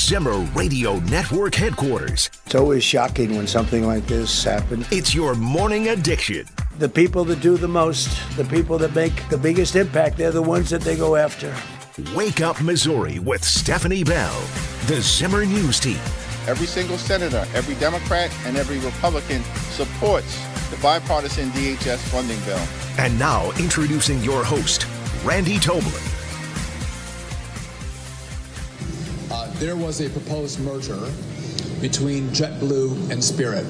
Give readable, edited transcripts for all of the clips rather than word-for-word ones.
Zimmer Radio Network headquarters. It's always shocking when something like this happens. It's your morning addiction. The people that do the most, the people that make the biggest impact, they're the ones that they go after. Wake Up Missouri with Stephanie Bell, the Zimmer News Team. Every single senator, every Democrat, and every Republican supports the bipartisan DHS funding bill. And now, introducing your host, Randy Tobler. There was a proposed merger between JetBlue and Spirit.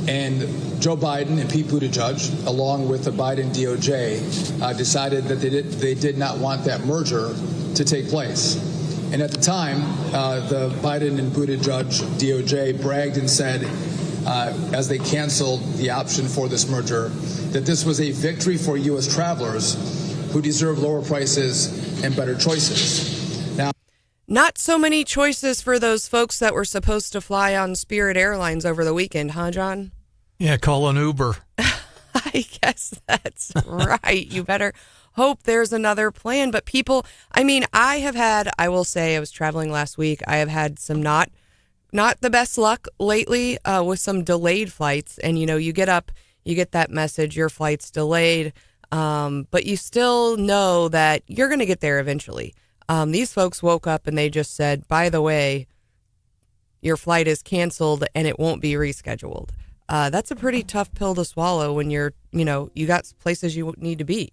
And Joe Biden and Pete Buttigieg, along with the Biden DOJ, decided that they did not want that merger to take place. And at the time, the Biden and Buttigieg DOJ bragged and said, as they canceled the option for this merger, that this was a victory for U.S. travelers who deserve lower prices and better choices. Not so many choices for those folks that were supposed to fly on Spirit Airlines over the weekend, huh, John? Yeah, call an Uber. I guess that's right. You better hope there's another plan. But people, I mean, I will say, I was traveling last week. I have had some not the best luck lately with some delayed flights. And, you know, you get up, you get that message, your flight's delayed, but you still know that you're going to get there eventually. These folks woke up and they just said, by the way, your flight is canceled and it won't be rescheduled. That's a pretty tough pill to swallow when you got places you need to be.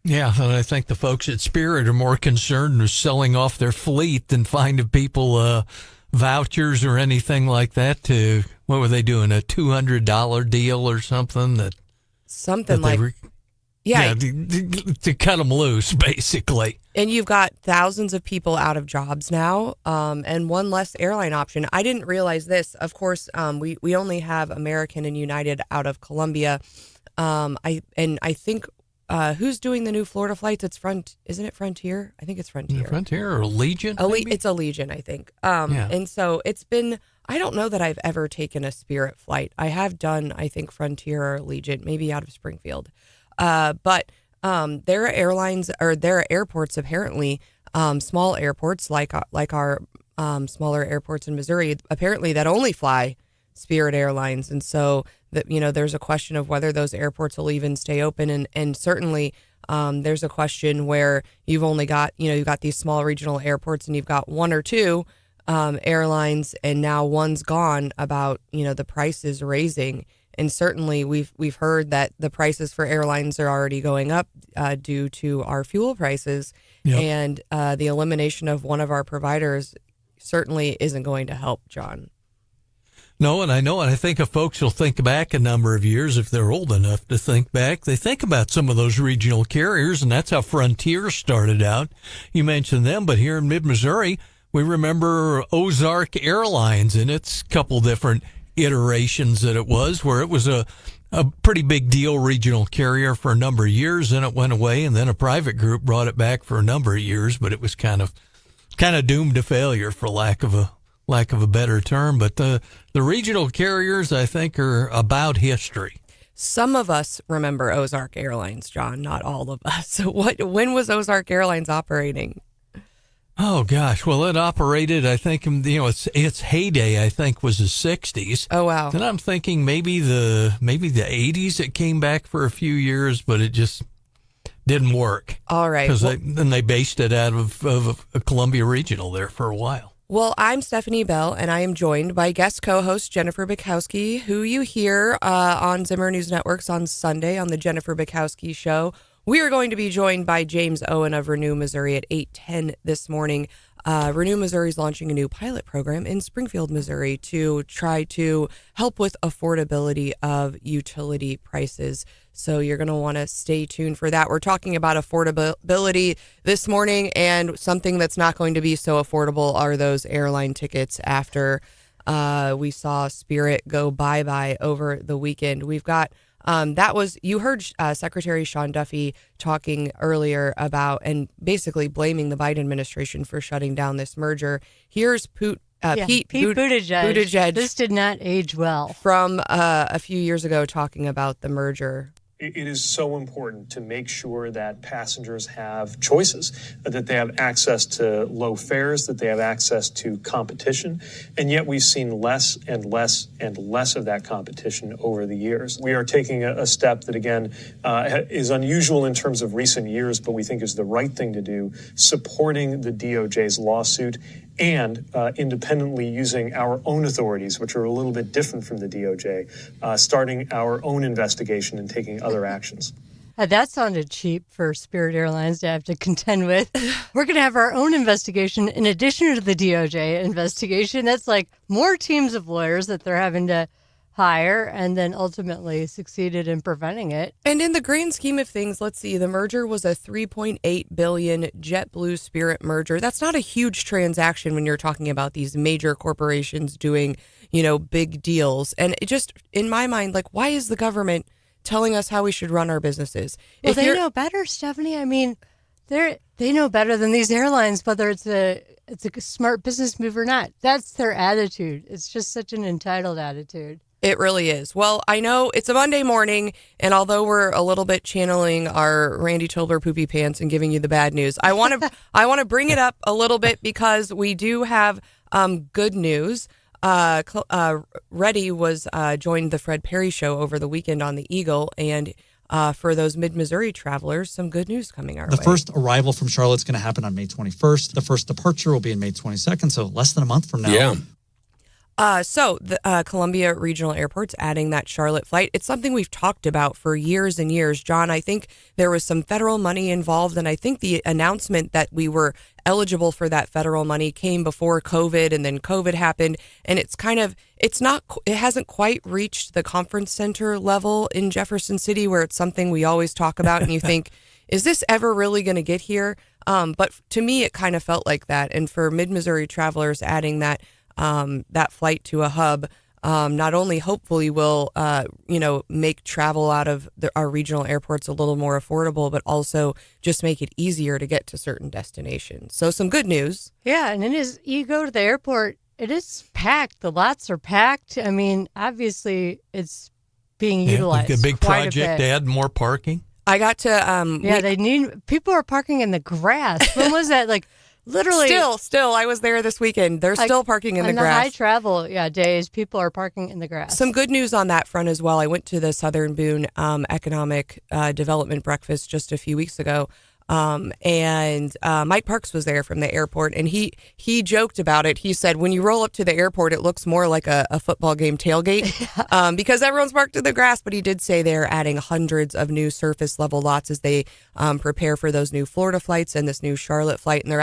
Yeah, and I think the folks at Spirit are more concerned with selling off their fleet than finding people vouchers or anything like that to, what were they doing, a $200 deal or something? To cut them loose, basically. And you've got thousands of people out of jobs now, and one less airline option. I didn't realize this. Of course, we only have American and United out of Columbia. I think who's doing the new Florida flights? Isn't it Frontier? I think it's Frontier. Frontier or Allegiant? It's Allegiant, I think. And so it's been. I don't know that I've ever taken a Spirit flight. I have done, I think, Frontier or Allegiant, maybe out of Springfield. But there are airlines, or there are airports apparently, small airports like our smaller airports in Missouri, apparently that only fly Spirit Airlines, and so that there's a question of whether those airports will even stay open, and certainly there's a question where you've only got you've got these small regional airports and you've got one or two airlines, and now one's gone, about the prices raising. And certainly we've heard that the prices for airlines are already going up due to our fuel prices. Yep. And the elimination of one of our providers certainly isn't going to help, John. No, and I think if folks will think back a number of years, if they're old enough to think back, they think about some of those regional carriers, and that's how Frontier started out. You mentioned them, but here in mid-Missouri, we remember Ozark Airlines and its couple different iterations that it was, where it was a pretty big deal regional carrier for a number of years, and it went away, and then a private group brought it back for a number of years, but it was kind of doomed to failure, for lack of a better term. But the regional carriers, I think, are about history. Some of us remember Ozark Airlines, John, not all of us. When was Ozark Airlines operating? Oh gosh, well, it operated, I think, its heyday, I think, was the 60s. Oh wow. Then I'm thinking maybe the 80s it came back for a few years, but it just didn't work. All right. Because then they based it out of a Columbia Regional there for a while. Well, I'm Stephanie Bell, and I am joined by guest co-host Jennifer Bukowski, who you hear on Zimmer News Networks on Sunday on the Jennifer Bukowski Show. We are going to be joined by James Owen of Renew Missouri at 8:10 this morning. Renew Missouri is launching a new pilot program in Springfield, Missouri, to try to help with affordability of utility prices. So you're going to want to stay tuned for that. We're talking about affordability this morning, and something that's not going to be so affordable are those airline tickets after we saw Spirit go bye-bye over the weekend. We've got you heard Secretary Sean Duffy talking earlier about and basically blaming the Biden administration for shutting down this merger. Here's Pete Buttigieg. This did not age well. From a few years ago, talking about the merger. It is so important to make sure that passengers have choices, that they have access to low fares, that they have access to competition. And yet we've seen less and less and less of that competition over the years. We are taking a step that, again, is unusual in terms of recent years, but we think is the right thing to do, supporting the DOJ's lawsuit and independently using our own authorities, which are a little bit different from the DOJ, starting our own investigation and taking other actions. That sounded cheap for Spirit Airlines to have to contend with. We're going to have our own investigation in addition to the DOJ investigation. That's like more teams of lawyers that they're having to hire, and then ultimately succeeded in preventing it. And in the grand scheme of things, let's see, the merger was a $3.8 billion JetBlue Spirit merger. That's not a huge transaction when you're talking about these major corporations doing, big deals. And it just, in my mind, like, why is the government telling us how we should run our businesses? Well, they know better, Stephanie. I mean, they know better than these airlines, whether it's a smart business move or not. That's their attitude. It's just such an entitled attitude. It really is. Well, I know it's a Monday morning, and although we're a little bit channeling our Randy Tobler poopy pants and giving you the bad news, I want to bring it up a little bit because we do have good news. Reddy was joined the Fred Perry show over the weekend on the Eagle, and for those mid-Missouri travelers, some good news coming our way. The first arrival from Charlotte's going to happen on May 21st. The first departure will be in May 22nd, so less than a month from now. Yeah. So the Columbia Regional Airport's adding that Charlotte flight. It's something we've talked about for years and years. John, I think there was some federal money involved, and I think the announcement that we were eligible for that federal money came before COVID, and then COVID happened, and it hasn't quite reached the conference center level in Jefferson City where it's something we always talk about, and you think, is this ever really going to get here? But to me, it kind of felt like that, and for mid-Missouri travelers, adding that flight to a hub not only hopefully will make travel out of our regional airports a little more affordable, but also just make it easier to get to certain destinations. So some good news. Yeah, and you go to the airport, it is packed. The lots are packed. I mean, obviously it's being utilized. A big quite project to add more parking. I got to people are parking in the grass. When was that? Like, literally, still, I was there this weekend. They're still parking in the grass. On the high travel days, people are parking in the grass. Some good news on that front as well. I went to the Southern Boone Economic Development Breakfast just a few weeks ago. And Mike Parks was there from the airport, and he joked about it. He said, when you roll up to the airport, it looks more like a football game tailgate because everyone's parked in the grass. But he did say they're adding hundreds of new surface level lots as they prepare for those new Florida flights and this new Charlotte flight. And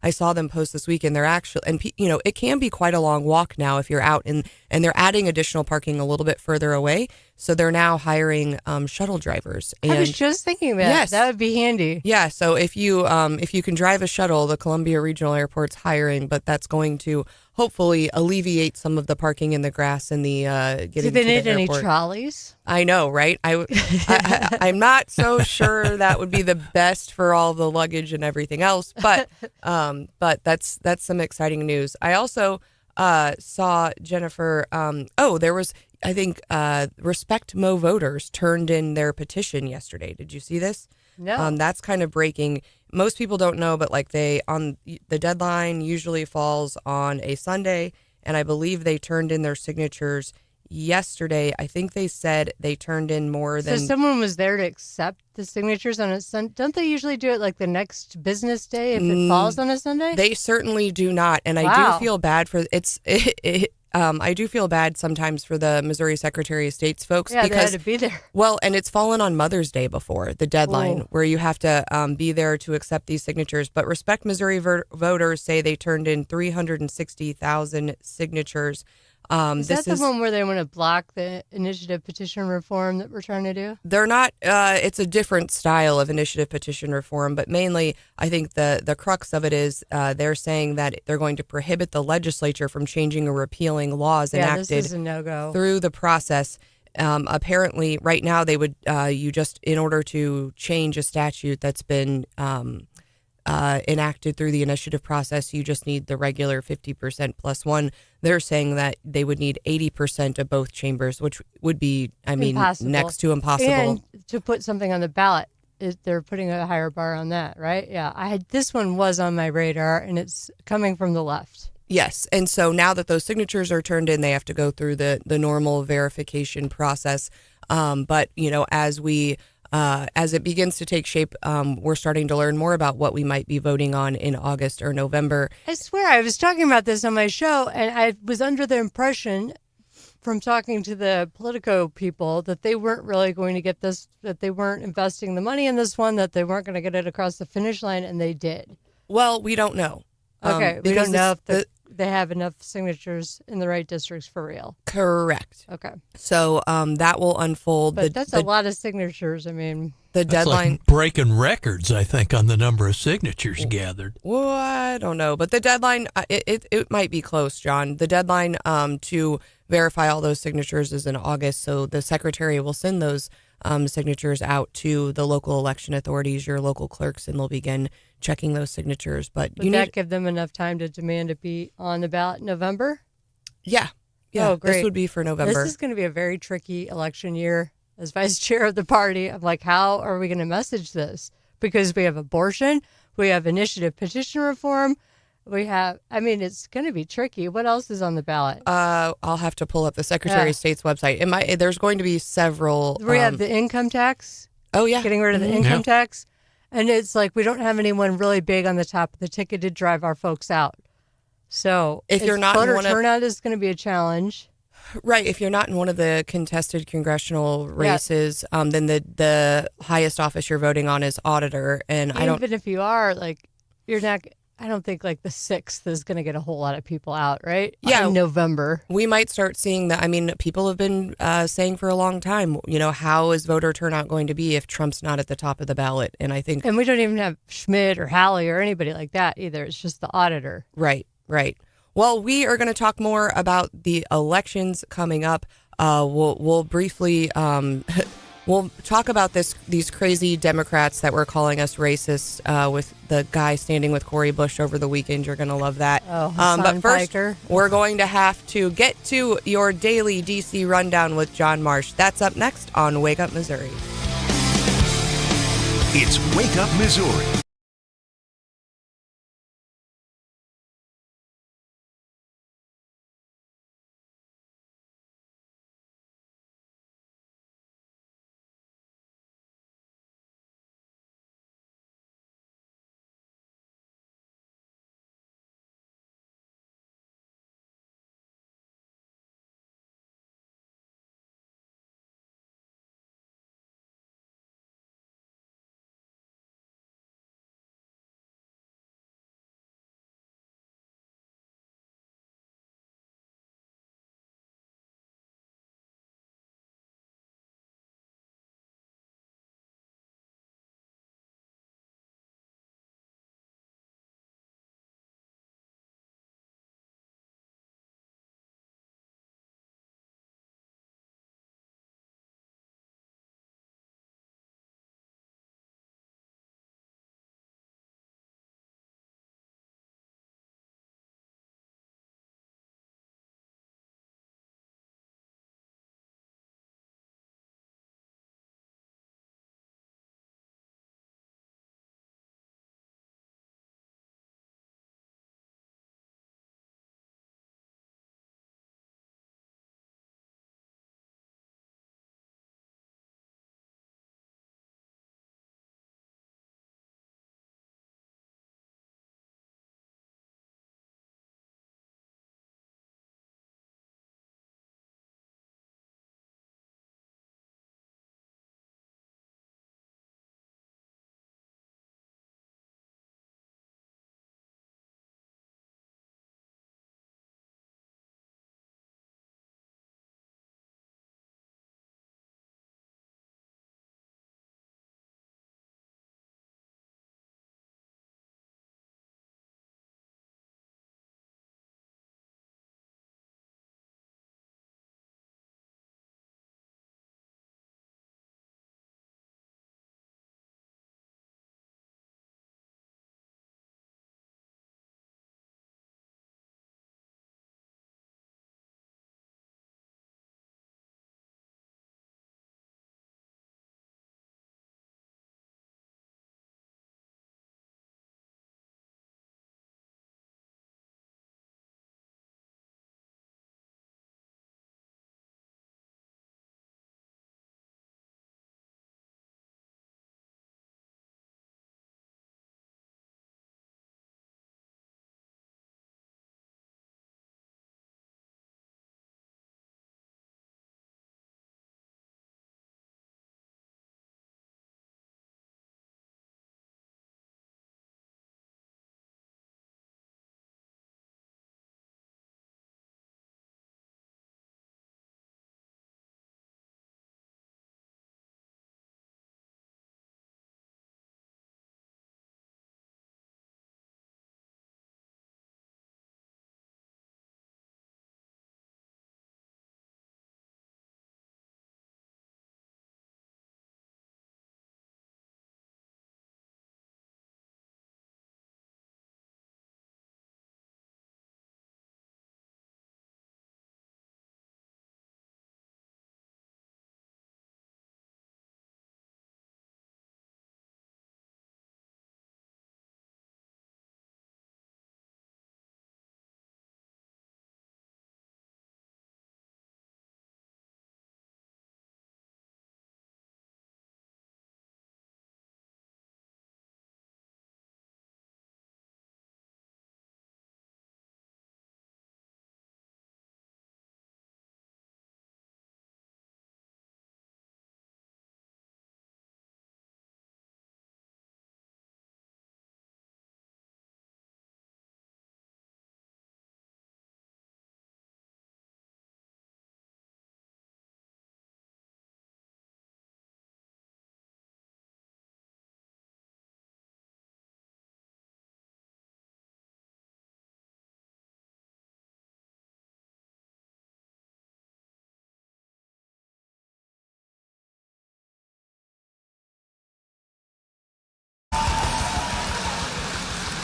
I saw them post this weekend. It can be quite a long walk now if you're out, and they're adding additional parking a little bit further away. So they're now hiring shuttle drivers. And I was just thinking that. Yes. That would be handy. Yeah. So if you can drive a shuttle, the Columbia Regional Airport's hiring, but that's going to hopefully alleviate some of the parking in the grass and the getting to the airport. Do they need any trolleys? I know, right? I'm not so sure that would be the best for all the luggage and everything else, but that's some exciting news. I also saw Jennifer. There was. I think Respect Mo voters turned in their petition yesterday. Did you see this? No. That's kind of breaking. Most people don't know, but the deadline usually falls on a Sunday, and I believe they turned in their signatures yesterday. I think they said they turned in more than. So someone was there to accept the signatures on a Sunday. Don't they usually do it like the next business day if it falls on a Sunday? They certainly do not, and I do feel bad for I do feel bad sometimes for the Missouri Secretary of State's folks because they had to be there. Well, and it's fallen on Mother's Day before the deadline where you have to be there to accept these signatures. But Respect Missouri voters say they turned in 360,000 signatures. Is that the one where they want to block the initiative petition reform that we're trying to do? They're not. It's a different style of initiative petition reform, but mainly I think the crux of it is they're saying that they're going to prohibit the legislature from changing or repealing laws enacted this is a no-go. through the process. Apparently, right now they would in order to change a statute that's been enacted through the initiative process, you just need the regular 50% plus one. They're saying that they would need 80% of both chambers, which would be, Impossible. next to impossible. And to put something on the ballot, they're putting a higher bar on that, right? Yeah, this one was on my radar, and it's coming from the left. Yes. And so now that those signatures are turned in, they have to go through the normal verification process. But, as it begins to take shape, we're starting to learn more about what we might be voting on in August or November. I swear I was talking about this on my show, and I was under the impression from talking to the Politico people that they weren't really going to get this, that they weren't investing the money in this one, that they weren't going to get it across the finish line, and they did. Well, we don't know. Okay, we don't know if they have enough signatures in the right districts for real. Correct. Okay. So that will unfold. But that's a lot of signatures. The That's deadline. like breaking records, I think, on the number of signatures gathered. Well, I don't know. But the deadline, it might be close, John. The deadline to verify all those signatures is in August. So the secretary will send those signatures out to the local election authorities, your local clerks, and they'll begin checking those signatures. But would that give them enough time to demand it be on the ballot in November? Yeah. Oh, great. This would be for November. This is going to be a very tricky election year. As vice chair of the party, I'm like, how are we going to message this? Because we have abortion, we have initiative petition reform, we have, it's going to be tricky. What else is on the ballot? I'll have to pull up the Secretary of State's website. There's going to be several. We have the income tax. Oh, yeah. Getting rid of the income tax. And it's like we don't have anyone really big on the top of the ticket to drive our folks out. So if you're not voter turnout is going to be a challenge. Right. If you're not in one of the contested congressional races, then the highest office you're voting on is auditor. And even if you are, you're not. I don't think the 6th is going to get a whole lot of people out, right? Yeah. In November. We might start seeing that. People have been saying for a long time, how is voter turnout going to be if Trump's not at the top of the ballot? And I think. And we don't even have Schmidt or Halley or anybody like that either. It's just the auditor. Right. Well, we are going to talk more about the elections coming up. We'll briefly we'll talk about these crazy Democrats that were calling us racist with the guy standing with Cori Bush over the weekend. You're going to love that. Oh, but first, Piker. We're going to have to get to your daily DC rundown with John Marsh. That's up next on Wake Up Missouri. It's Wake Up Missouri.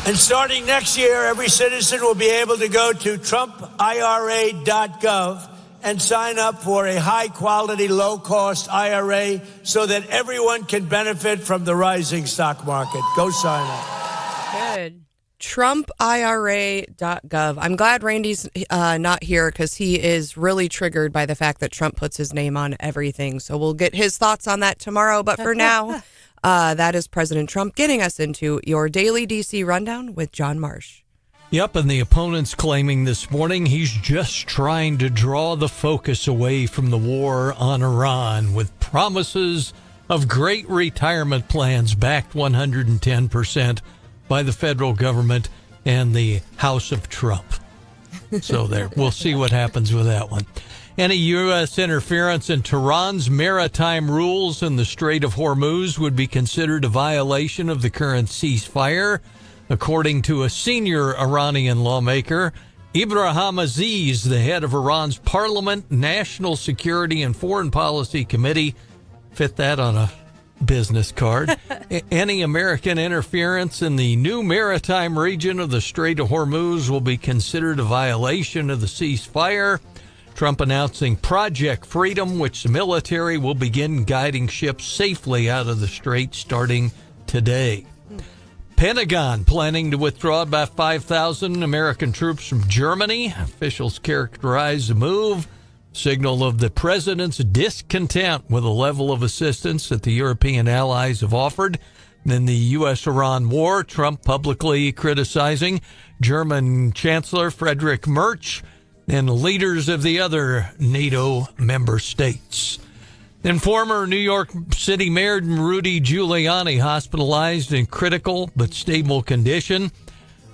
And starting next year, every citizen will be able to go to TrumpIRA.gov and sign up for a high-quality, low-cost IRA so that everyone can benefit from the rising stock market. Go sign up. Good. TrumpIRA.gov. I'm glad Randy's not here because he is really triggered by the fact that Trump puts his name on everything. So we'll get his thoughts on that tomorrow. But for now, that is President Trump getting us into your daily DC rundown with John Marsh. Yep, and the opponent's claiming this morning he's just trying to draw the focus away from the war on Iran with promises of great retirement plans backed 110% by the federal government and the House of Trump. So there, we'll see what happens with that one. Any U.S. interference in Tehran's maritime rules in the Strait of Hormuz would be considered a violation of the current ceasefire, according to a senior Iranian lawmaker. Ibrahim Aziz, the head of Iran's Parliament, National Security and Foreign Policy Committee, fit that on a business card. Any American interference in the new maritime region of the Strait of Hormuz will be considered a violation of the ceasefire. Trump announcing Project Freedom, which the military will begin guiding ships safely out of the strait starting today. Pentagon planning to withdraw about 5,000 American troops from Germany. Officials characterize the move signal of the president's discontent with the level of assistance that the European allies have offered in the U.S.-Iran war. Trump publicly criticizing German Chancellor Friedrich Merz and leaders of the other NATO member states. Then former New York City Mayor Rudy Giuliani hospitalized in critical but stable condition.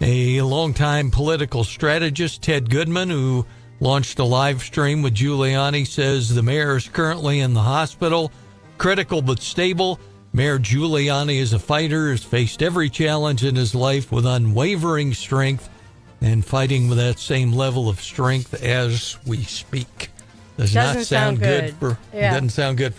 A longtime political strategist, Ted Goodman, who launched a live stream with Giuliani, says the mayor is currently in the hospital, critical but stable. Mayor Giuliani is a fighter, has faced every challenge in his life with unwavering strength and fighting with that same level of strength as we speak. Doesn't sound good for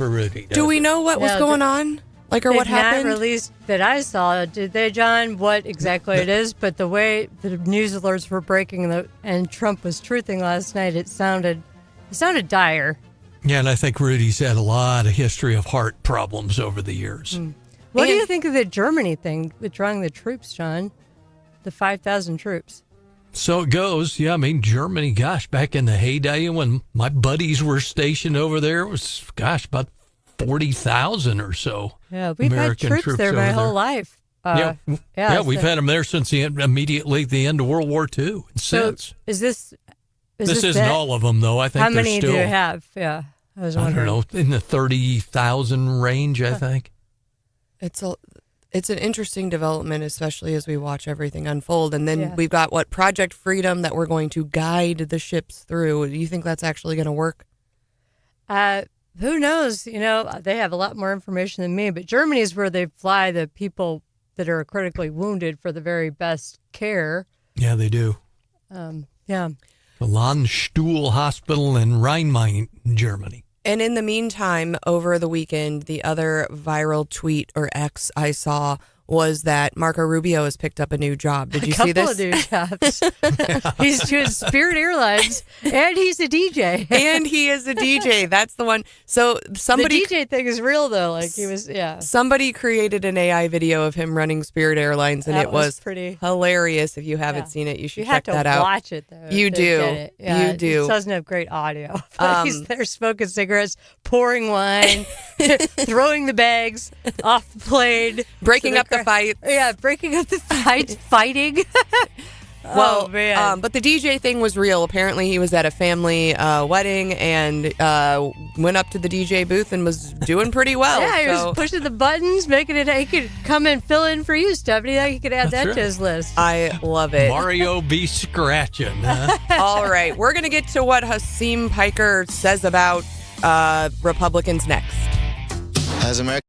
Rudy. Do we know what was going on? Like, or what happened? Not released that I saw. Did they, John? What exactly it is? But the way the news alerts were breaking and Trump was truthing last night, it sounded dire. Yeah, and I think Rudy's had a lot of history of heart problems over the years. What do you think of the Germany thing, withdrawing the troops, John? The 5,000 troops. So it goes. Yeah, I mean, Germany, gosh, back in the heyday when my buddies were stationed over there, it was, gosh, about 40,000 or so. Yeah, we've American had troops there my whole life. We've had them there since immediately the end of World War II. Since. Is this isn't all of them, though. I think how many still, do you have? Yeah, I don't know, in the 30,000 range, I think. It's an interesting development, especially as we watch everything unfold. And then we've got Project Freedom that we're going to guide the ships through. Do you think that's actually going to work? Who knows? You know, they have a lot more information than me, but Germany is where they fly the people that are critically wounded for the very best care. Yeah, they do. The Landstuhl Hospital in Rhein-Main, Germany. And in the meantime, over the weekend, the other viral tweet or X I saw was that Marco Rubio has picked up a new job. Did you see this? A couple of new jobs. He's doing Spirit Airlines, and he's a DJ. And he is a DJ. That's the one. So somebody... The DJ thing is real, though. Like, he was, Somebody created an AI video of him running Spirit Airlines, and it was pretty hilarious. If you haven't seen it, you should check that out. You have to watch it, though. You do. You do. It doesn't have great audio. But he's there smoking cigarettes, pouring wine, throwing the bags off the plane. Breaking up the fight. Yeah, breaking up the fight, fighting. Well, man. But the DJ thing was real. Apparently, he was at a family wedding and went up to the DJ booth and was doing pretty well. Yeah, he was pushing the buttons, making it. He could come and fill in for you, Stephanie. He could add that to his list. I love it. Mario be scratching. Huh? All right, we're going to get to what Hasim Piker says about Republicans next. As America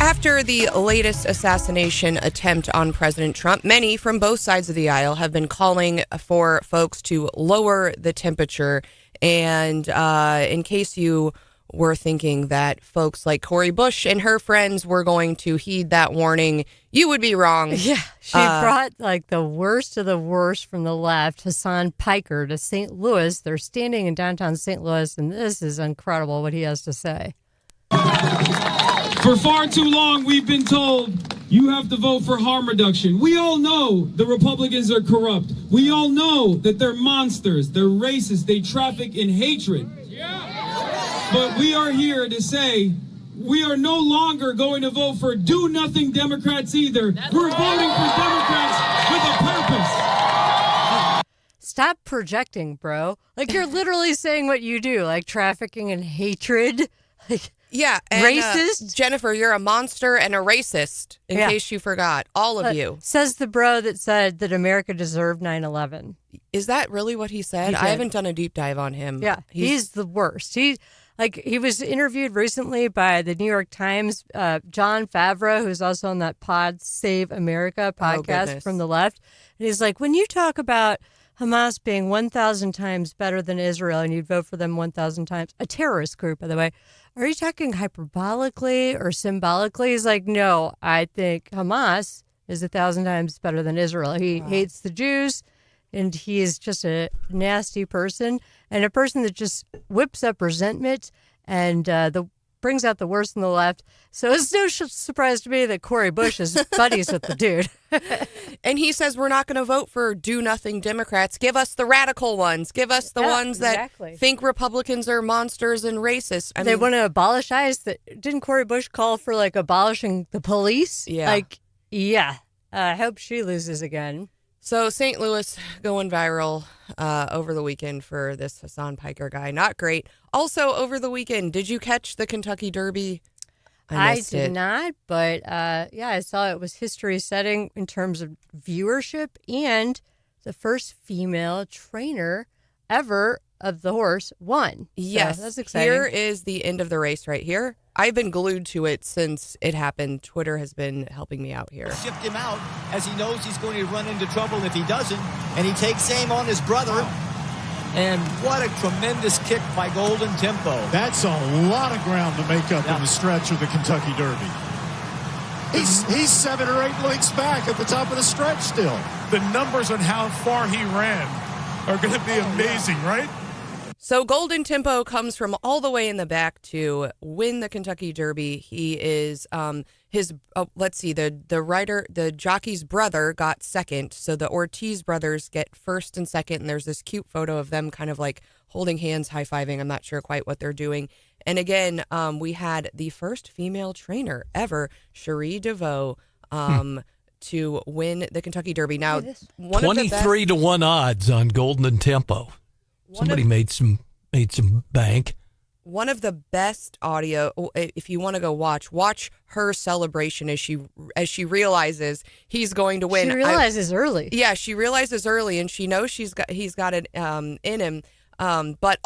After the latest assassination attempt on President Trump, many from both sides of the aisle have been calling for folks to lower the temperature. And in case you were thinking that folks like Cori Bush and her friends were going to heed that warning, you would be wrong. Yeah, she brought like the worst of the worst from the left, Hassan Piker, to St. Louis. They're standing in downtown St. Louis, and this is incredible what he has to say. For far too long, we've been told you have to vote for harm reduction. We all know the Republicans are corrupt. We all know that they're monsters, they're racist, they traffic in hatred. But we are here to say we are no longer going to vote for do-nothing Democrats either. We're voting for Democrats with a purpose. Stop projecting, bro. Like, you're literally saying what you do, like trafficking in hatred. Like, yeah, and, racist. Jennifer, you're a monster and a racist, in case you forgot. All of you. Says the bro that said that America deserved 9/11. Is that really what he said? I haven't done a deep dive on him. Yeah, he's the worst. He was interviewed recently by the New York Times, John Favreau, who's also on that Pod Save America podcast from the left. And he's like, when you talk about Hamas being 1,000 times better than Israel and you'd vote for them 1,000 times, a terrorist group, by the way, are you talking hyperbolically or symbolically? He's like, no, I think Hamas is 1,000 times better than Israel. He hates the Jews, and he is just a nasty person and a person that just whips up resentment and brings out the worst in the left. So it's no surprise to me that Cori Bush is buddies with the dude. And he says we're not going to vote for do-nothing Democrats. Give us the radical ones. Give us the ones that think Republicans are monsters and racist. I mean, want to abolish ICE. Didn't Cori Bush call for, like, abolishing the police? Yeah. Like, yeah. I hope she loses again. So St. Louis going viral over the weekend for this Hassan Piker guy. Not great. Also over the weekend, did you catch the Kentucky Derby? I did not, but yeah, I saw it was history setting in terms of viewership and the first female trainer ever of the horse won. Yes, so that's exciting. Here is the end of the race right here. I've been glued to it since it happened. Twitter has been helping me out here. Shift him out as he knows he's going to run into trouble if he doesn't, and he takes aim on his brother. And what a tremendous kick by Golden Tempo. That's a lot of ground to make up in the stretch of the Kentucky Derby. He's 7 or 8 lengths back at the top of the stretch still. The numbers on how far he ran are going to be amazing, right? So Golden Tempo comes from all the way in the back to win the Kentucky Derby. He is the jockey's brother got second. So the Ortiz brothers get first and second. And there's this cute photo of them kind of like holding hands, high-fiving. I'm not sure quite what they're doing. And again, we had the first female trainer ever, Cherie DeVoe, to win the Kentucky Derby. Now, 23 to 1 odds on Golden Tempo. Somebody made some bank. One of the best audio. If you want to go watch her celebration as she realizes he's going to win. She realizes early. Yeah, she realizes early, and she knows he's got it in him. But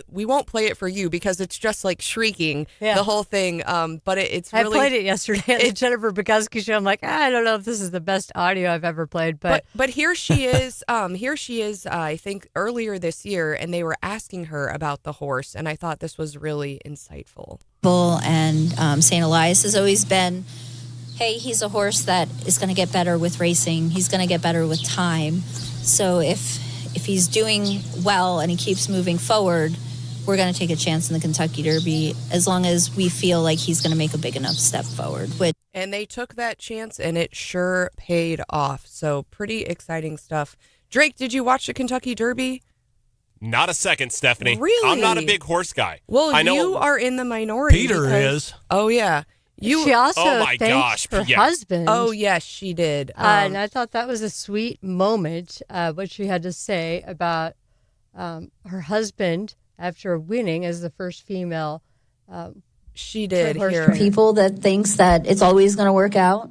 we won't play it for you because it's just like shrieking the whole thing. But it's really. I played it yesterday at the Jennifer Bukowski show. I'm like, I don't know if this is the best audio I've ever played, but here she is. I think earlier this year, and they were asking her about the horse, and I thought this was really insightful. And St. Elias has always been, hey, he's a horse that is going to get better with racing. He's going to get better with time. So if he's doing well and he keeps moving forward, we're going to take a chance in the Kentucky Derby as long as we feel like he's going to make a big enough step forward. And they took that chance, and it sure paid off. So pretty exciting stuff. Drake, did you watch the Kentucky Derby? Not a second, Stephanie. Really? I'm not a big horse guy. Well, I know you are in the minority. Peter is. Oh, yeah. She also thanked her husband. Oh, yes, she did. And I thought that was a sweet moment, what she had to say about her husband after winning as the first female. She did. People that thinks that it's always going to work out.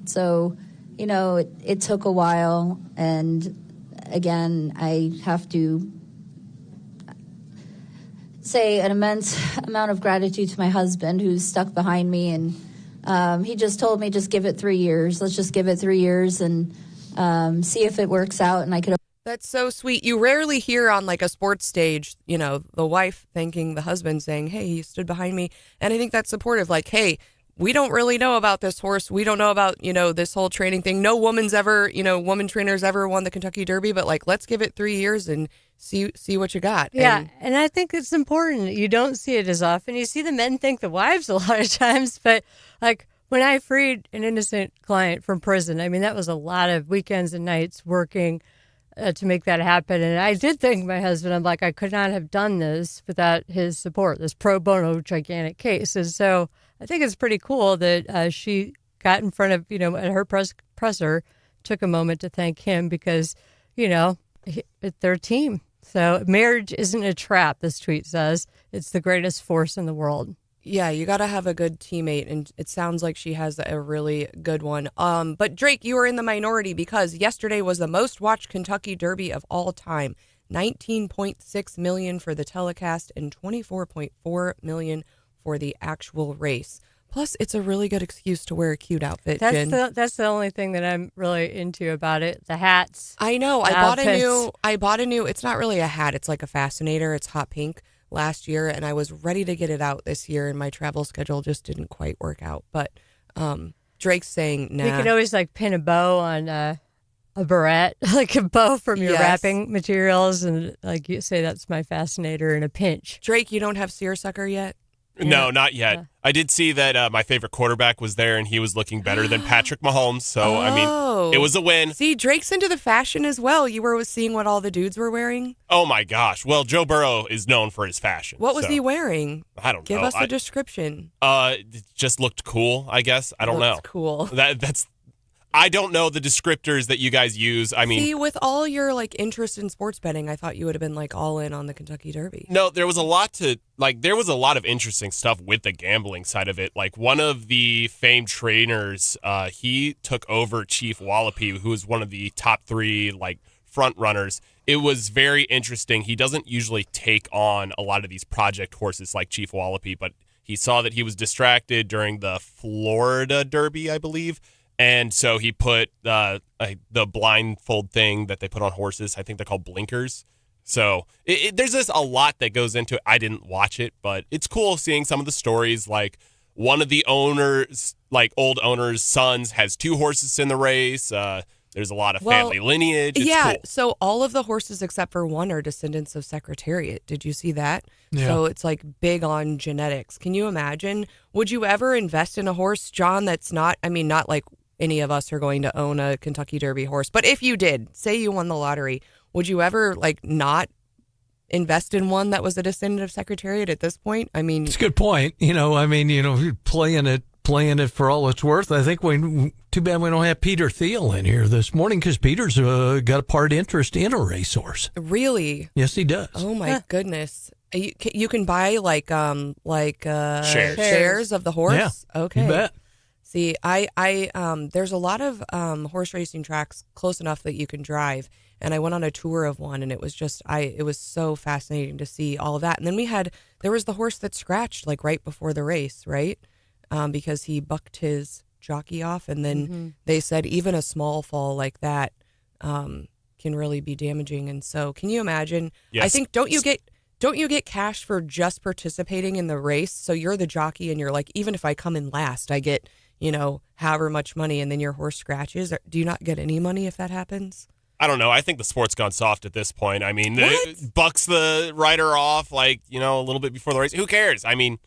So, it took a while. And again, I have to say an immense amount of gratitude to my husband who's stuck behind me. And he just told me, just give it 3 years. Let's just give it 3 years and see if it works out. And I could. That's so sweet. You rarely hear on like a sports stage, you know, the wife thanking the husband saying, hey, he stood behind me. And I think that's supportive. Like, hey, we don't really know about this horse. We don't know about, you know, this whole training thing. No woman trainers ever won the Kentucky Derby, but like, let's give it 3 years and see what you got. Yeah. And I think it's important. You don't see it as often. You see the men thank the wives a lot of times, but like when I freed an innocent client from prison, I mean, that was a lot of weekends and nights working to make that happen. And I did thank my husband. I'm like, I could not have done this without his support, this pro bono gigantic case. And so I think it's pretty cool that she got in front of, you know, at her presser, took a moment to thank him because, you know, they're a team. So marriage isn't a trap, this tweet says. It's the greatest force in the world. Yeah, you got to have a good teammate, and it sounds like she has a really good one. But Drake, you are in the minority because yesterday was the most watched Kentucky Derby of all time. 19.6 million for the telecast and 24.4 million for the actual race. Plus, it's a really good excuse to wear a cute outfit, Jen. That's the only thing that I'm really into about it. The hats. I know. I bought a new. It's not really a hat. It's like a fascinator. It's hot pink last year, and I was ready to get it out this year, and my travel schedule just didn't quite work out. But Drake's saying, nah. You could always like pin a bow on a barrette, like a bow from your wrapping materials, and like you say, that's my fascinator in a pinch. Drake, you don't have seersucker yet? No, not yet. I did see that my favorite quarterback was there, and he was looking better than Patrick Mahomes. So, I mean, it was a win. See, Drake's into the fashion as well. You were seeing what all the dudes were wearing? Oh, my gosh. Well, Joe Burrow is known for his fashion. What was he wearing? I don't know. Give us a description. It just looked cool, I guess. I don't know. Cool. I don't know the descriptors that you guys use. I mean, see, with all your like interest in sports betting, I thought you would have been like all in on the Kentucky Derby. No, there was a lot of interesting stuff with the gambling side of it. Like one of the famed trainers, he took over Chief Wallopy, who was one of the top 3 like front runners. It was very interesting. He doesn't usually take on a lot of these project horses like Chief Wallopy, but he saw that he was distracted during the Florida Derby, I believe. And so he put the blindfold thing that they put on horses. I think they're called blinkers. So there's just a lot that goes into it. I didn't watch it, but it's cool seeing some of the stories. Like one of the owners, like old owner's sons, has 2 horses in the race. There's a lot of family lineage. It's cool. So all of the horses except for one are descendants of Secretariat. Did you see that? Yeah. So it's like big on genetics. Can you imagine? Would you ever invest in a horse, John, that's not like any of us are going to own a Kentucky Derby horse. But if you did, say you won the lottery, would you ever like not invest in one that was a descendant of Secretariat at this point? I mean, it's a good point. You're playing it for all it's worth. I think too bad we don't have Peter Thiel in here this morning because Peter's got a part interest in a racehorse. Really? Yes, he does. Oh my goodness. You can buy like shares of the horse? Yeah, okay. You bet. See, there's a lot of horse racing tracks close enough that you can drive, and I went on a tour of one, and it was so fascinating to see all of that. And then there was the horse that scratched like right before the race, right? Because he bucked his jockey off, and then they said even a small fall like that can really be damaging. And so, can you imagine? Yes. I think don't you get cash for just participating in the race? So you're the jockey, and you're like, even if I come in last, I get however much money, and then your horse scratches. Do you not get any money if that happens? I don't know. I think the sport's gone soft at this point. I mean, it bucks the rider off a little bit before the race. Who cares? I mean,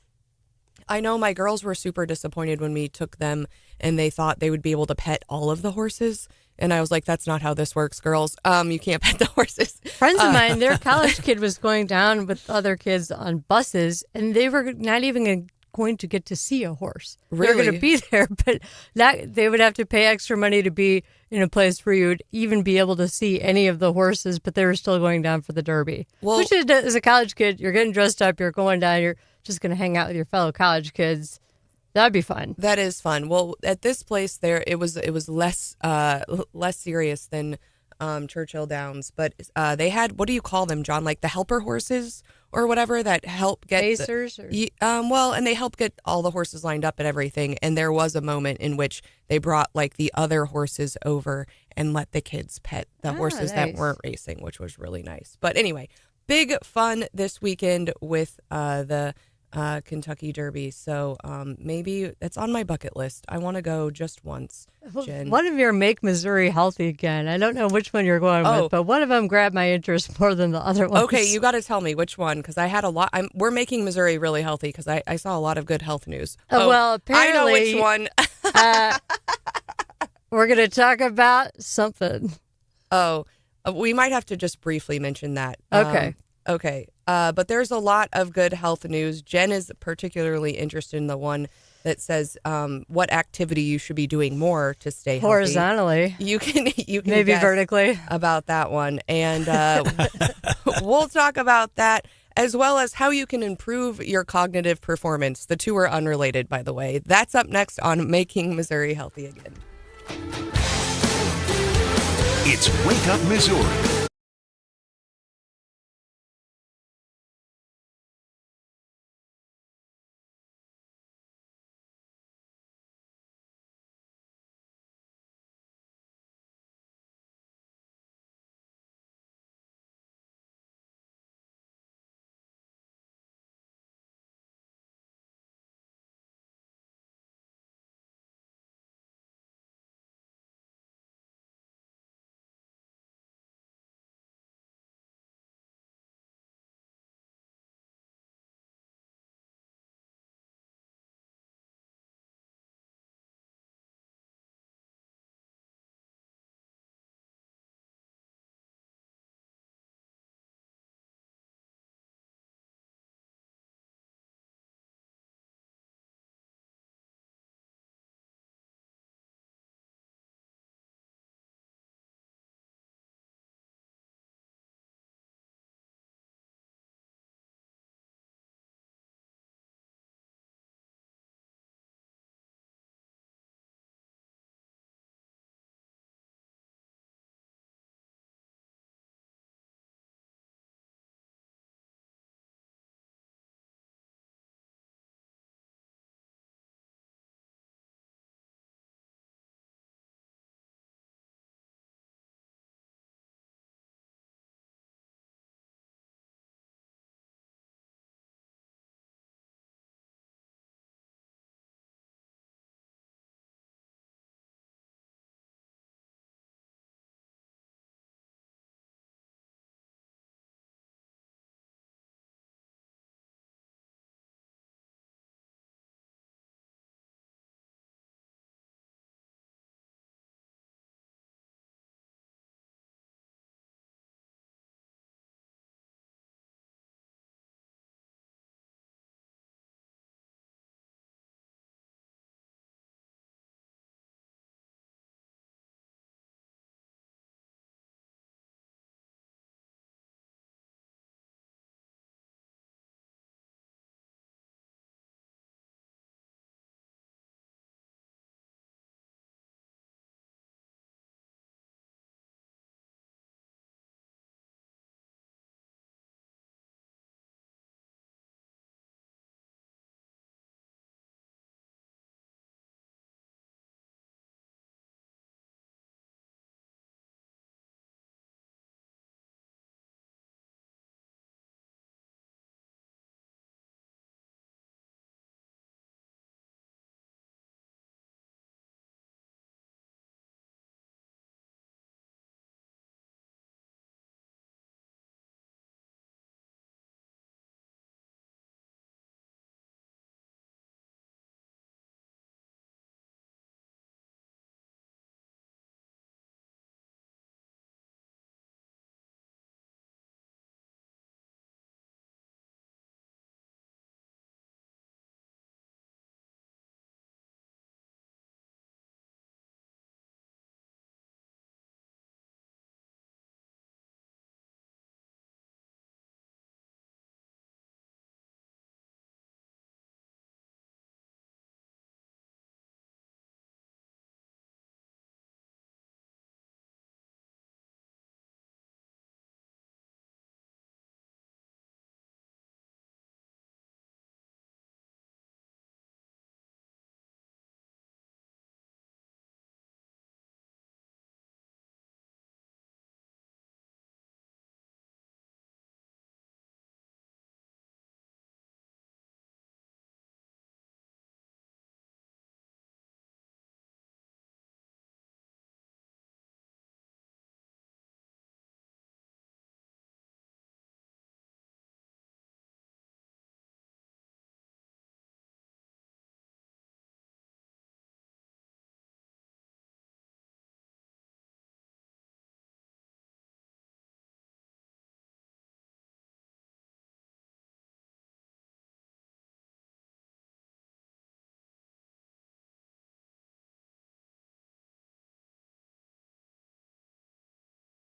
I know my girls were super disappointed when we took them and they thought they would be able to pet all of the horses. And I was like, that's not how this works, girls. You can't pet the horses. Friends of mine, their college kid was going down with other kids on buses, and they were not even going to get to see a horse. Really? They're going to be there, but they would have to pay extra money to be in a place where you would even be able to see any of the horses, but they were still going down for the Derby. Well, which is, as a college kid, you're getting dressed up, you're going down, you're just going to hang out with your fellow college kids. That'd be fun. That is fun. Well, at this place, it was less serious than Churchill Downs, but they had, what do you call them, John? Like the helper horses or whatever that help get Pacers? and they help get all the horses lined up and everything. And there was a moment in which they brought like the other horses over and let the kids pet the horses that weren't racing, which was really nice. But anyway, big fun this weekend with the Kentucky Derby. So maybe it's on my bucket list. I want to go just once, Jen. One of your Make Missouri Healthy again. I don't know which one you're going with, but one of them grabbed my interest more than the other one. Okay, you got to tell me which one, because I had a lot. We're making Missouri really healthy because I saw a lot of good health news. Well, apparently, I know which one. We're going to talk about something. We might have to just briefly mention that. Okay. Okay. But there's a lot of good health news. Jen is particularly interested in the one that says what activity you should be doing more to stay healthy. Horizontally. You can maybe guess vertically about that one. And we'll talk about that, as well as how you can improve your cognitive performance. The two are unrelated, by the way. That's up next on Making Missouri Healthy Again. It's Wake Up Missouri.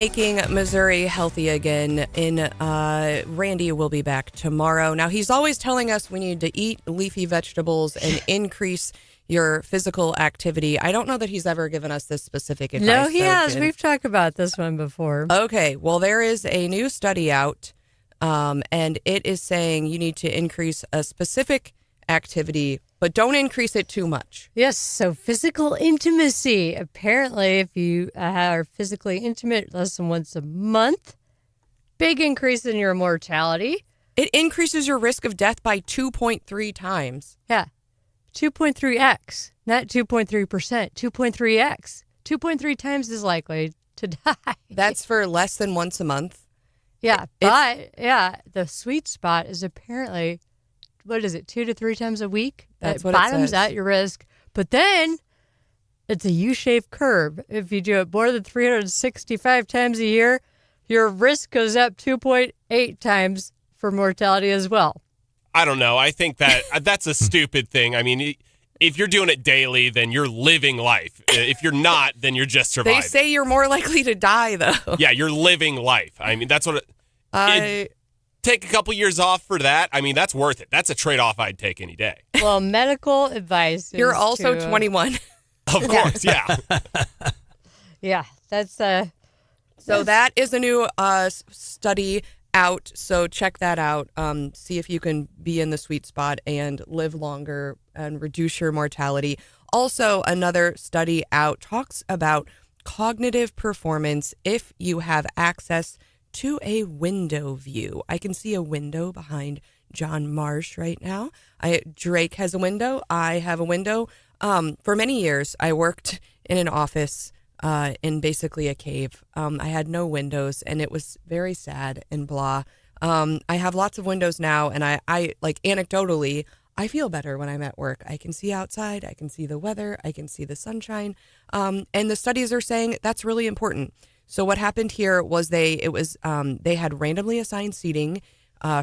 Making Missouri healthy again. Randy will be back tomorrow. Now, he's always telling us we need to eat leafy vegetables and increase your physical activity. I don't know that he's ever given us this specific advice. No, he has. Jen. We've talked about this one before. Okay. Well, there is a new study out, and it is saying you need to increase a specific activity, but don't increase it too much. Yes, so physical intimacy. Apparently, if you are physically intimate less than once a month, big increase in your mortality. It increases your risk of death by 2.3 times. Yeah, 2.3x, not 2.3%, 2.3x. 2.3 times as likely to die. That's for less than once a month. Yeah, but the sweet spot is apparently, what is it, 2 to 3 times a week? That's that what it bottoms says. out your risk. But then it's a U-shaped curve. If you do it more than 365 times a year, your risk goes up 2.8 times for mortality as well. I don't know. I think that's a stupid thing. I mean, if you're doing it daily, then you're living life. If you're not, then you're just surviving. They say you're more likely to die, though. Yeah, you're living life. I mean, that's what take a couple years off for that. I mean, that's worth it. That's a trade-off I'd take any day. Well, medical advice is You're also 21. Of course, yeah. Yeah, that's So that is a new study out. So check that out. See if you can be in the sweet spot and live longer and reduce your mortality. Also, another study out talks about cognitive performance if you have access to a window view. I can see a window behind John Marsh right now. Drake has a window. I have a window. For many years, I worked in an office in basically a cave. I had no windows, and it was very sad and blah. I have lots of windows now, and I like anecdotally, I feel better when I'm at work. I can see outside. I can see the weather. I can see the sunshine. And the studies are saying that's really important. So what happened here was they had randomly assigned seating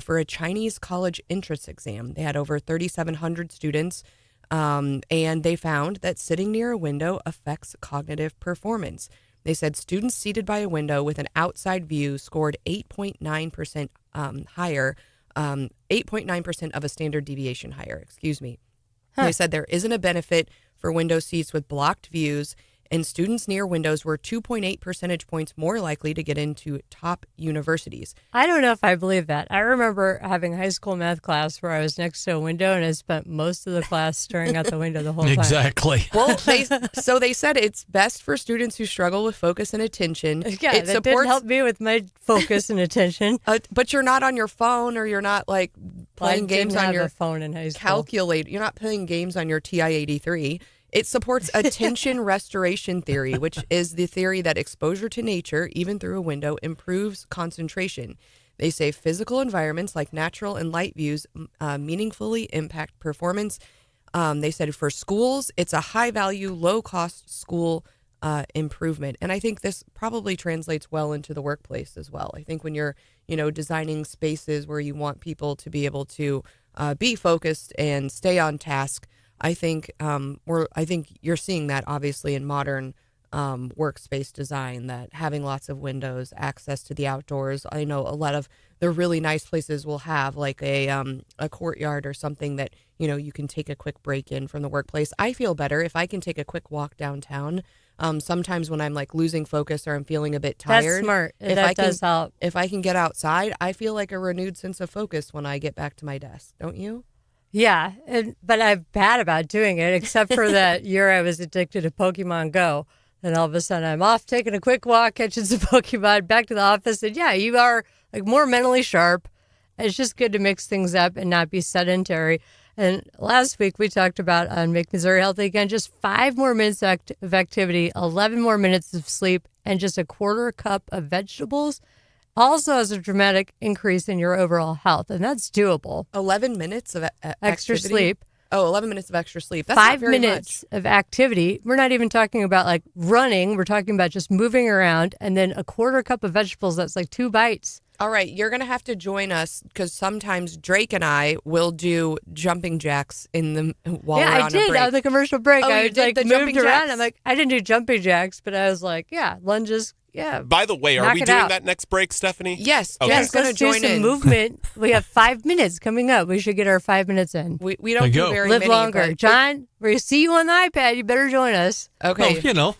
for a Chinese college entrance exam. They had over 3,700 students, and they found that sitting near a window affects cognitive performance. They said students seated by a window with an outside view scored 8.9% higher, 8.9% of a standard deviation higher, excuse me. Huh. They said there isn't a benefit for window seats with blocked views, and students near windows were 2.8 percentage points more likely to get into top universities. I don't know if I believe that. I remember having high school math class where I was next to a window and I spent most of the class staring out the window the whole time. Exactly. Well, they said it's best for students who struggle with focus and attention. Yeah, that didn't help me with my focus and attention. But you're not on your phone, or you're not like playing games on your phone in high school. Calculator. You're not playing games on your TI-83. It supports attention restoration theory, which is the theory that exposure to nature, even through a window, improves concentration. They say physical environments like natural and light views meaningfully impact performance. They said for schools, it's a high-value, low-cost school improvement. And I think this probably translates well into the workplace as well. I think when you're, designing spaces where you want people to be able to be focused and stay on task, I think you're seeing that obviously in modern workspace design, that having lots of windows, access to the outdoors. I know a lot of the really nice places will have like a courtyard or something that, you can take a quick break in from the workplace. I feel better if I can take a quick walk downtown. Sometimes when I'm like losing focus or I'm feeling a bit tired. That's smart. Does help. If I can get outside, I feel like a renewed sense of focus when I get back to my desk. Don't you? Yeah, but I'm bad about doing it, except for that year I was addicted to Pokemon Go. And all of a sudden I'm off taking a quick walk, catching some Pokemon, back to the office. And yeah, you are like more mentally sharp. It's just good to mix things up and not be sedentary. And last week we talked about on Make Missouri Healthy Again, just 5 more minutes of activity, 11 more minutes of sleep, and just a quarter cup of vegetables also has a dramatic increase in your overall health, and that's doable. 11 minutes of extra activity? sleep. Oh, 11 minutes of extra sleep. That's 5 not very minutes much. of activity. We're not even talking about like running. We're talking about just moving around, and then a quarter cup of vegetables. That's like 2 bites. All right, you're going to have to join us because sometimes Drake and I will do jumping jacks while we're on a break. Yeah, I did on the commercial break. Oh, I you did like the moved jumping around. jacks? I'm like, I didn't do jumping jacks, but I was like, yeah, lunges, Yeah. By the way, are Knock we it doing out. that next break, Stephanie? Yes. Okay. Jen's going to Let's do join some in. movement. We have 5 minutes coming up. We should get our 5 minutes in. We don't do very Live many. longer. but- John, we see you on the iPad. You better join us. Okay. Oh, you know.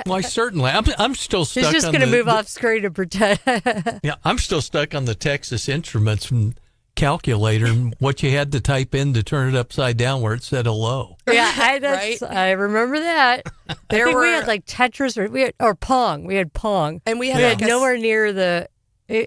Why, certainly. I'm still stuck He's just on going to the- move off screen to pretend. Yeah, I'm still stuck on the Texas Instruments calculator and what you had to type in to turn it upside down where it said hello. Yeah, Right? I remember that. I think we were- had like Tetris or Pong. We had Pong. And we We had, had like, a- nowhere near the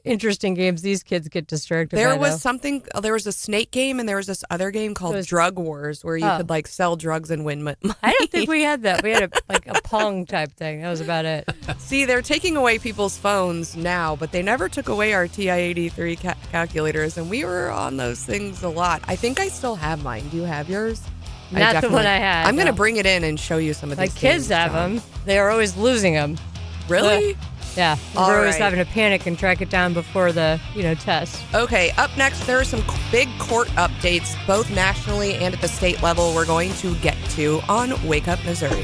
interesting games these kids get distracted by. There was though. something. There was a snake game, and there was this other game called Drug Wars, where you Oh. could like sell drugs and win money. I don't think we had that. We had a Pong type thing. That was about it. See, they're taking away people's phones now, but they never took away our TI-83 calculators, and we were on those things a lot. I think I still have mine. Do you have yours? Not the one I had. I'm going to no. bring it in and show you some of My these kids games, have John. them. They are always losing them. Really? Yeah. All We're always right. having to panic and track it down before the test. Okay, up next, there are some big court updates, both nationally and at the state level, we're going to get to on Wake Up Missouri.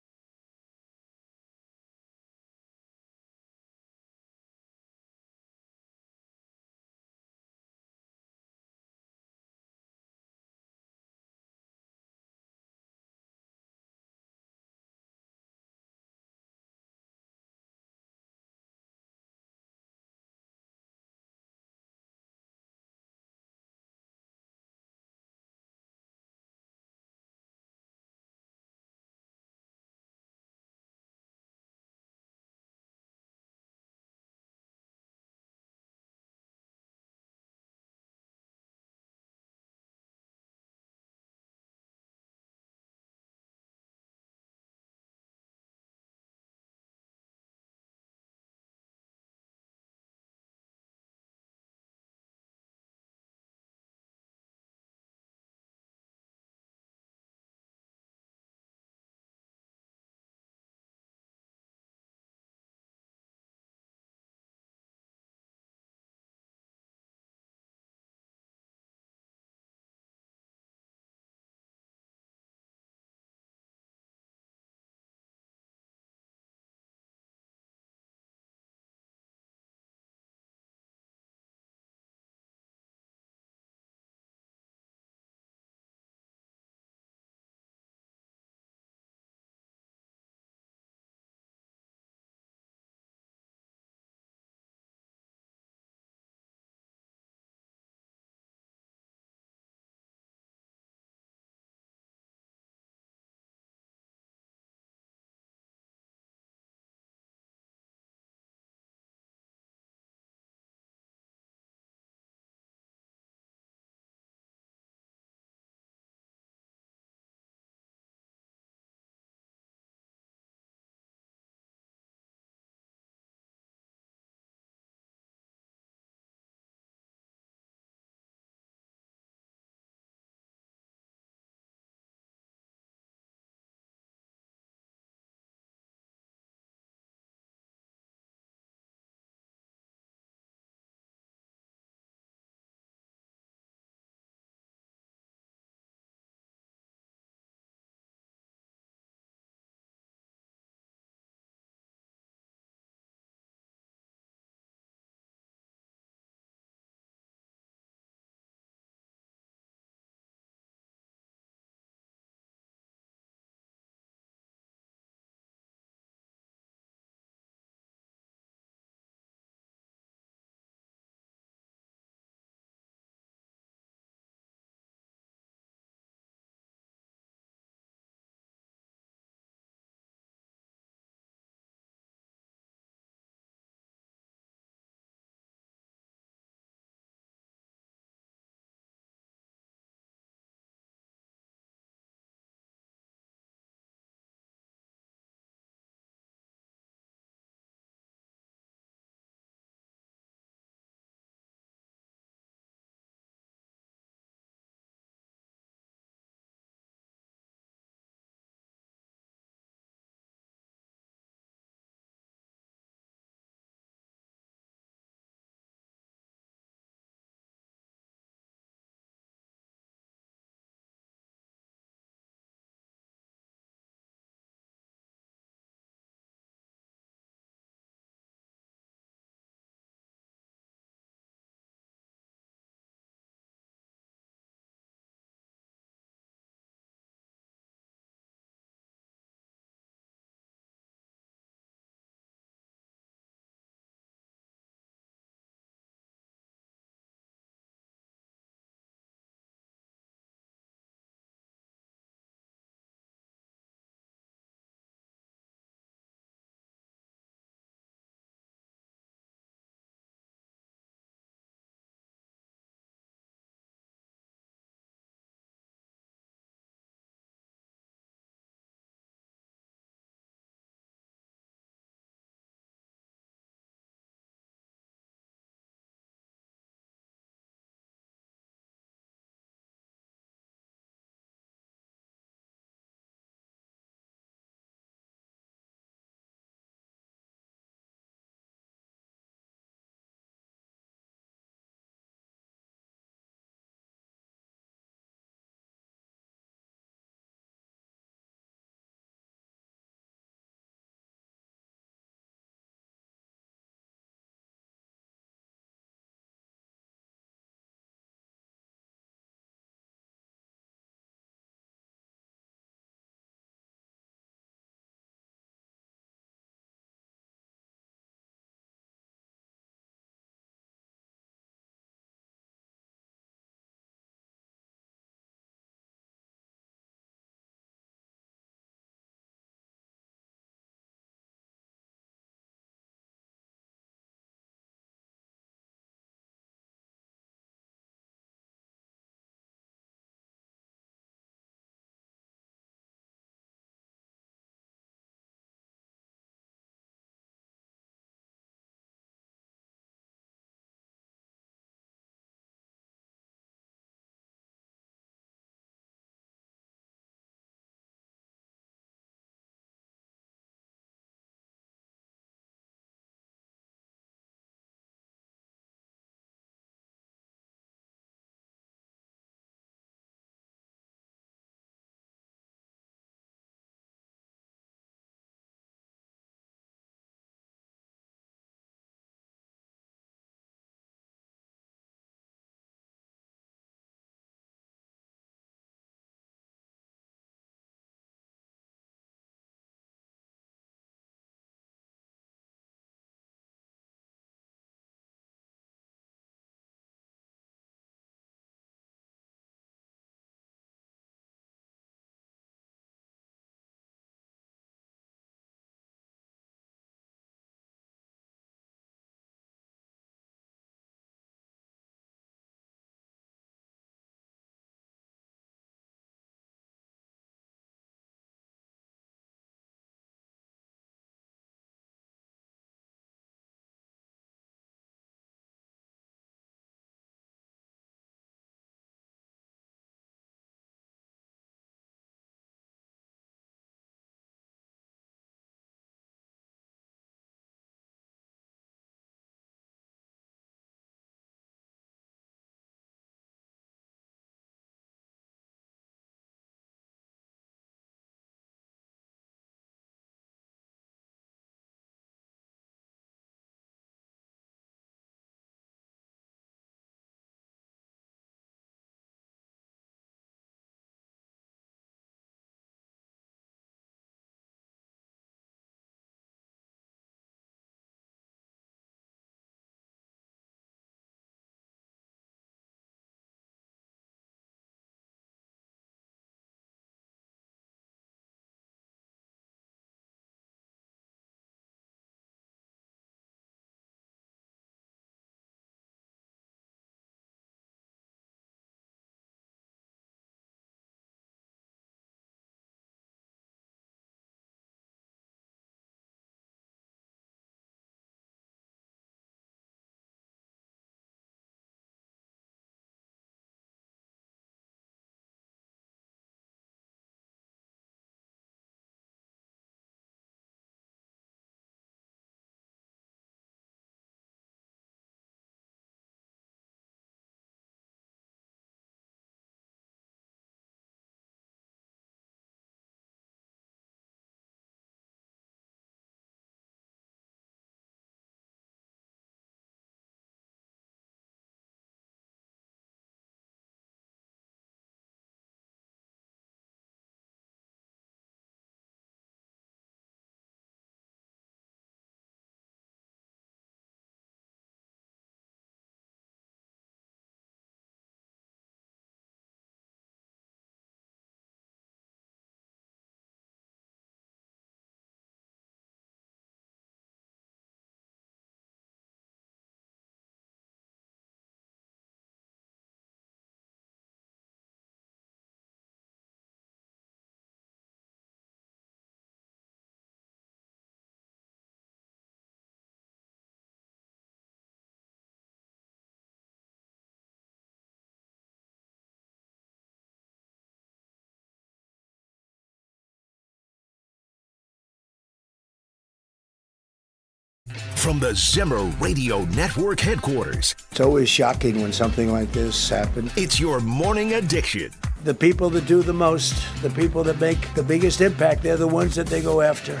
From the Zimmer Radio Network headquarters, It's always shocking when something like this happens. it's your morning addiction. The people that do the most, the people that make the biggest impact, they're the ones that they go after.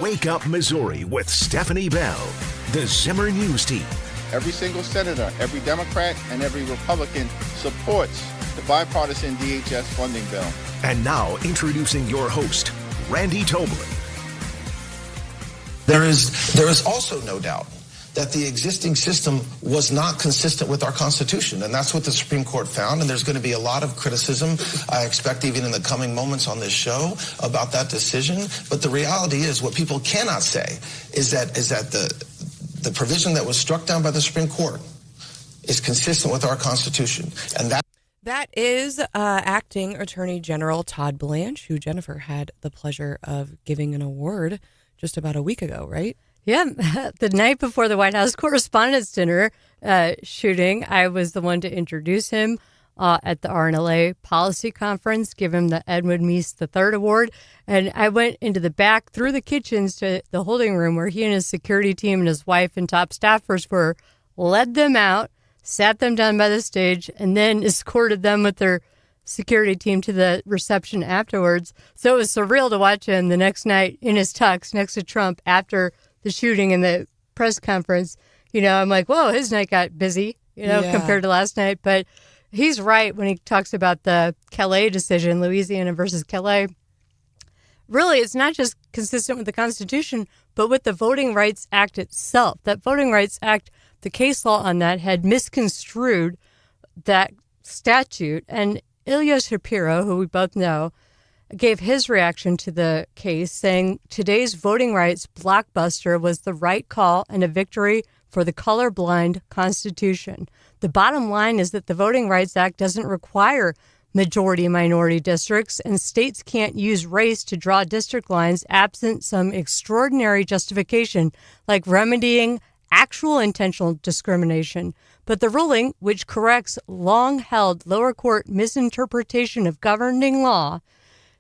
Wake Up Missouri with Stephanie Bell, the Zimmer News Team. Every single senator, every Democrat, and every Republican supports the bipartisan DHS funding bill. And now introducing your host, Randy Tobler. There is also no doubt that the existing system was not consistent with our Constitution, and that's what the Supreme Court found, and there's going to be a lot of criticism, I expect, even in the coming moments on this show about that decision. But the reality is, what people cannot say is that the provision that was struck down by the Supreme Court is consistent with our Constitution, and that is Acting Attorney General Todd Blanche, who Jennifer had the pleasure of giving an award just about a week ago, right? Yeah, the night before the White House Correspondents' Dinner shooting, I was the one to introduce him at the RNLA Policy Conference, give him the Edwin Meese III Award. And I went into the back through the kitchens to the holding room where he and his security team and his wife and top staffers were, led them out, sat them down by the stage, and then escorted them with their security team to the reception afterwards. So it was surreal to watch him the next night in his tux next to Trump after the shooting and the press conference. You know, I'm like, whoa, his night got busy, compared to last night. But he's right when he talks about the Calais decision, Louisiana versus Calais. Really, it's not just consistent with the Constitution, but with the Voting Rights Act itself. That Voting Rights Act, the case law on that had misconstrued that statute. And Ilya Shapiro, who we both know, gave his reaction to the case, saying today's voting rights blockbuster was the right call and a victory for the colorblind Constitution. The bottom line is that the Voting Rights Act doesn't require majority-minority districts, and states can't use race to draw district lines absent some extraordinary justification, like remedying actual intentional discrimination. But the ruling, which corrects long-held lower court misinterpretation of governing law,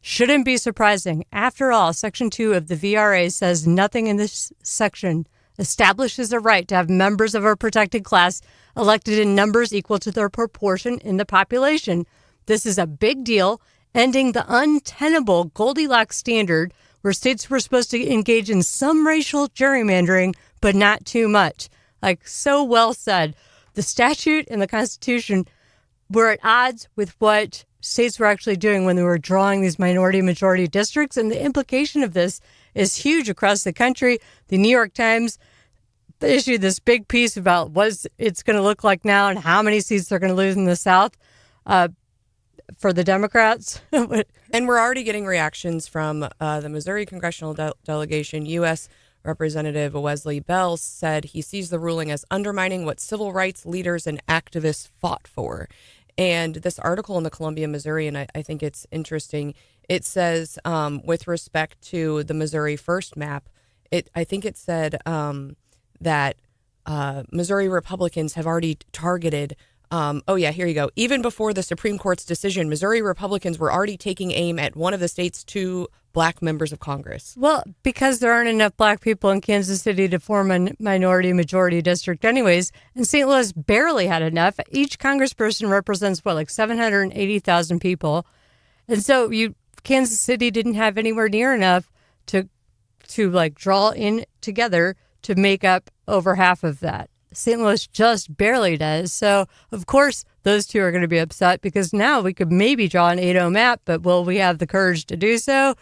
shouldn't be surprising. After all, Section 2 of the VRA says nothing in this section establishes a right to have members of a protected class elected in numbers equal to their proportion in the population. This is a big deal, ending the untenable Goldilocks standard where states were supposed to engage in some racial gerrymandering, but not too much. Like, so well said. The statute and the Constitution were at odds with what states were actually doing when they were drawing these minority-majority districts, and the implication of this is huge across the country. The New York Times issued this big piece about what it's going to look like now and how many seats they're going to lose in the South for the Democrats. And we're already getting reactions from the Missouri congressional delegation. U.S. Representative Wesley Bell said he sees the ruling as undermining what civil rights leaders and activists fought for. And this article in the Columbia Missourian, I think it's interesting. It says, with respect to the Missouri First map, I think it said that Missouri Republicans have already targeted. Here you go. Even before the Supreme Court's decision, Missouri Republicans were already taking aim at one of the state's 2 black members of Congress. Well, because there aren't enough black people in Kansas City to form a minority-majority district anyways, and St. Louis barely had enough. Each congressperson represents, 780,000 people. And so Kansas City didn't have anywhere near enough to draw in together to make up over half of that. St. Louis just barely does. So, of course, those two are going to be upset because now we could maybe draw an 8-0 map, but will we have the courage to do so?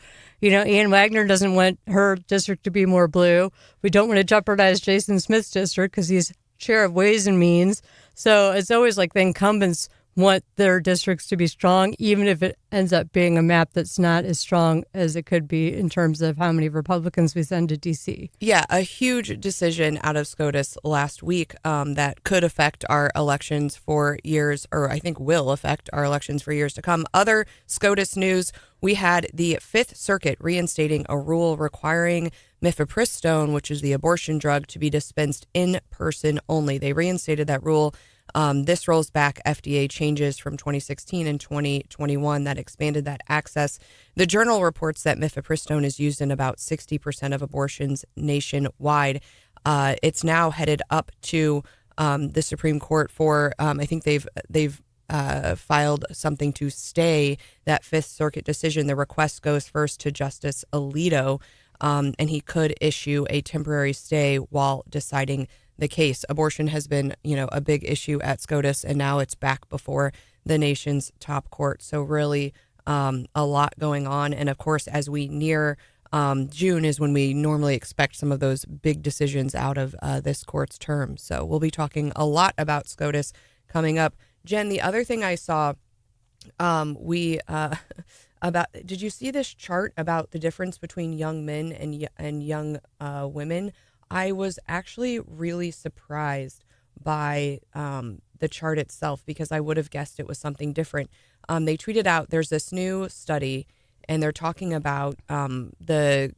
Ann Wagner doesn't want her district to be more blue. We don't want to jeopardize Jason Smith's district because he's chair of Ways and Means. So it's always like the incumbents want their districts to be strong, even if it ends up being a map that's not as strong as it could be in terms of how many Republicans we send to D.C. Yeah, a huge decision out of SCOTUS last week that could affect our elections for years, or I think will affect our elections for years to come. Other SCOTUS news, we had the Fifth Circuit reinstating a rule requiring mifepristone, which is the abortion drug, to be dispensed in person only. They reinstated that rule. This rolls back FDA changes from 2016 and 2021 that expanded that access. The Journal reports that mifepristone is used in about 60% of abortions nationwide. It's now headed up to the Supreme Court for, I think they've filed something to stay that Fifth Circuit decision. The request goes first to Justice Alito, and he could issue a temporary stay while deciding the case. Abortion has been, a big issue at SCOTUS, and now it's back before the nation's top court. So really a lot going on. And of course, as we near June is when we normally expect some of those big decisions out of this court's term. So we'll be talking a lot about SCOTUS coming up. Jen, the other thing I saw, did you see this chart about the difference between young men and young women? I was actually really surprised by the chart itself because I would have guessed it was something different. They tweeted out there's this new study, and they're talking about the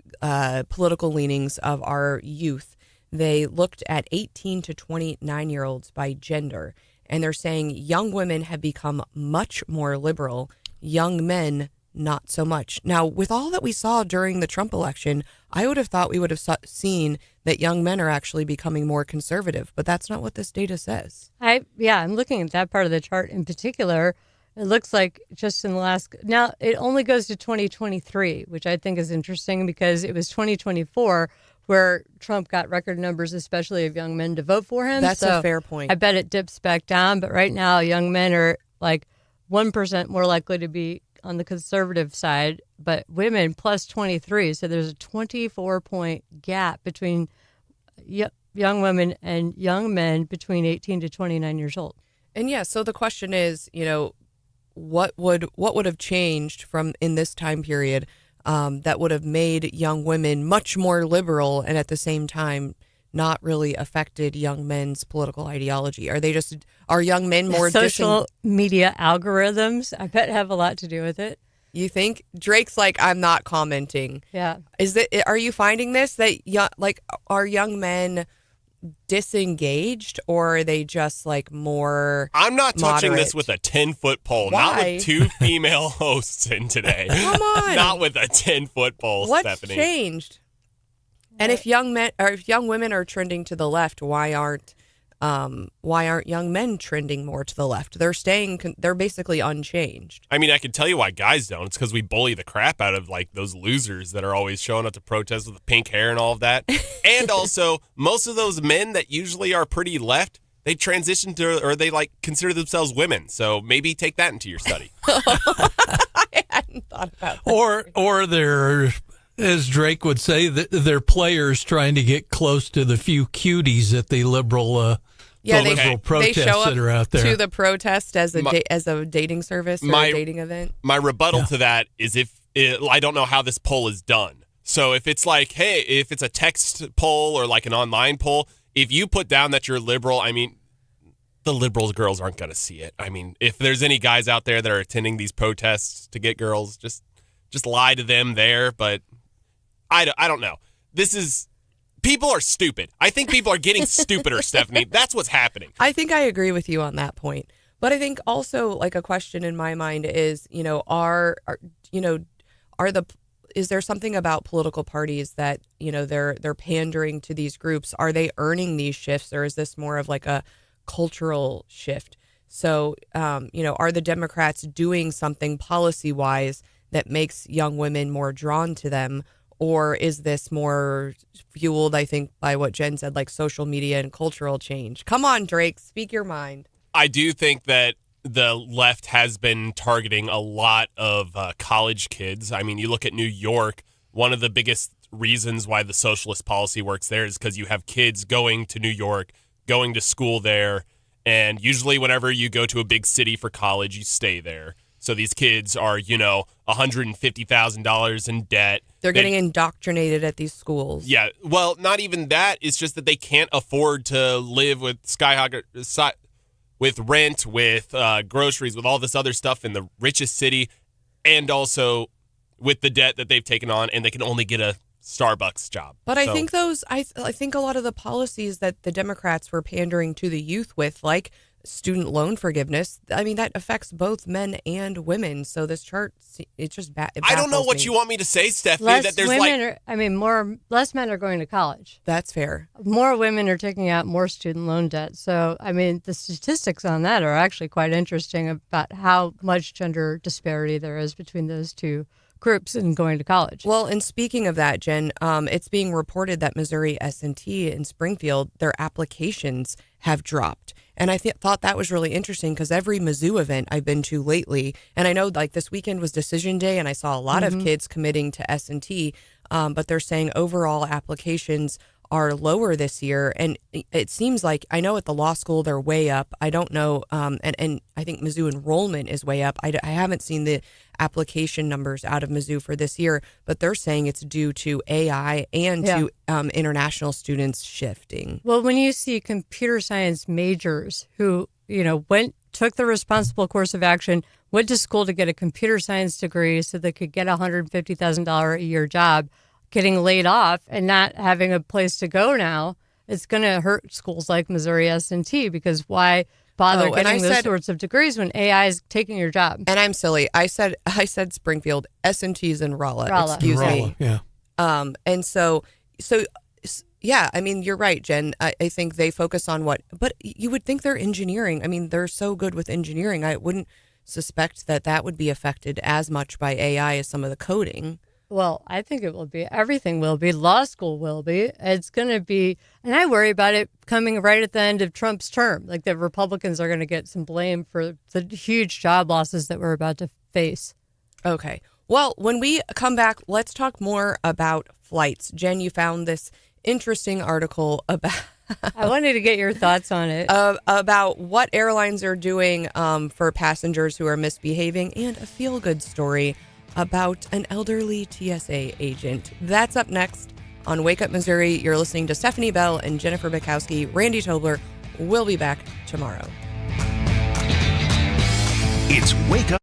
political leanings of our youth. They looked at 18 to 29-year-olds by gender, and they're saying young women have become much more liberal, young men not so much. Now, with all that we saw during the Trump election, I would have thought we would have seen that young men are actually becoming more conservative, but that's not what this data says. I'm looking at that part of the chart in particular. It looks like just in the last, now it only goes to 2023, which I think is interesting because it was 2024 where Trump got record numbers, especially of young men to vote for him. That's a fair point. I bet it dips back down, but right now young men are like 1% more likely to be on the conservative side, but women plus 23. So there's a 24-point gap between young women and young men between 18 to 29 years old. And so the question is, what would have changed from in this time period that would have made young women much more liberal and at the same time not really affected young men's political ideology? Are young men more social media algorithms? I bet have a lot to do with it. You think? Drake's like, I'm not commenting. Yeah. Are you finding this that are young men disengaged, or are they just like more I'm not touching moderate? This with a 10-foot pole. Why? Not with two female hosts in today. Come on. Not with a 10-foot pole, What's Stephanie. changed? And if young women are trending to the left, why aren't young men trending more to the left? They're basically unchanged. I mean, I can tell you why guys don't. It's because we bully the crap out of like those losers that are always showing up to protest with the pink hair and all of that. And also, most of those men that usually are pretty left, they transition to, or they like consider themselves women. So maybe take that into your study. I hadn't thought about that. Or they're, as Drake would say, they're players trying to get close to the few cuties at the liberal protests they show up that are out there. to the protest as a dating service or a dating event. My rebuttal to that is I don't know how this poll is done. So if it's like, hey, if it's a text poll or like an online poll, if you put down that you're liberal, I mean, the liberals girls aren't going to see it. I mean, if there's any guys out there that are attending these protests to get girls, just lie to them there. But I don't know. People are stupid. I think people are getting stupider, Stephanie. That's what's happening. I think I agree with you on that point. But I think also like a question in my mind is, is there something about political parties that, they're pandering to these groups? Are they earning these shifts, or is this more of like a cultural shift? So, are the Democrats doing something policy-wise that makes young women more drawn to them? Or is this more fueled, I think, by what Jen said, like social media and cultural change? Come on, Drake, speak your mind. I do think that the left has been targeting a lot of college kids. I mean, you look at New York, one of the biggest reasons why the socialist policy works there is because you have kids going to New York, going to school there, and usually whenever you go to a big city for college, you stay there. So these kids are, $150,000 in debt. They're getting indoctrinated at these schools. Yeah. Well, not even that. It's just that they can't afford to live with with rent, with groceries, with all this other stuff in the richest city, and also with the debt that they've taken on, and they can only get a Starbucks job. But I think I think a lot of the policies that the Democrats were pandering to the youth with, like student loan forgiveness. I mean, that affects both men and women. So this chart, it's just bad. I don't know what you want me to say, Stephanie. Less that there's less men are going to college. That's fair. More women are taking out more student loan debt. So, I mean, the statistics on that are actually quite interesting about how much gender disparity there is between those two groups in going to college. Well, and speaking of that, Jen, it's being reported that Missouri S&T in Springfield, their applications have dropped. And I thought that was really interesting because every Mizzou event I've been to lately, and I know like this weekend was decision day and I saw a lot of kids committing to S&T, but they're saying overall applications are lower this year. And it seems like, I know at the law school they're way up. I don't know, and I think Mizzou enrollment is way up. I haven't seen the application numbers out of Mizzou for this year, but they're saying it's due to AI and to international students shifting. Well, when you see computer science majors who, took the responsible course of action, went to school to get a computer science degree so they could get a $150,000 a year job, getting laid off and not having a place to go now, it's going to hurt schools like Missouri S&T because why bother getting those sorts of degrees when AI is taking your job? And I'm silly. I said Springfield, S&T's in Rolla. Excuse me. Yeah. And so yeah, I mean, you're right, Jen. I think they focus on but you would think they're engineering. I mean, they're so good with engineering. I wouldn't suspect that would be affected as much by AI as some of the coding. Well, I think it will be. Everything will be. Law school will be. It's going to be. And I worry about it coming right at the end of Trump's term. Like the Republicans are going to get some blame for the huge job losses that we're about to face. Okay. Well, when we come back, let's talk more about flights. Jen, you found this interesting article about... I wanted to get your thoughts on it. About what airlines are doing for passengers who are misbehaving, and a feel-good story about an elderly TSA agent. That's up next on Wake Up Missouri. You're listening to Stephanie Bell and Jennifer Bukowski. Randy Tobler will be back tomorrow. It's Wake Up.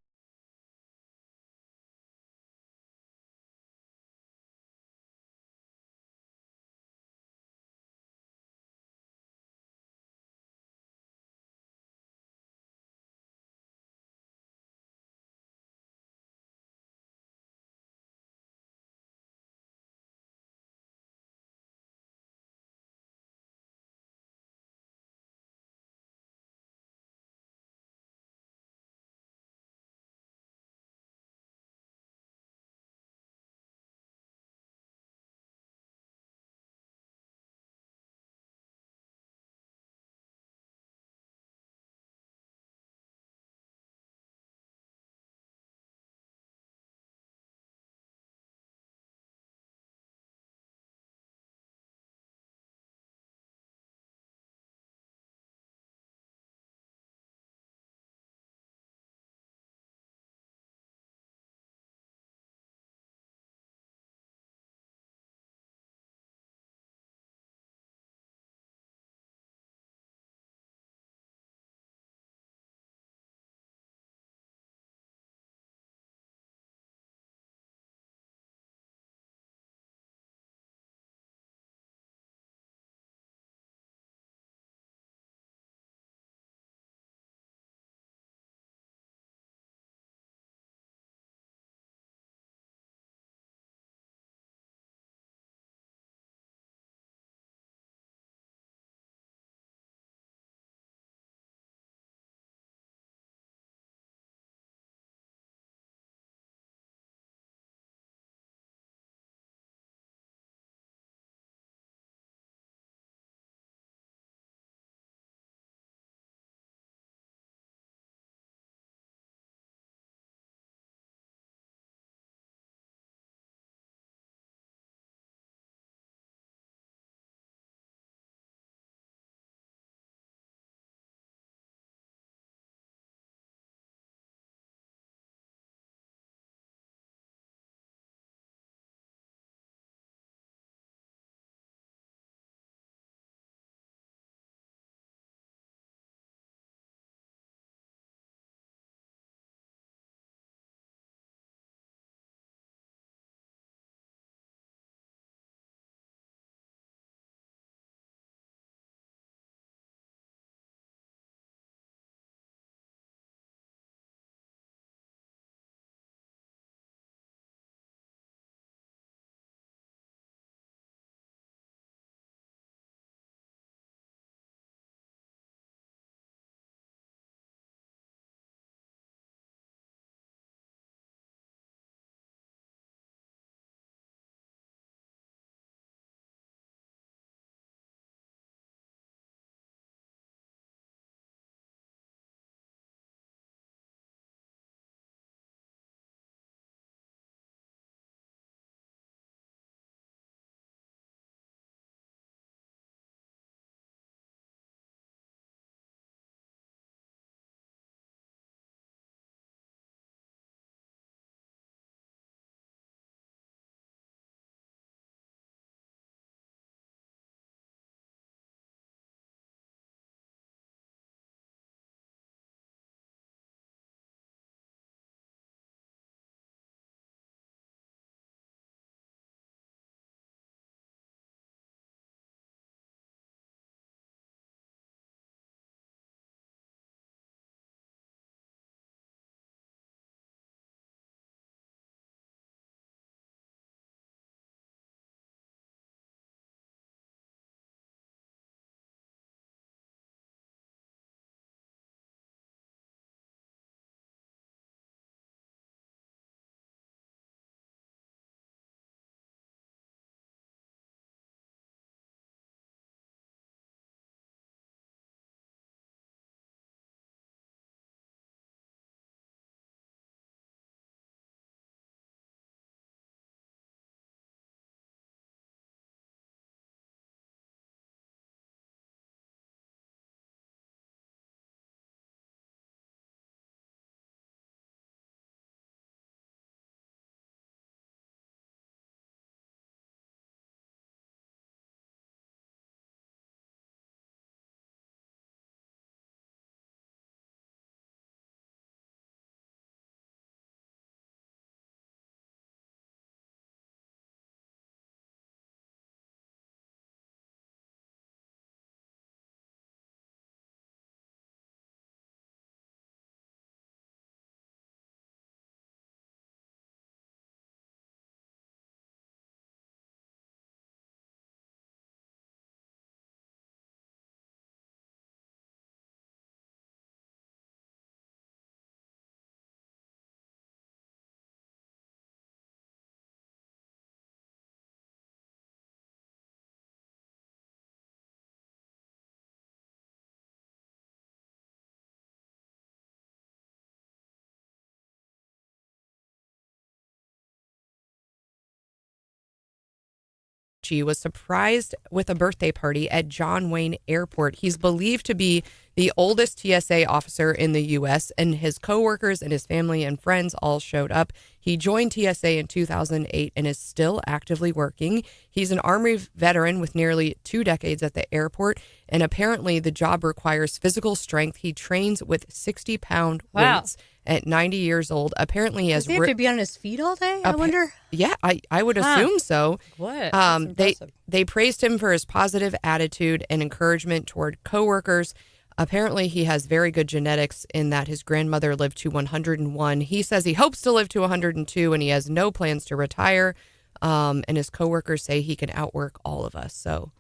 Archie was surprised with a birthday party at John Wayne Airport. He's believed to be the oldest TSA officer in the U.S., and his coworkers and his family and friends all showed up. He joined TSA in 2008 and is still actively working. He's an Army veteran with nearly 2 decades at the airport, and apparently the job requires physical strength. He trains with 60-pound weights at 90 years old. Apparently he has... Does he have to be on his feet all day, I wonder? Yeah, I would assume so. What? That's impressive. They praised him for his positive attitude and encouragement toward coworkers. Apparently, he has very good genetics in that his grandmother lived to 101. He says he hopes to live to 102, and he has no plans to retire. And his coworkers say he can outwork all of us. So,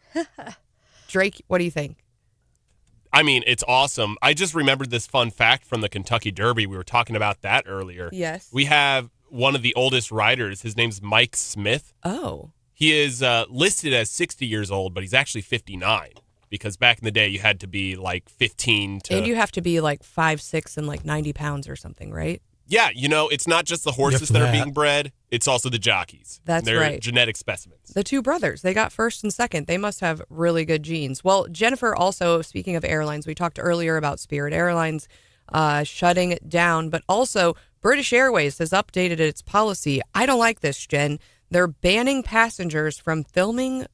Drake, what do you think? I mean, it's awesome. I just remembered this fun fact from the Kentucky Derby. We were talking about that earlier. Yes. We have one of the oldest riders. His name's Mike Smith. Oh. He is listed as 60 years old, but he's actually 59. Because back in the day, you had to be like 15 to... And you have to be like 5'6" and like 90 pounds or something, right? Yeah, it's not just the horses that are being bred. It's also the jockeys. That's They're right. Genetic specimens. The two brothers, they got first and second. They must have really good genes. Well, Jennifer, also, speaking of airlines, we talked earlier about Spirit Airlines shutting down, but also British Airways has updated its policy. I don't like this, Jen. They're banning passengers from filming,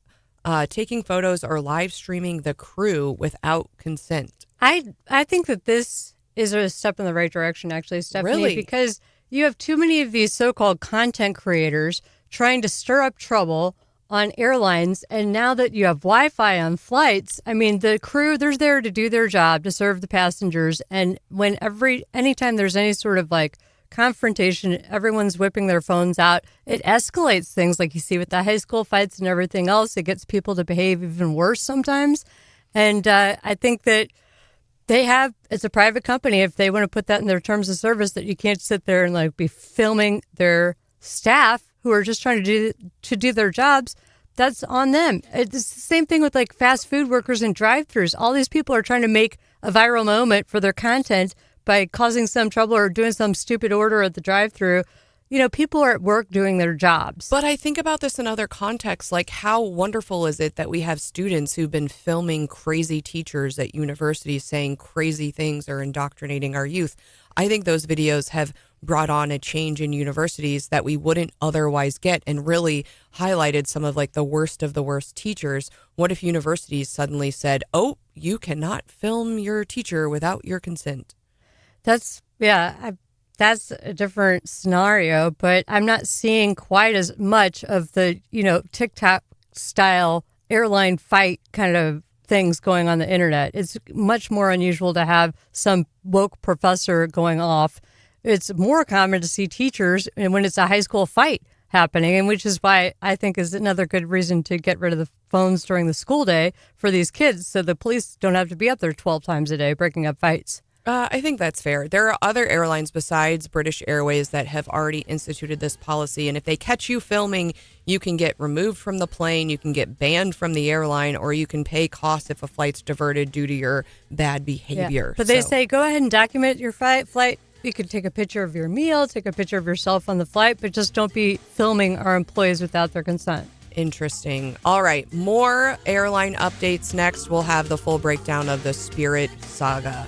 taking photos, or live streaming the crew without consent. I think that this is a step in the right direction, actually, Stephanie, Really? because you have too many of these so-called content creators trying to stir up trouble on airlines. And now that you have Wi-Fi on flights, I mean, the crew, they're there to do their job, to serve the passengers. And anytime there's any sort of like confrontation, everyone's whipping their phones out. It escalates things like you see with the high school fights and everything else. It gets people to behave even worse sometimes. And I think that it's a private company. If they want to put that in their terms of service, that you can't sit there and like be filming their staff who are just trying to do their jobs, that's on them. It's the same thing with like fast food workers and drive-thrus. All these people are trying to make a viral moment for their content by causing some trouble or doing some stupid order at the drive-thru. People are at work doing their jobs. But I think about this in other contexts, like how wonderful is it that we have students who've been filming crazy teachers at universities saying crazy things or indoctrinating our youth. I think those videos have brought on a change in universities that we wouldn't otherwise get and really highlighted some of like the worst of the worst teachers. What if universities suddenly said, oh, you cannot film your teacher without your consent? That's a different scenario, but I'm not seeing quite as much of the, TikTok style airline fight kind of things going on the internet. It's much more unusual to have some woke professor going off. It's more common to see teachers and when it's a high school fight happening, and which is why I think is another good reason to get rid of the phones during the school day for these kids so the police don't have to be up there 12 times a day breaking up fights. I think that's fair. There are other airlines besides British Airways that have already instituted this policy. And if they catch you filming, you can get removed from the plane, you can get banned from the airline, or you can pay costs if a flight's diverted due to your bad behavior. Yeah. But they say, go ahead and document your flight. You could take a picture of your meal, take a picture of yourself on the flight, but just don't be filming our employees without their consent. Interesting. All right. More airline updates next. We'll have the full breakdown of the Spirit saga.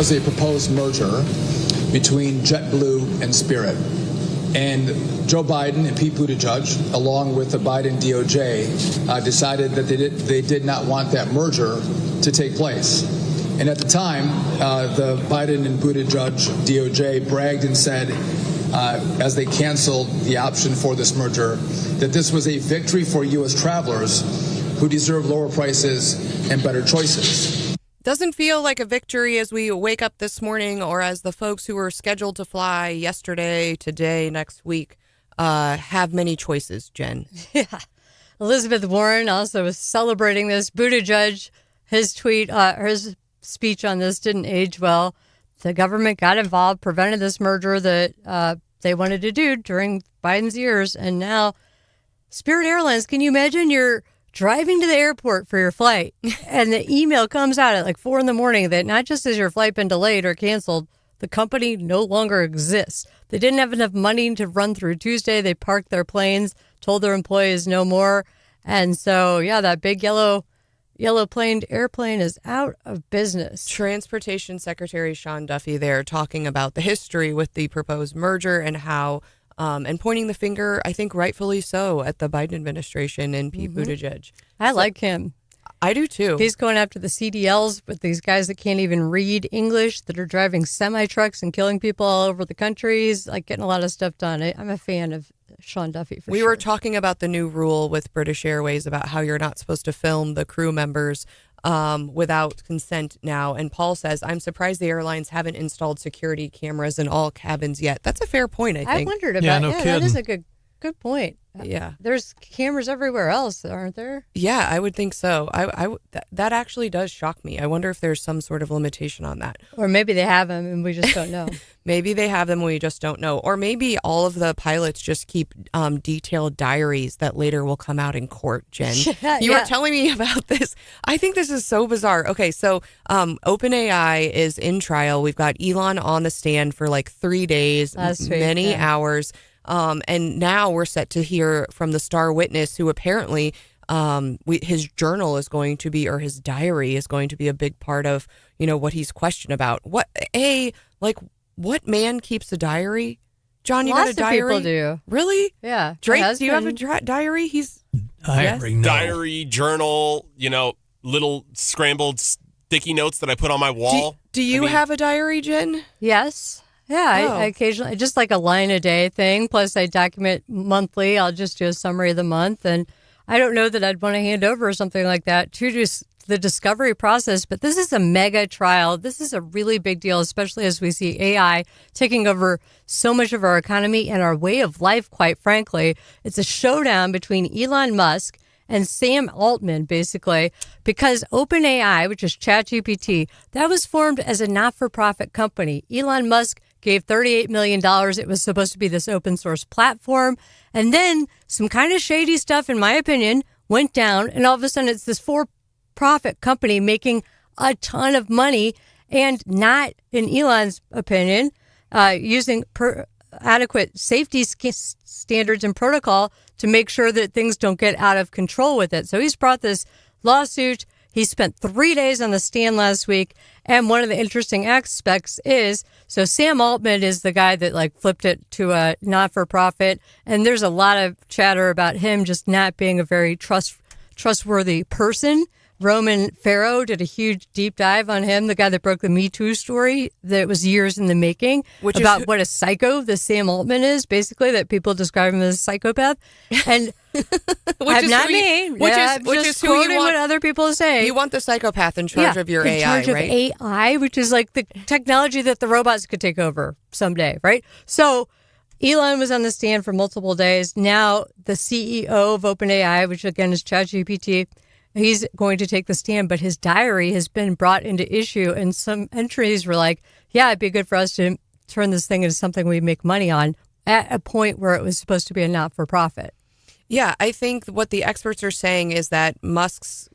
was a proposed merger between JetBlue and Spirit. And Joe Biden and Pete Buttigieg, along with the Biden DOJ, decided that they did not want that merger to take place. And at the time, the Biden and Buttigieg DOJ bragged and said, as they canceled the option for this merger, that this was a victory for U.S. travelers who deserve lower prices and better choices. Doesn't feel like a victory as we wake up this morning, or as the folks who were scheduled to fly yesterday, today, next week, have many choices, Jen. Yeah. Elizabeth Warren also was celebrating this. Buttigieg, his tweet, his speech on this didn't age well. The government got involved, prevented this merger that they wanted to do during Biden's years. And now Spirit Airlines, can you imagine you're driving to the airport for your flight and the email comes out at like 4 a.m. that not just has your flight been delayed or canceled, the company no longer exists. They didn't have enough money to run through Tuesday. They parked their planes, told their employees no more. And so, yeah, that big yellow planed airplane is out of business. Transportation Secretary Sean Duffy there talking about the history with the proposed merger and how and pointing the finger, I think rightfully so, at the Biden administration and Pete Buttigieg. I like him. I do too. He's going after the CDLs with these guys that can't even read English, that are driving semi-trucks and killing people all over the country. He's like getting a lot of stuff done. I'm a fan of Sean Duffy for sure. We were talking about the new rule with British Airways about how you're not supposed to film the crew members without consent now. And Paul says, I'm surprised the airlines haven't installed security cameras in all cabins yet. That's a fair point, I think. I wondered about that is a good point. Yeah. There's cameras everywhere else, aren't there? Yeah, I would think so. That actually does shock me. I wonder if there's some sort of limitation on that. Or maybe they have them and we just don't know. Maybe they have them and we just don't know. Or maybe all of the pilots just keep detailed diaries that later will come out in court, Jen. You were telling me about this. I think this is so bizarre. Okay, so OpenAI is in trial. We've got Elon on the stand for like 3 days, many hours. And now we're set to hear from the star witness who apparently his journal is going to be, or his diary is going to be a big part of, what he's questioned about. What man keeps a diary? John, you got a diary? Lots of people do. Really? Yeah. Drake, do you have a diary? Diary, journal, little scrambled sticky notes that I put on my wall. Do you have a diary, Jen? Yes. Yeah, I occasionally, just like a line a day thing. Plus, I document monthly. I'll just do a summary of the month. And I don't know that I'd want to hand over something like that to just the discovery process. But this is a mega trial. This is a really big deal, especially as we see AI taking over so much of our economy and our way of life, quite frankly. It's a showdown between Elon Musk and Sam Altman, basically, because OpenAI, which is ChatGPT, that was formed as a not-for-profit company. Elon Musk gave $38 million. It was supposed to be this open source platform. And then some kind of shady stuff, in my opinion, went down. And all of a sudden, it's this for-profit company making a ton of money and not, in Elon's opinion, using adequate safety standards and protocol to make sure that things don't get out of control with it. So he's brought this lawsuit. He spent 3 days on the stand last week. And one of the interesting aspects is, so Sam Altman is the guy that flipped it to a not-for-profit. And there's a lot of chatter about him just not being a very trustworthy person. Roman Farrow did a huge deep dive on him, the guy that broke the Me Too story that was years in the making, what a psycho this Sam Altman is, basically, that people describe him as a psychopath. And which is who you want, what other people say. You want the psychopath in charge of your AI, in charge right? of AI, which is like the technology that the robots could take over someday, right? So Elon was on the stand for multiple days. Now the CEO of OpenAI, which again is ChatGPT, he's going to take the stand, but his diary has been brought into issue. And some entries were like, yeah, it'd be good for us to turn this thing into something we make money on at a point where it was supposed to be a not-for-profit. Yeah, I think what the experts are saying is that Musk's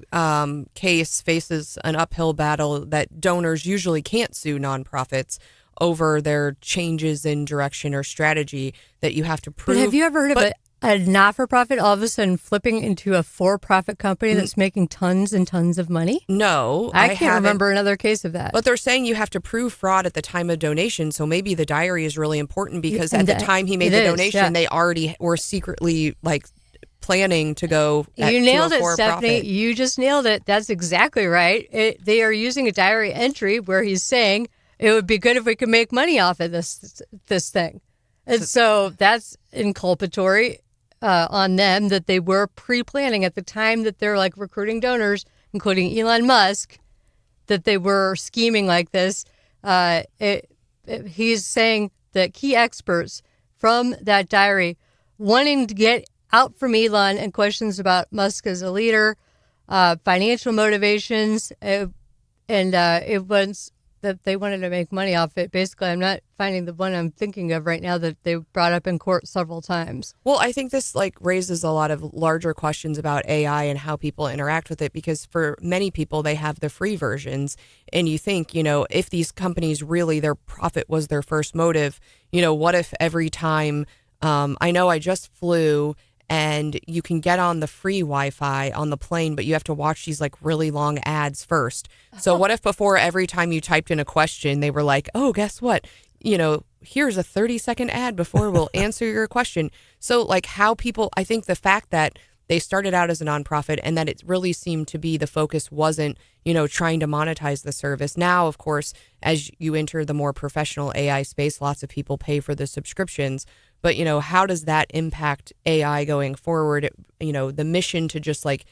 case faces an uphill battle, that donors usually can't sue nonprofits over their changes in direction or strategy, that you have to prove. But have you ever heard of a not-for-profit all of a sudden flipping into a for-profit company that's making tons and tons of money? No, I can't remember another case of that. But they're saying you have to prove fraud at the time of donation, so maybe the diary is really important because at the time he made the donation, they already were secretly like planning to go. You nailed it, for-profit. Stephanie. You just nailed it. That's exactly right. They are using a diary entry where he's saying it would be good if we could make money off of this thing, and so that's inculpatory on them that they were pre-planning at the time that they're like recruiting donors, including Elon Musk, that they were scheming like this. He's saying that key experts from that diary wanting to get out from Elon and questions about Musk as a leader, financial motivations, and it was that they wanted to make money off it. Basically, I'm not finding the one I'm thinking of right now that they brought up in court several times. Well, I think this like raises a lot of larger questions about AI and how people interact with it, because for many people, they have the free versions. And you think, if these companies really, their profit was their first motive, what if every time, I know I just flew and you can get on the free Wi-Fi on the plane, but you have to watch these like really long ads first. So what if before every time you typed in a question, they were like, oh, guess what? Here's a 30-second ad before we'll answer your question. So like how people, I think the fact that they started out as a nonprofit and that it really seemed to be the focus wasn't, trying to monetize the service. Now, of course, as you enter the more professional AI space, lots of people pay for the subscriptions. But, how does that impact AI going forward? The mission to just like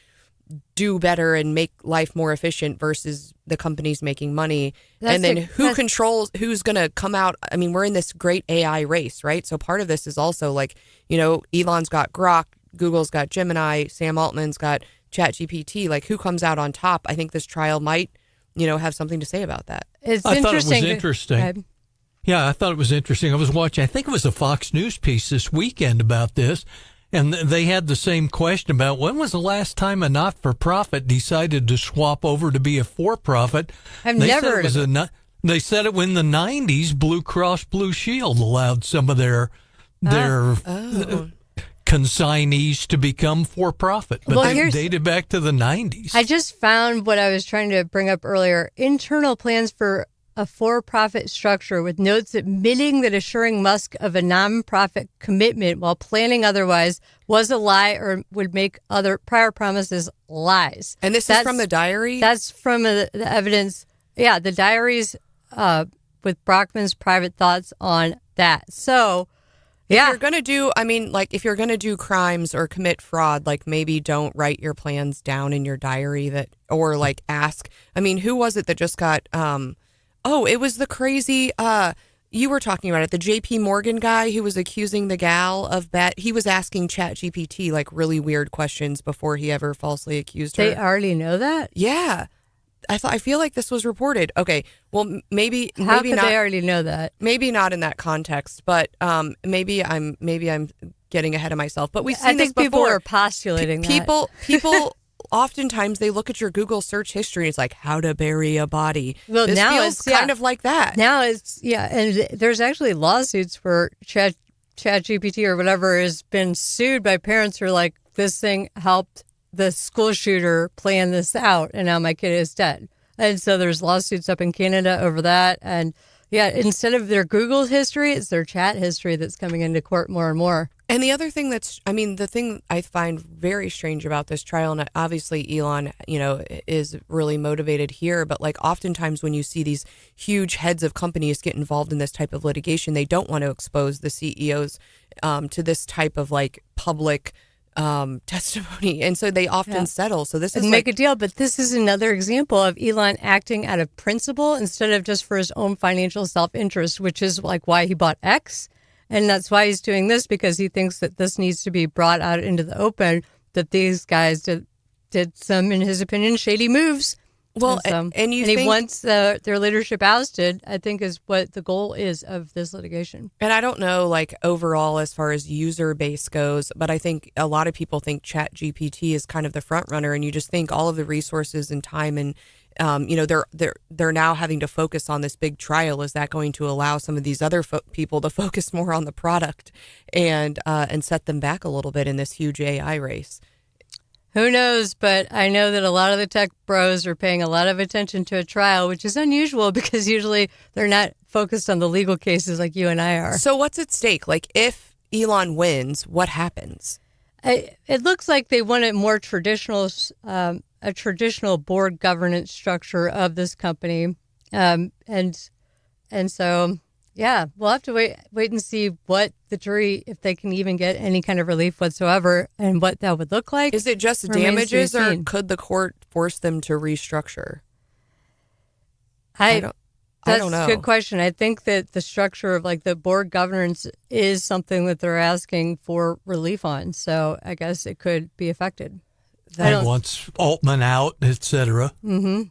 do better and make life more efficient versus the companies making money. And then who controls who's going to come out? I mean, we're in this great AI race, right? So part of this is also like, Elon's got Grok, Google's got Gemini, Sam Altman's got ChatGPT. Like who comes out on top? I think this trial might, have something to say about that. I thought it was interesting. Yeah, I thought it was interesting. I was watching, I think it was a Fox News piece this weekend about this, and they had the same question about when was the last time a not-for-profit decided to swap over to be a for-profit. I've never heard of it. They said it when the 90s, Blue Cross Blue Shield allowed some of their consignees to become for-profit, but they dated back to the 90s. I just found what I was trying to bring up earlier, internal plans for a for-profit structure with notes admitting that assuring Musk of a non-profit commitment while planning otherwise was a lie or would make other prior promises lies. And that's from the diary? That's from the evidence. Yeah, the diaries with Brockman's private thoughts on that. So, yeah. If you're going to do, if you're going to do crimes or commit fraud, like maybe don't write your plans down in your diary or like ask. I mean, who was it that just got... it was the crazy, you were talking about it, the JP Morgan guy who was accusing the gal of that. He was asking ChatGPT like really weird questions before he ever falsely accused her. They already know that? Yeah. I feel like this was reported. Okay, well, maybe How maybe could not. they already know that? Maybe not in that context, but maybe I'm getting ahead of myself. But we've seen this before. People are postulating that. People oftentimes they look at your Google search history and it's like how to bury a body. Well, this now feels it's kind of like that. Now it's and there's actually lawsuits for ChatGPT or whatever has been sued by parents who are like, this thing helped the school shooter plan this out and now my kid is dead. And so there's lawsuits up in Canada over that. And yeah, instead of their Google history, it's their chat history that's coming into court more and more. And the other thing the thing I find very strange about this trial, and obviously Elon, is really motivated here, but like oftentimes when you see these huge heads of companies get involved in this type of litigation, they don't want to expose the CEOs to this type of like public testimony. And so they often settle. So this is make a deal. But this is another example of Elon acting out of principle instead of just for his own financial self-interest, which is like why he bought X. And that's why he's doing this, because he thinks that this needs to be brought out into the open, that these guys did some, in his opinion, shady moves. Well, and he wants their leadership ousted, I think, is what the goal is of this litigation. And I don't know, like, overall, as far as user base goes, but I think a lot of people think ChatGPT is kind of the front runner, and you just think all of the resources and time and they're now having to focus on this big trial. Is that going to allow some of these other people to focus more on the product and set them back a little bit in this huge AI race? Who knows? But I know that a lot of the tech bros are paying a lot of attention to a trial, which is unusual because usually they're not focused on the legal cases like you and I are. So what's at stake? Like, if Elon wins, what happens? It looks like they want a more traditional, a traditional board governance structure of this company, and so yeah, we'll have to wait and see what the jury, if they can even get any kind of relief whatsoever, and what that would look like. Is it just damages, or could the court force them to restructure? I don't know. That's a good question. I think that the structure of like the board governance is something that they're asking for relief on. So I guess it could be affected. They want Altman out, et cetera. Mm-hmm.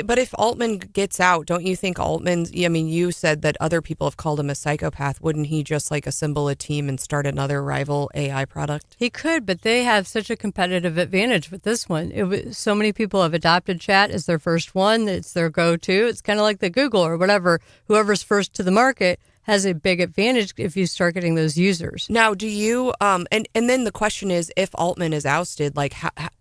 But if Altman gets out, don't you think Altman's, I mean, you said that other people have called him a psychopath. Wouldn't he just like assemble a team and start another rival AI product? He could, but they have such a competitive advantage with this one. So many people have adopted chat as their first one. It's their go-to. It's kind of like the Google or whatever. Whoever's first to the market has a big advantage if you start getting those users. Now, do you, and then the question is, if Altman is ousted, like,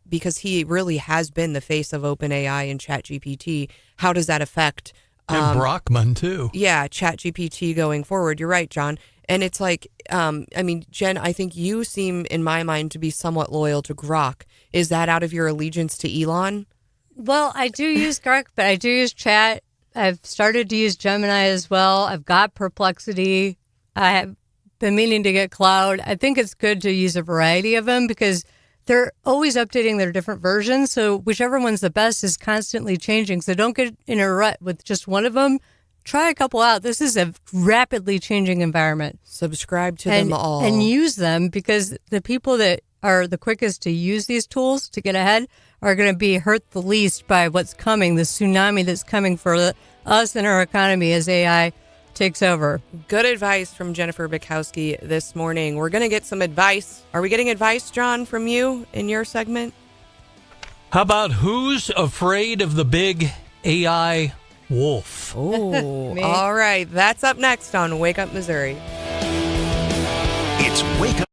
because he really has been the face of OpenAI and ChatGPT, how does that affect? And Brockman, too. Yeah, ChatGPT going forward. You're right, John. And it's like, I mean, Jen, I think you seem, in my mind, to be somewhat loyal to Grok. Is that out of your allegiance to Elon? Well, I do use Grok, but I do use Chat. I've started to use Gemini as well. I've got Perplexity. I have been meaning to get Cloud. I think it's good to use a variety of them because they're always updating their different versions. So whichever one's the best is constantly changing. So don't get in a rut with just one of them. Try a couple out. This is a rapidly changing environment. Subscribe to them all. And use them because the people that are the quickest to use these tools to get ahead are going to be hurt the least by what's coming, the tsunami that's coming for us and our economy as AI takes over. Good advice from Jennifer Bukowski this morning. We're going to get some advice. Are we getting advice, John, from you in your segment? How about who's afraid of the big AI wolf? Oh, all right. That's up next on Wake Up Missouri. It's Wake Up.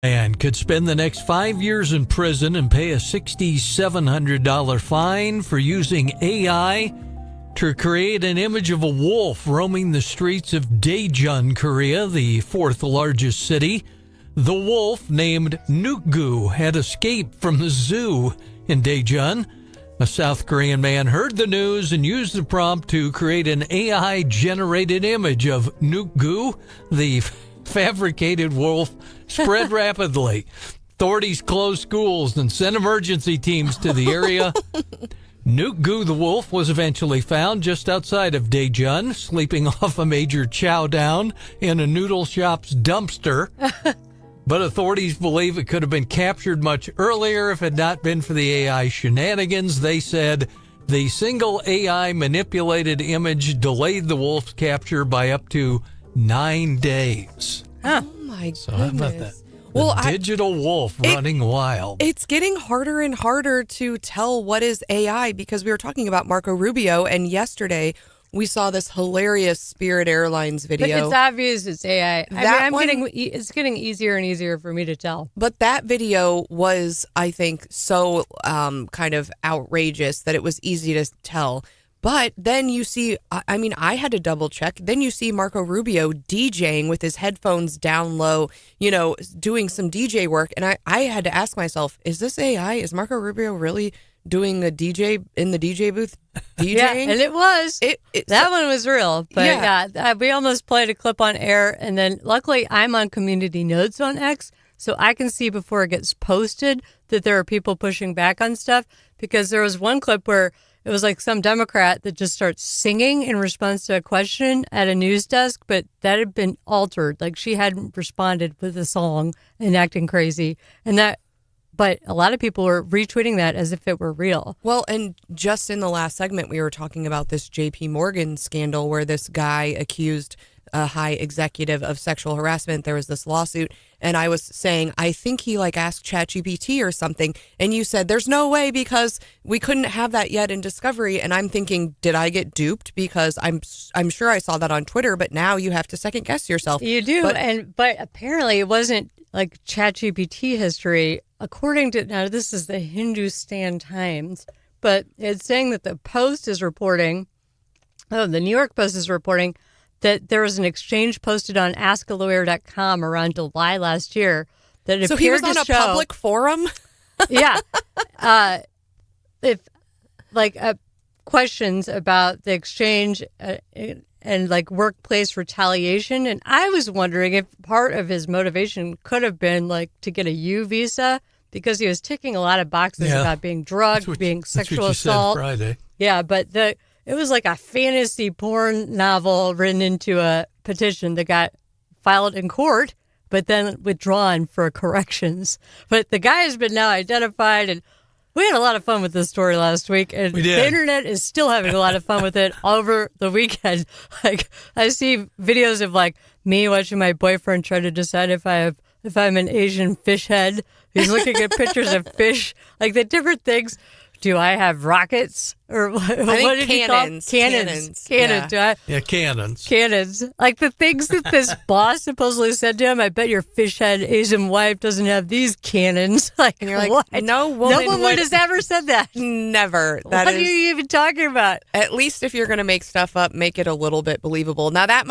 man could spend the next 5 years in prison and pay a $6,700 fine for using AI to create an image of a wolf roaming the streets of Daejeon, Korea, the fourth largest city. The wolf, named Nukgu, had escaped from the zoo in Daejeon. A South Korean man heard the news and used the prompt to create an AI-generated image of Nukgu. The fabricated wolf spread rapidly. Authorities closed schools and sent emergency teams to the area. Nukgu the wolf was eventually found just outside of Daejeon, sleeping off a major chow down in a noodle shop's dumpster. But authorities believe it could have been captured much earlier if it had not been for the AI shenanigans. They said the single AI manipulated image delayed the wolf's capture by up to 9 days. Oh my goodness. So how about that? Digital wolf running wild. It's getting harder and harder to tell what is AI because we were talking about Marco Rubio, and yesterday we saw this hilarious Spirit Airlines video. But it's obvious it's AI. It's getting easier and easier for me to tell. But that video was, I think, so kind of outrageous that it was easy to tell. But then you see, I had to double check. Then you see Marco Rubio DJing with his headphones down low, doing some DJ work. And I had to ask myself, is this AI? Is Marco Rubio really doing a DJ in the DJ booth DJing? Yeah, and it was. That one was real. But yeah, we almost played a clip on air. And then luckily I'm on community notes on X. So I can see before it gets posted that there are people pushing back on stuff. Because there was one clip where it was like some Democrat that just starts singing in response to a question at a news desk, but that had been altered. Like she hadn't responded with a song and acting crazy. But a lot of people were retweeting that as if it were real. Well, and just in the last segment, we were talking about this JP Morgan scandal where this guy accused a high executive of sexual harassment. There was this lawsuit, and I was saying, I think he asked ChatGPT or something, and you said, there's no way because we couldn't have that yet in Discovery, and I'm thinking, did I get duped? Because I'm sure I saw that on Twitter, but now you have to second guess yourself. You do, but apparently it wasn't like ChatGPT history. According to, now this is the Hindustan Times, but it's saying that the New York Post is reporting that there was an exchange posted on askalawyer.com around July last year that so he was on a public forum? Yeah. Questions about the exchange and workplace retaliation. And I was wondering if part of his motivation could have been to get a U visa because he was ticking a lot of boxes about being drugged, being sexual assault. Said Friday. Yeah, but it was like a fantasy porn novel written into a petition that got filed in court, but then withdrawn for corrections. But the guy has been now identified, and we had a lot of fun with this story last week. And we did. The internet is still having a lot of fun with it over the weekend. I see videos of me watching my boyfriend try to decide if I'm an Asian fish head. He's looking at pictures of fish, the different things. Do I have rockets? Or what did he call them? Cannons. Yeah. Cannons. Cannons. The things that this boss supposedly said to him, I bet your fish head Asian wife doesn't have these cannons. And you're like, what? No woman has ever said that. Never. What are you even talking about? At least if you're going to make stuff up, make it a little bit believable. Now that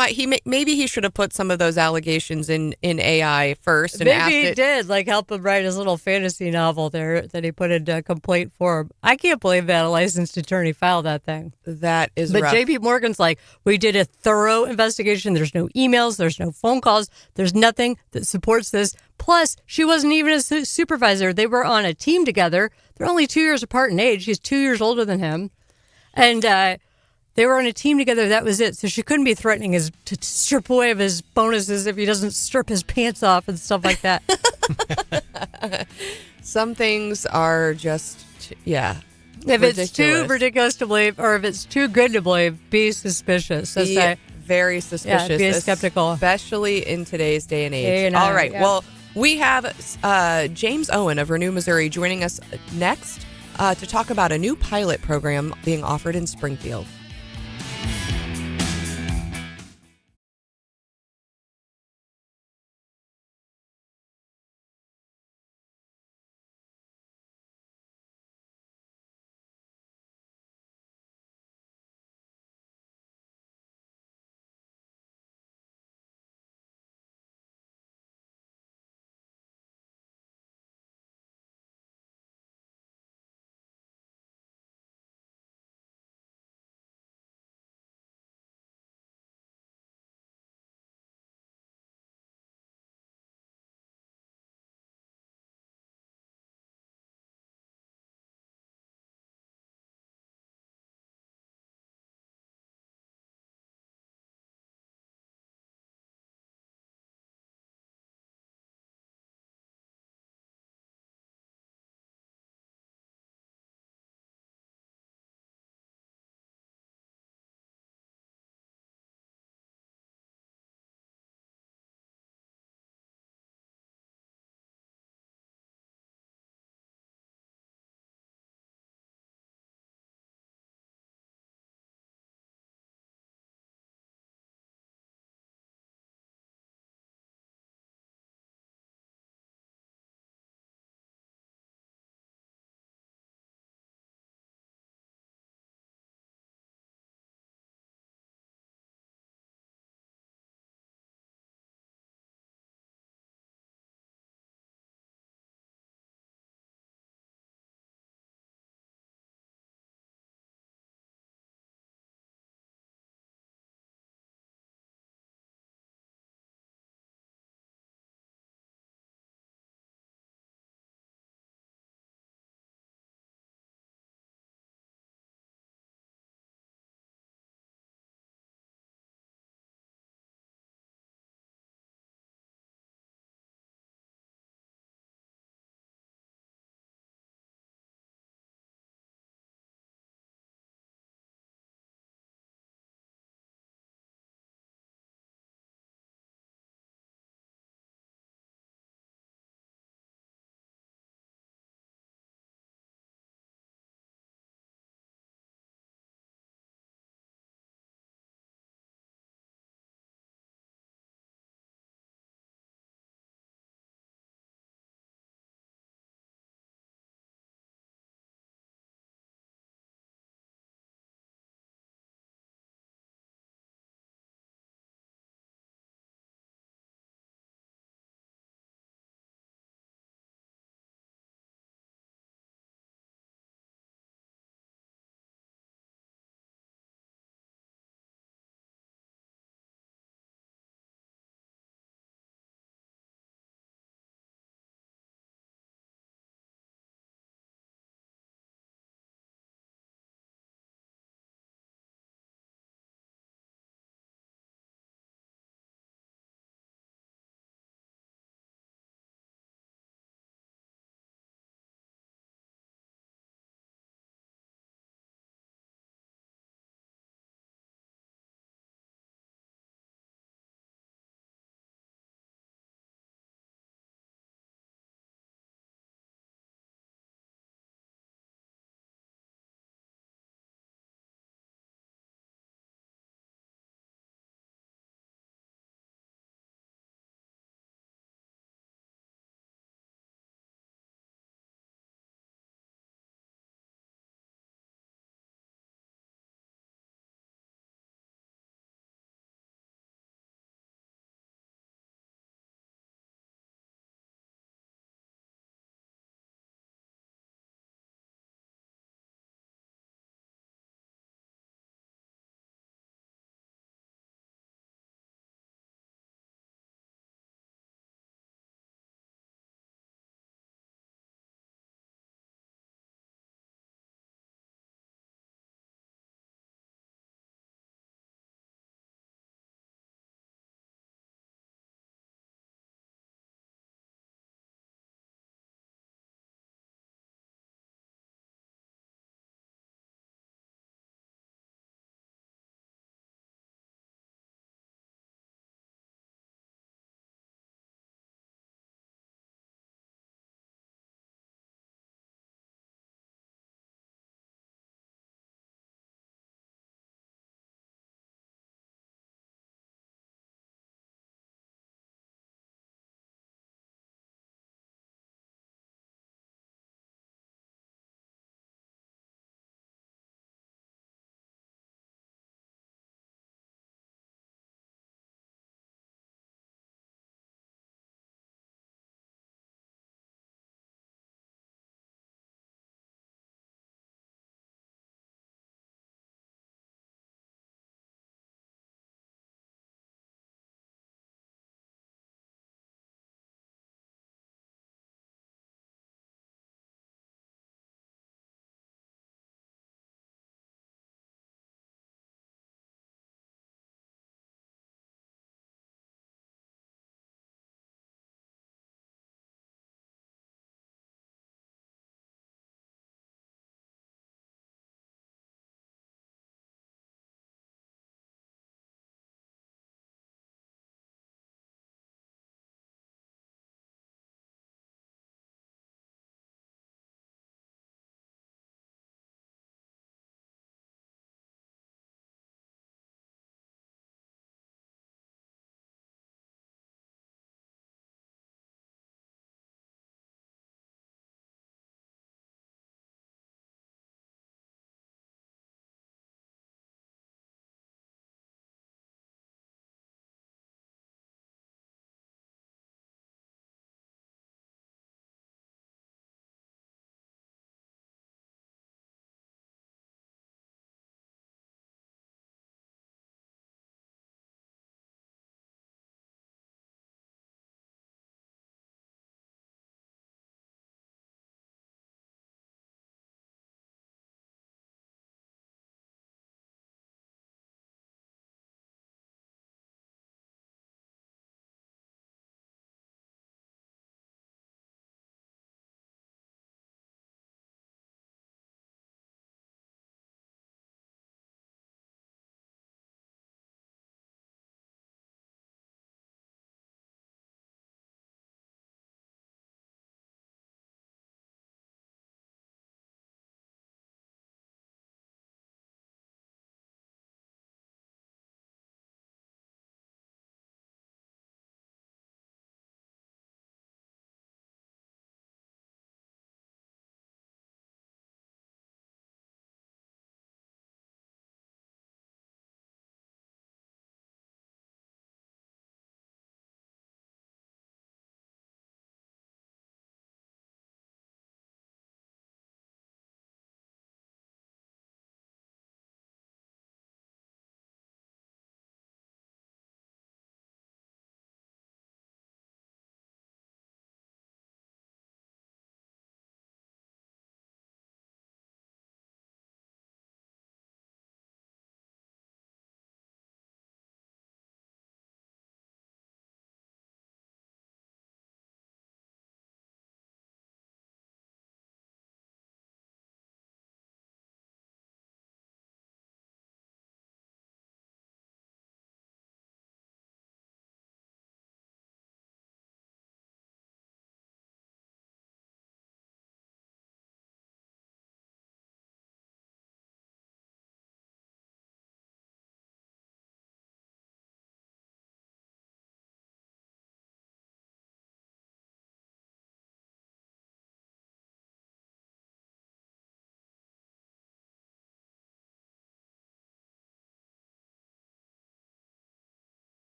maybe he should have put some of those allegations in AI first. And maybe he did, help him write his little fantasy novel there that he put into complaint form. I can't believe that a licensed attorney filed that thing. That is But rough. JP Morgan's we did a thorough investigation. There's no emails. There's no phone calls. There's nothing that supports this. Plus, she wasn't even a supervisor. They were on a team together. They're only 2 years apart in age. She's 2 years older than him. And they were on a team together. That was it. So she couldn't be threatening to strip away of his bonuses if he doesn't strip his pants off and stuff like that. Some things are just, If ridiculous. it's too ridiculous to believe, or if it's too good to believe, be suspicious. Be very suspicious. Yeah, be skeptical. Especially in today's day and age. All right. Yeah. Well, we have James Owen of Renew Missouri joining us next to talk about a new pilot program being offered in Springfield.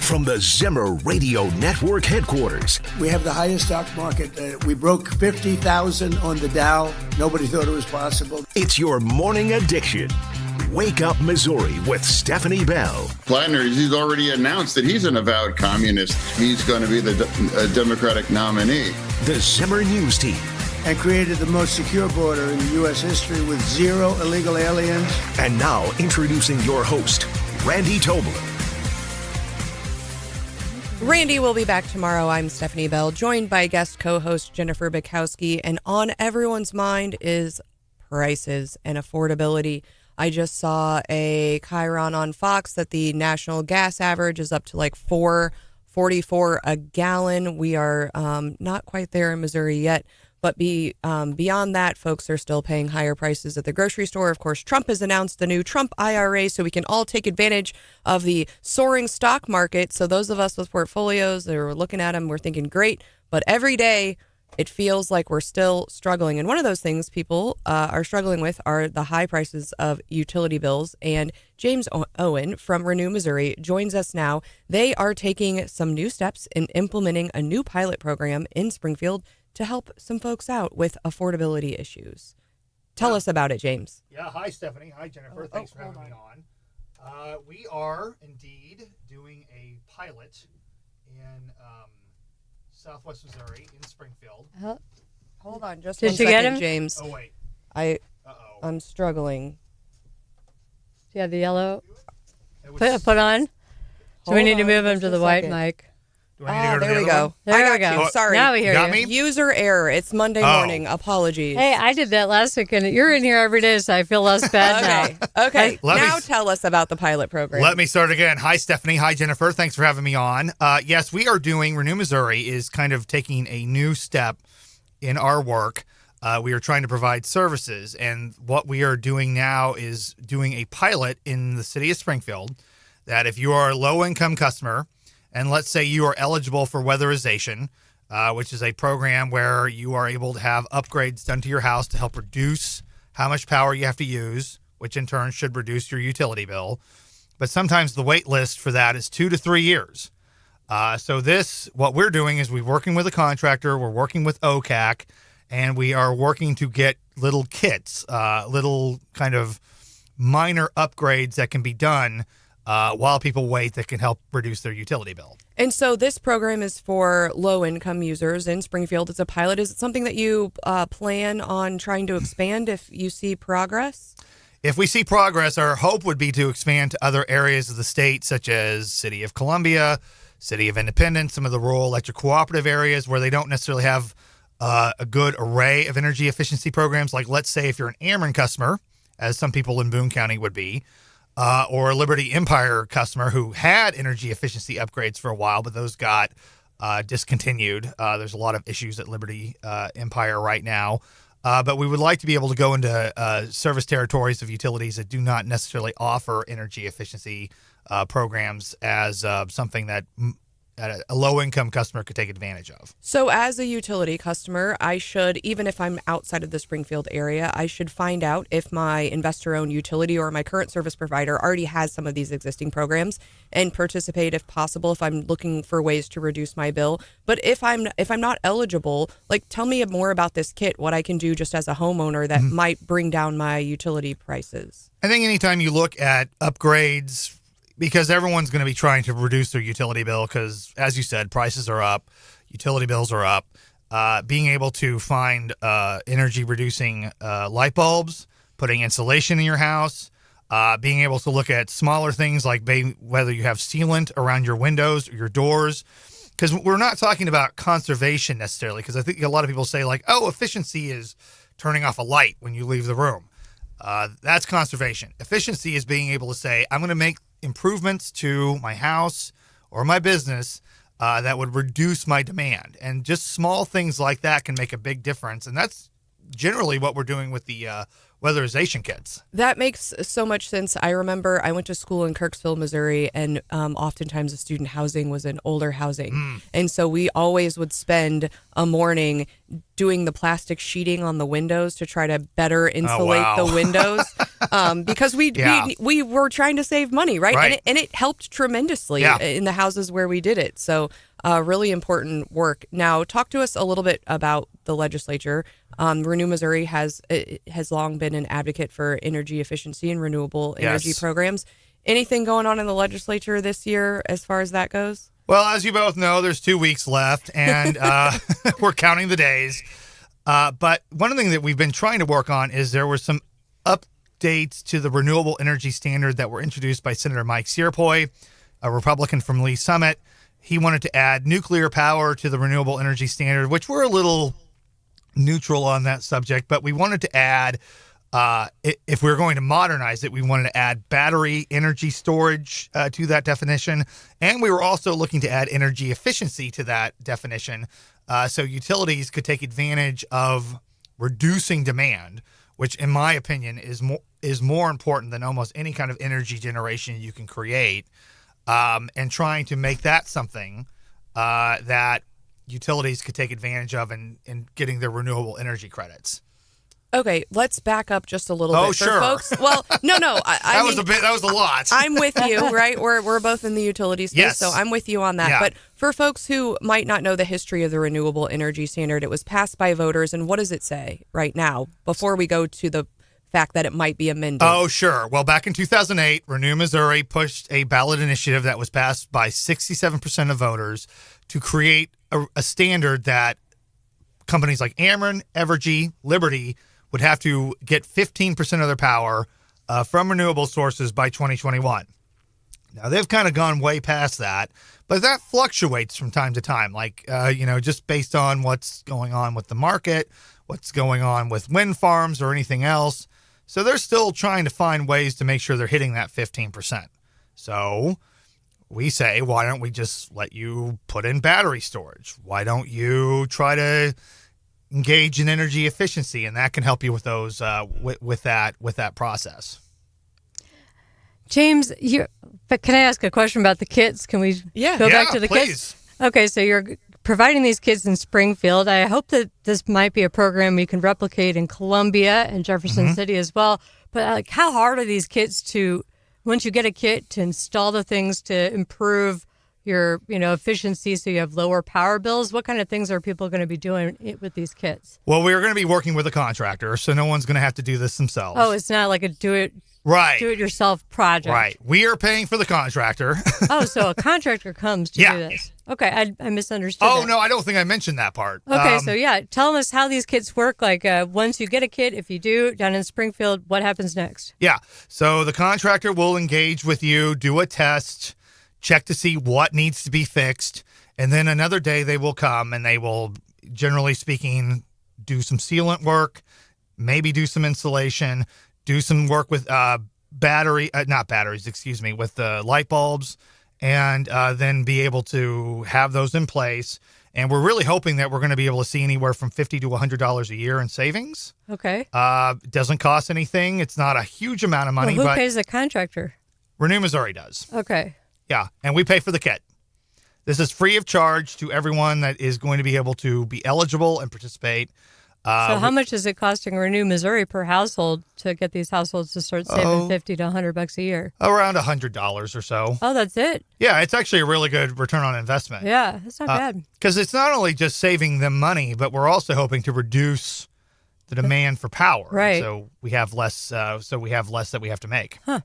From the Zimmer Radio Network headquarters, We have the highest stock market. We broke 50,000 on the Dow. Nobody thought it was possible. it's your morning addiction. Wake Up Missouri with Stephanie Bell. Flanders, he's already announced that he's an avowed communist. He's going to be the Democratic nominee. The Zimmer News Team. And created the most secure border in U.S. history with 0 illegal aliens. And now introducing your host, Randy Tobler. Randy will be back tomorrow. I'm Stephanie Bell, joined by guest co-host Jennifer Bukowski. And on everyone's mind is prices and affordability. I just saw a Chiron on Fox that the national gas average is up to like $4.44 a gallon. We are not quite there in Missouri yet. But beyond that, folks are still paying higher prices at the grocery store. Of course, Trump has announced the new Trump IRA, so we can all take advantage of the soaring stock market. So those of us with portfolios that are looking at them, we're thinking, great. But every day, it feels like we're still struggling. And one of those things people are struggling with are the high prices of utility bills. And James Owen from Renew Missouri joins us now. They are taking some new steps in implementing a new pilot program in Springfield to help some folks out with affordability issues. Tell us about it, James. Yeah, hi, Stephanie. Hi, Jennifer. Thanks for having me on. We are indeed doing a pilot in Southwest Missouri in Springfield. Hold on just Did one you second, get him? James. Oh, wait. I'm struggling. Do you have the yellow? Put on? Do we Hold need to on move him just to a the white second. mic? There we go. There I we got go. you. Sorry. Now we hear Got you. me? User error. It's Monday morning. Apologies. Hey, I did that last week, and you're in here every day, so I feel less bad now. Okay. Let me Now tell us about the pilot program. Let me start again. Hi, Stephanie. Hi, Jennifer. Thanks for having me on. Yes, we are doing, Renew Missouri is kind of taking a new step in our work. We are trying to provide services, and what we are doing now is doing a pilot in the city of Springfield that if you are a low-income customer, and let's say you are eligible for weatherization, which is a program where you are able to have upgrades done to your house to help reduce how much power you have to use, which in turn should reduce your utility bill. But sometimes the wait list for that is 2 to 3 years. So what we're doing is we're working with a contractor, we're working with OCAC, and we are working to get little kits, little kind of minor upgrades that can be done while people wait that can help reduce their utility bill. And so this program is for low-income users in Springfield. It's a pilot. Is it something that you plan on trying to expand if you see progress? If we see progress, our hope would be to expand to other areas of the state, such as City of Columbia, City of Independence, some of the rural electric cooperative areas where they don't necessarily have a good array of energy efficiency programs. Like, let's say if you're an Ameren customer, as some people in Boone County would be, or a Liberty Empire customer who had energy efficiency upgrades for a while, but those got discontinued. There's a lot of issues at Liberty Empire right now. But we would like to be able to go into service territories of utilities that do not necessarily offer energy efficiency programs as something that a low-income customer could take advantage of. So as a utility customer, I should, even if I'm outside of the Springfield area, I should find out if my investor-owned utility or my current service provider already has some of these existing programs and participate if possible, if I'm looking for ways to reduce my bill. But if I'm not eligible, like, tell me more about this kit, what I can do just as a homeowner that might bring down my utility prices. I think anytime you look at upgrades, because everyone's going to be trying to reduce their utility bill because, as you said, prices are up, utility bills are up. Being able to find energy-reducing light bulbs, putting insulation in your house, being able to look at smaller things like whether you have sealant around your windows or your doors. Because we're not talking about conservation necessarily, because I think a lot of people say, like, oh, efficiency is turning off a light when you leave the room. That's conservation. Efficiency is being able to say, I'm going to make improvements to my house or my business that would reduce my demand. And just small things like that can make a big difference. And that's generally what we're doing with the weatherization kits. That makes so much sense. I remember I went to school in Kirksville, Missouri, and oftentimes the student housing was in older housing. And so we always would spend a morning doing the plastic sheeting on the windows to try to better insulate the windows because we were trying to save money, right? And it helped tremendously in the houses where we did it. So really important work. Now, talk to us a little bit about the legislature. Renew Missouri has long been an advocate for energy efficiency and renewable energy programs. Anything going on in the legislature this year as far as that goes? Well, as you both know, there's 2 weeks left, and we're counting the days. But one thing that we've been trying to work on is there were some updates to the renewable energy standard that were introduced by Senator Mike Searpoy, a Republican from Lee Summit. He wanted to add nuclear power to the renewable energy standard, which we're a little neutral on that subject, but we wanted to add, if we were going to modernize it, we wanted to add battery energy storage to that definition. And we were also looking to add energy efficiency to that definition. So utilities could take advantage of reducing demand, which in my opinion is more important than almost any kind of energy generation you can create. And trying to make that something that utilities could take advantage of in getting their renewable energy credits. Okay, let's back up just a little bit. Sure. For folks, well, no. That was a lot. I'm with you, right? We're both in the utility space, yes. So I'm with you on that. Yeah. But for folks who might not know the history of the renewable energy standard, it was passed by voters, and what does it say right now before we go to the fact that it might be amended? Oh, sure. Well, back in 2008, Renew Missouri pushed a ballot initiative that was passed by 67% of voters to create a standard that companies like Ameren, Evergy, Liberty would have to get 15% of their power from renewable sources by 2021. Now, they've kind of gone way past that, but that fluctuates from time to time, like, just based on what's going on with the market, what's going on with wind farms or anything else. So they're still trying to find ways to make sure they're hitting that 15%. So we say, why don't we just let you put in battery storage? Why don't you try to engage in energy efficiency? And that can help you with those with that process. James, but can I ask a question about the kits? Can we go back to the kits? Okay, so you're providing these kits in Springfield. I hope that this might be a program we can replicate in Columbia and Jefferson City as well. But how hard are these kits to, once you get a kit, to install the things to improve your efficiency so you have lower power bills? What kind of things are people going to be doing with these kits? Well, we're going to be working with a contractor, so no one's going to have to do this themselves. Oh, it's not like a do-it-yourself project. Right. We are paying for the contractor. Oh, so a contractor comes to do this. Okay, I misunderstood. Oh, no, I don't think I mentioned that part. Okay, so tell us how these kits work. Like once you get a kit, if you do, down in Springfield, what happens next? Yeah, so the contractor will engage with you, do a test, check to see what needs to be fixed, and then another day they will come and they will, generally speaking, do some sealant work, maybe do some insulation, do some work with with the light bulbs, and then be able to have those in place. And we're really hoping that we're going to be able to see anywhere from $50 to $100 a year in savings. Okay. It doesn't cost anything. It's not a huge amount of money. Well, who but pays the contractor? Renew Missouri does. Okay. Yeah, and we pay for the kit. This is free of charge to everyone that is going to be able to be eligible and participate. So how much is it costing Renew Missouri per household to get these households to start saving $50 to $100 a year? Around $100 or so. Oh, that's it? Yeah, it's actually a really good return on investment. Yeah, that's not bad. Because it's not only just saving them money, but we're also hoping to reduce the demand for power. Right. So we have less. That we have to make. Huh.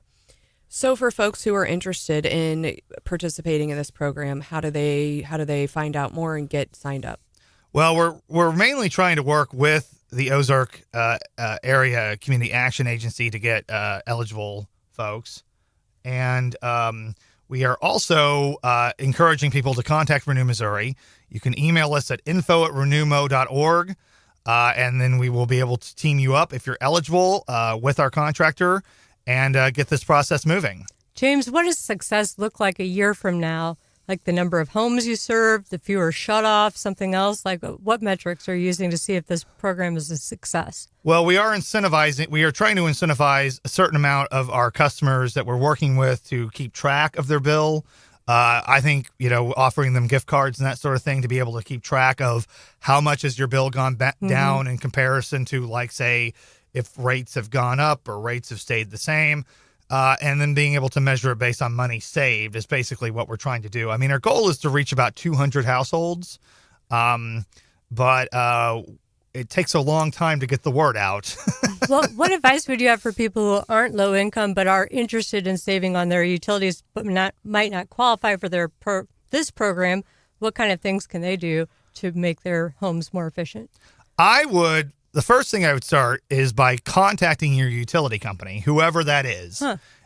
So for folks who are interested in participating in this program, how do they find out more and get signed up? Well, we're mainly trying to work with the Ozark Area Community Action Agency to get eligible folks. And we are also encouraging people to contact Renew Missouri. You can email us at info@renewmo.org, and then we will be able to team you up if you're eligible with our contractor and get this process moving. James, what does success look like a year from now like the number of homes you serve, the fewer shutoffs, something else? Like what metrics are you using to see if this program is a success? Well, we are trying to incentivize a certain amount of our customers that we're working with to keep track of their bill. I think, offering them gift cards and that sort of thing to be able to keep track of how much has your bill gone down in comparison to, like, say, if rates have gone up or rates have stayed the same. And then being able to measure it based on money saved is basically what we're trying to do. I mean, our goal is to reach about 200 households, but it takes a long time to get the word out. Well, what advice would you have for people who aren't low income but are interested in saving on their utilities but might not qualify for this program? What kind of things can they do to make their homes more efficient? The first thing I would start is by contacting your utility company, whoever that is,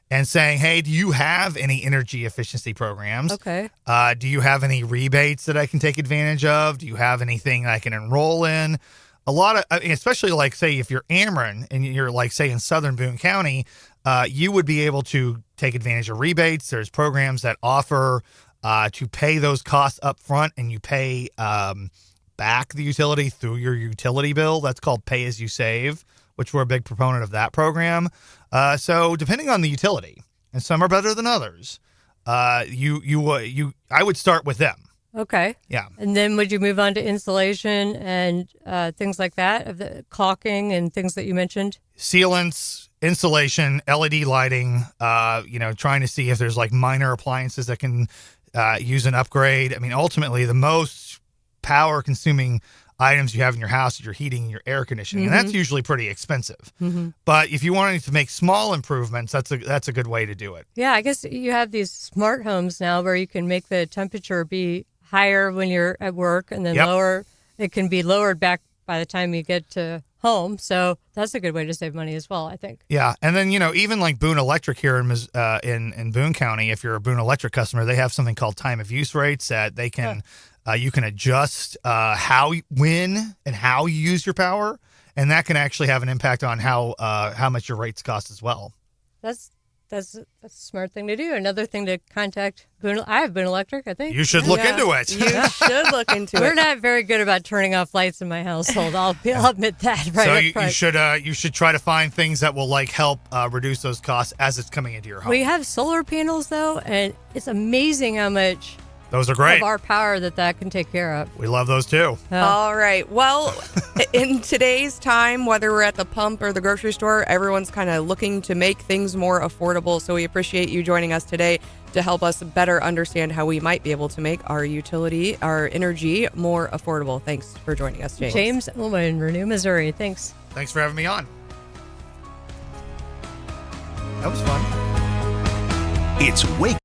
and saying, hey, do you have any energy efficiency programs? Okay. Do you have any rebates that I can take advantage of? Do you have anything I can enroll in? Especially like, say, if you're Ameren and you're like, say, in Southern Boone County, you would be able to take advantage of rebates. There's programs that offer to pay those costs up front, and you pay back the utility through your utility bill. That's called Pay As You Save, which we're a big proponent of that program. So depending on the utility, and some are better than others, I would start with them. Okay. Yeah. And then would you move on to insulation and things like that, of the caulking and things that you mentioned? Sealants, insulation, LED lighting, trying to see if there's like minor appliances that can use an upgrade. I mean, ultimately, the most power consuming items you have in your house is your heating and your air conditioning, and that's usually pretty expensive. But if you wanted to make small improvements, that's a good way to do it. Yeah, I guess you have these smart homes now where you can make the temperature be higher when you're at work, and then lower. It can be lowered back by the time you get to home. So that's a good way to save money as well, I think. Yeah, and then even like Boone Electric here in Boone County, if you're a Boone Electric customer, they have something called time of use rates that they can. You can adjust when and how you use your power, and that can actually have an impact on how much your rates cost as well. That's a smart thing to do. Another thing to contact Boone. I have Boone Electric, I think. You should look into it. You should look into it. We're not very good about turning off lights in my household. I'll admit that. You should try to find things that will help reduce those costs as it's coming into your home. We have solar panels though, and it's amazing how much. Those are great. Of our power that can take care of. We love those too. All right. Well, in today's time, whether we're at the pump or the grocery store, everyone's kind of looking to make things more affordable. So we appreciate you joining us today to help us better understand how we might be able to make our energy more affordable. Thanks for joining us, James. James Ullman, Renew, Missouri. Thanks. Thanks for having me on. That was fun. It's Wake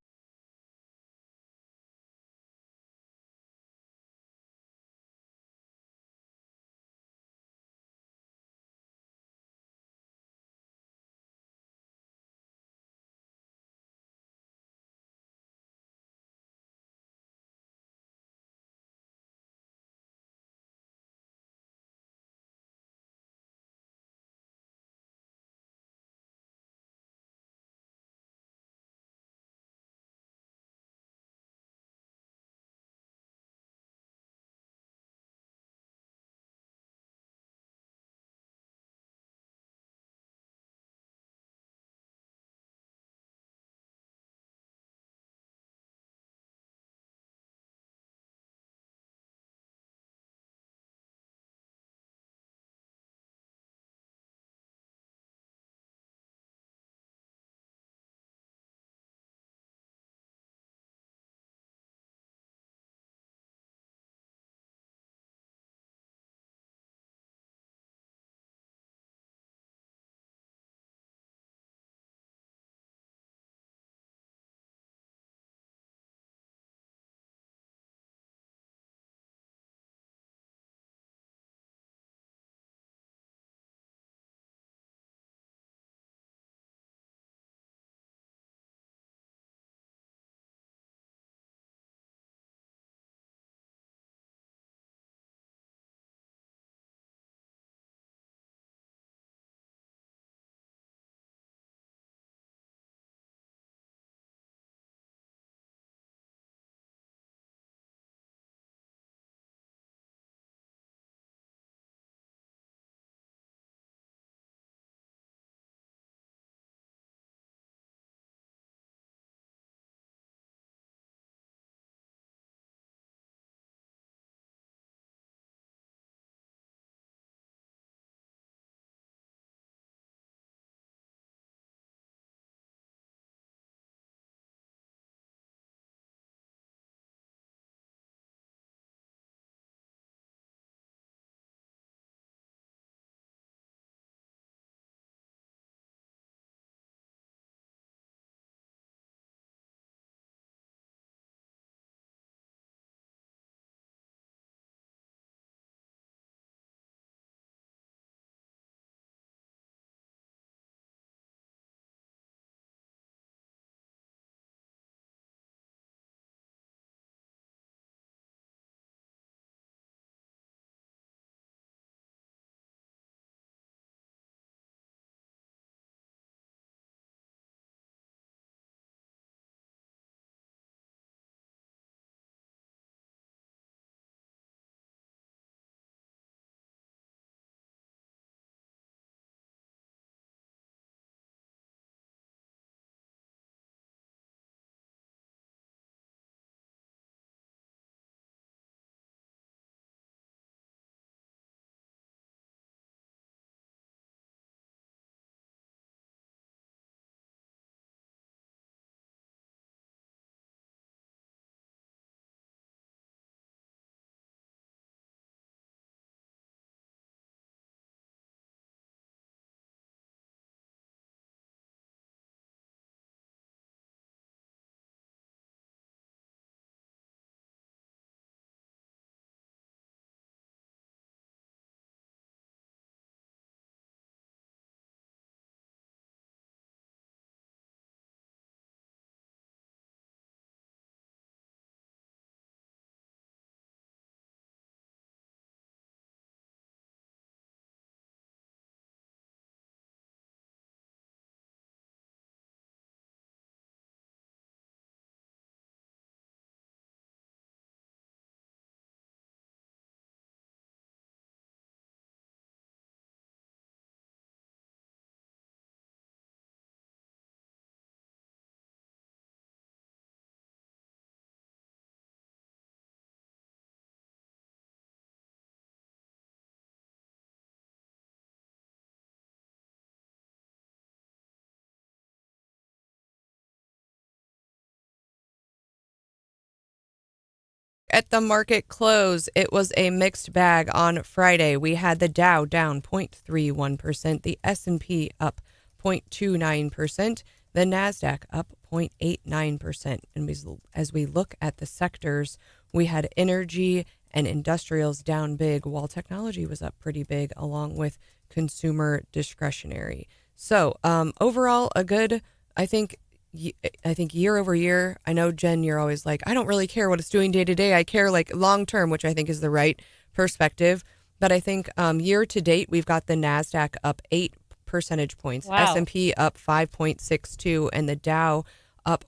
At the market close, it was a mixed bag on Friday. We had the Dow down 0.31%, the S&P up 0.29%, the Nasdaq up 0.89%. And as we look at the sectors, we had energy and industrials down big, while technology was up pretty big, along with consumer discretionary. So overall, a good, I think year over year. I know, Jen, you're always like, I don't really care what it's doing day to day. I care like long term, which I think is the right perspective. But I think year to date, we've got the Nasdaq up 8 percentage points, Wow. S&P up 5.62, and the Dow up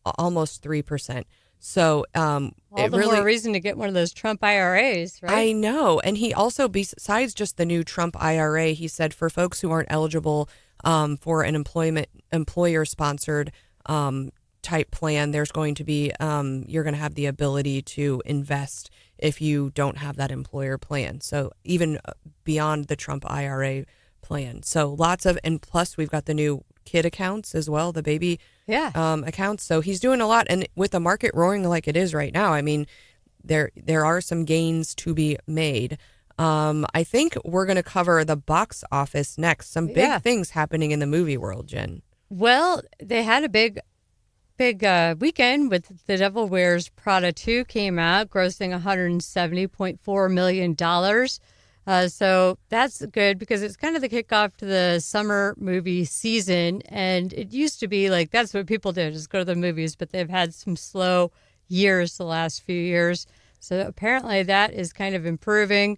almost 3%. So all it the really more reason to get one of those Trump IRAs, right? I know. And he also, besides just the new Trump IRA, he said for folks who aren't eligible for an employer-sponsored type plan, there's going to be, you're going to have the ability to invest if you don't have that employer plan. So even beyond the Trump IRA plan. So lots of, and plus we've got the new kid accounts as well, the baby accounts. So he's doing a lot. And with the market roaring like it is right now, I mean, there are some gains to be made. I think we're going to cover the box office next. Some big things happening in the movie world, Jen. Well, they had a big weekend with The Devil Wears Prada 2 came out, grossing $170.4 million. So that's good because it's kind of the kickoff to the summer movie season. And it used to be like that's what people did, just go to the movies. But they've had some slow years the last few years. So apparently that is kind of improving.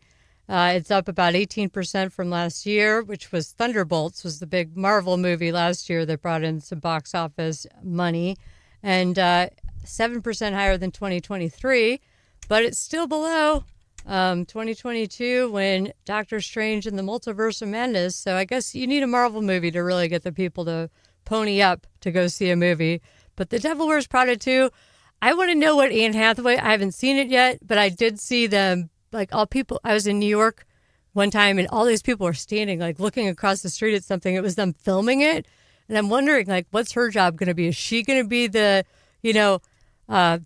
It's up about 18% from last year, which was Thunderbolts, was the big Marvel movie last year that brought in some box office money, and 7% higher than 2023, but it's still below 2022 when Doctor Strange and the Multiverse of Madness. So I guess you need a Marvel movie to really get the people to pony up to go see a movie. But The Devil Wears Prada 2, I want to know what Anne Hathaway, I haven't seen it yet, but I did see them. Like all people, I was in New York one time and all these people were standing, like looking across the street at something. It was them filming it. And I'm wondering, like, what's her job going to be? Is she going to be the,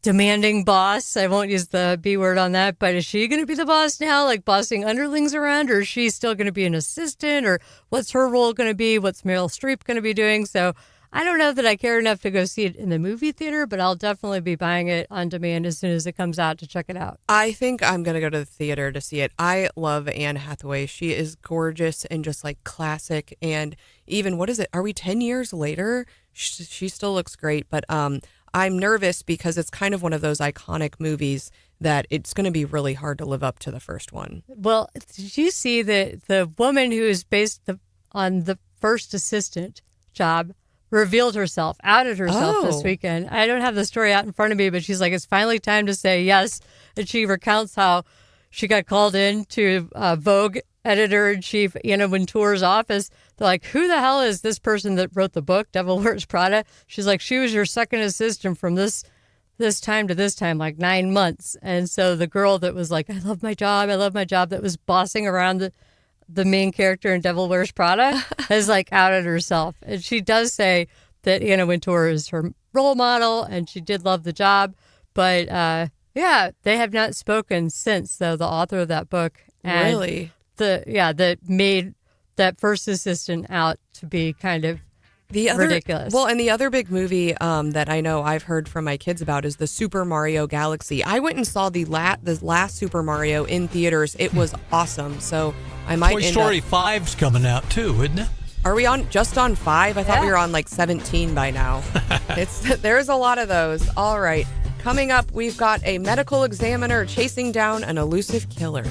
demanding boss? I won't use the B word on that, but is she going to be the boss now, like bossing underlings around? Or is she still going to be an assistant? Or what's her role going to be? What's Meryl Streep going to be doing? So I don't know that I care enough to go see it in the movie theater, but I'll definitely be buying it on demand as soon as it comes out to check it out. I think I'm going to go to the theater to see it. I love Anne Hathaway. She is gorgeous and just like classic. And even, what is it? Are we 10 years later? She still looks great. But I'm nervous because it's kind of one of those iconic movies that it's going to be really hard to live up to the first one. Well, did you see the woman who is based on the first assistant job revealed herself, outed herself this weekend. I don't have the story out in front of me, but she's like, it's finally time to say yes. And she recounts how she got called in to Vogue editor-in-chief Anna Wintour's office. They're like, who the hell is this person that wrote the book, Devil Wears Prada? She's like, she was your second assistant from this time to this time, like 9 months. And so the girl that was like, I love my job, that was bossing around the main character in Devil Wears Prada has like outed herself. And she does say that Anna Wintour is her role model and she did love the job. But they have not spoken since, though, the author of that book. And really? That made that first assistant out to be kind of ridiculous. Well, and the other big movie that I know I've heard from my kids about is the Super Mario Galaxy. I went and saw the last Super Mario in theaters. It was awesome. So I might Toy Story 5's coming out too, isn't it? Are we just on 5? I thought we were on like 17 by now. There's a lot of those. All right. Coming up, we've got a medical examiner chasing down an elusive killer.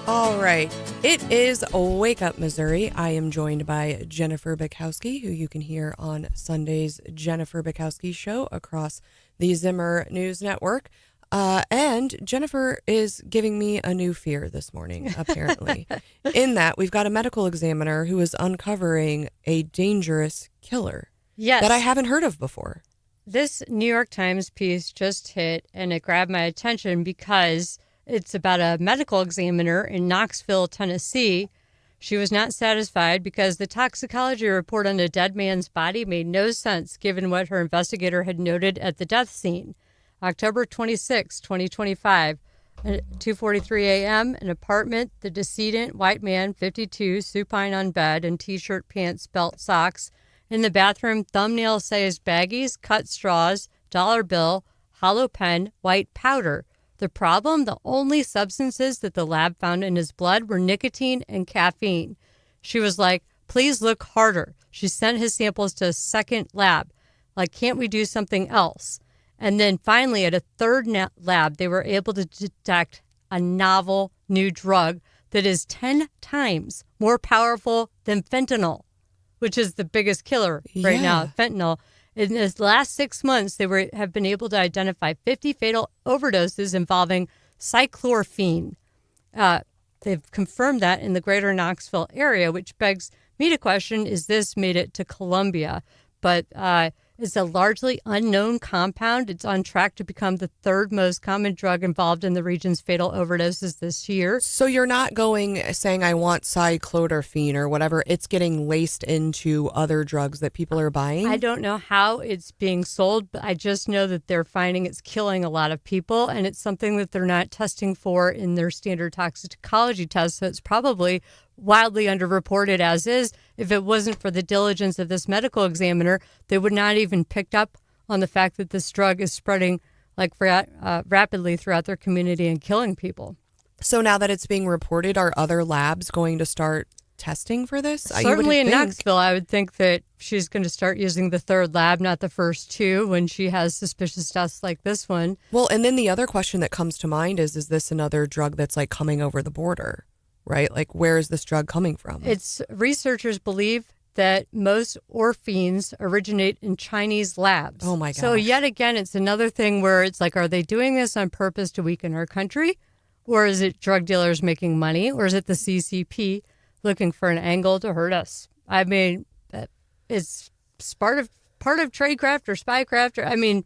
All right. It is Wake Up Missouri. I am joined by Jennifer Bukowski, who you can hear on Sunday's Jennifer Bukowski Show across the Zimmer News Network. And Jennifer is giving me a new fear this morning, apparently. In that, we've got a medical examiner who is uncovering a dangerous killer that I haven't heard of before. This New York Times piece just hit, and it grabbed my attention because it's about a medical examiner in Knoxville, Tennessee. She was not satisfied because the toxicology report on a dead man's body made no sense given what her investigator had noted at the death scene. October 26, 2025, at 2:43 a.m., an apartment, the decedent, white man, 52, supine on bed in T-shirt, pants, belt, socks. In the bathroom, thumbnail-sized baggies, cut straws, dollar bill, hollow pen, white powder. The problem, the only substances that the lab found in his blood were nicotine and caffeine. She was like, please look harder. She sent his samples to a second lab. Like, can't we do something else? And then finally, at a third lab, they were able to detect a novel new drug that is 10 times more powerful than fentanyl, which is the biggest killer right now, fentanyl. In the last 6 months, they have been able to identify 50 fatal overdoses involving cyclorphene. They've confirmed that in the greater Knoxville area, which begs me to question, is this made it to Colombia? But it's a largely unknown compound. It's on track to become the third most common drug involved in the region's fatal overdoses this year. So you're not saying I want cyclorphene or whatever. It's getting laced into other drugs that people are buying? I don't know how it's being sold, but I just know that they're finding it's killing a lot of people, and it's something that they're not testing for in their standard toxicology tests. So it's probably wildly underreported as is. If it wasn't for the diligence of this medical examiner, they would not even picked up on the fact that this drug is spreading like rapidly throughout their community and killing people. So now that it's being reported, are other labs going to start testing for this? Certainly in Knoxville, I would think that she's going to start using the third lab, not the first two, when she has suspicious tests like this one. Well, and then the other question that comes to mind is this another drug that's like coming over the border? Right? Like, where is this drug coming from? Researchers believe that most orphines originate in Chinese labs. Oh, my gosh. So yet again, it's another thing where it's like, are they doing this on purpose to weaken our country? Or is it drug dealers making money? Or is it the CCP looking for an angle to hurt us? I mean, it's part of tradecraft or spycraft. I mean,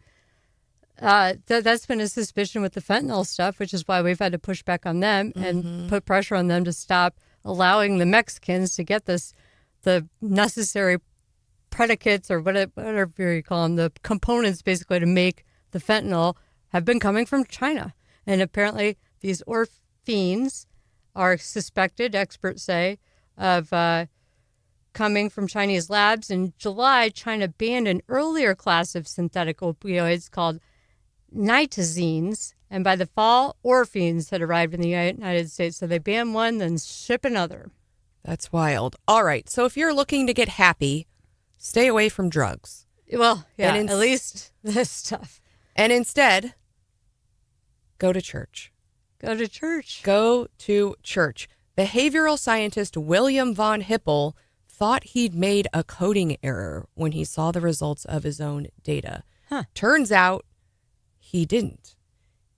that's been a suspicion with the fentanyl stuff, which is why we've had to push back on them and put pressure on them to stop allowing the Mexicans to get the necessary predicates or whatever you call them, the components basically to make the fentanyl have been coming from China. And apparently these orphines are suspected, experts say, of coming from Chinese labs. In July, China banned an earlier class of synthetic opioids called nitazines, and by the fall, orphines had arrived in the United States. So they ban one, then ship another. That's wild. All right. So if you're looking to get happy, stay away from drugs. Well, yeah, at least this stuff. And instead, go to church. Go to church. Go to church. Behavioral scientist William von Hippel thought he'd made a coding error when he saw the results of his own data. Turns out he didn't.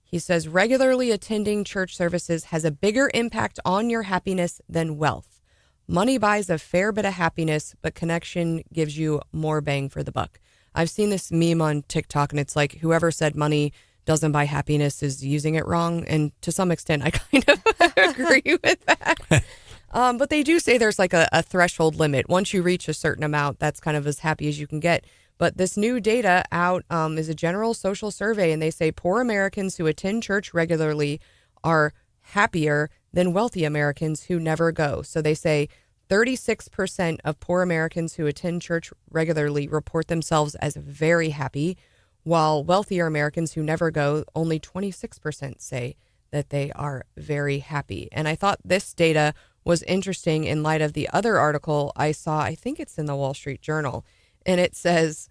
He says regularly attending church services has a bigger impact on your happiness than wealth. Money buys a fair bit of happiness, but connection gives you more bang for the buck. I've seen this meme on TikTok, and it's like whoever said money doesn't buy happiness is using it wrong. And to some extent, I kind of agree with that. But they do say there's like a threshold limit. Once you reach a certain amount, that's kind of as happy as you can get. But this new data out is a general social survey, and they say poor Americans who attend church regularly are happier than wealthy Americans who never go. So they say 36% of poor Americans who attend church regularly report themselves as very happy, while wealthier Americans who never go, only 26% say that they are very happy. And I thought this data was interesting in light of the other article I saw. I think it's in the Wall Street Journal. And it says,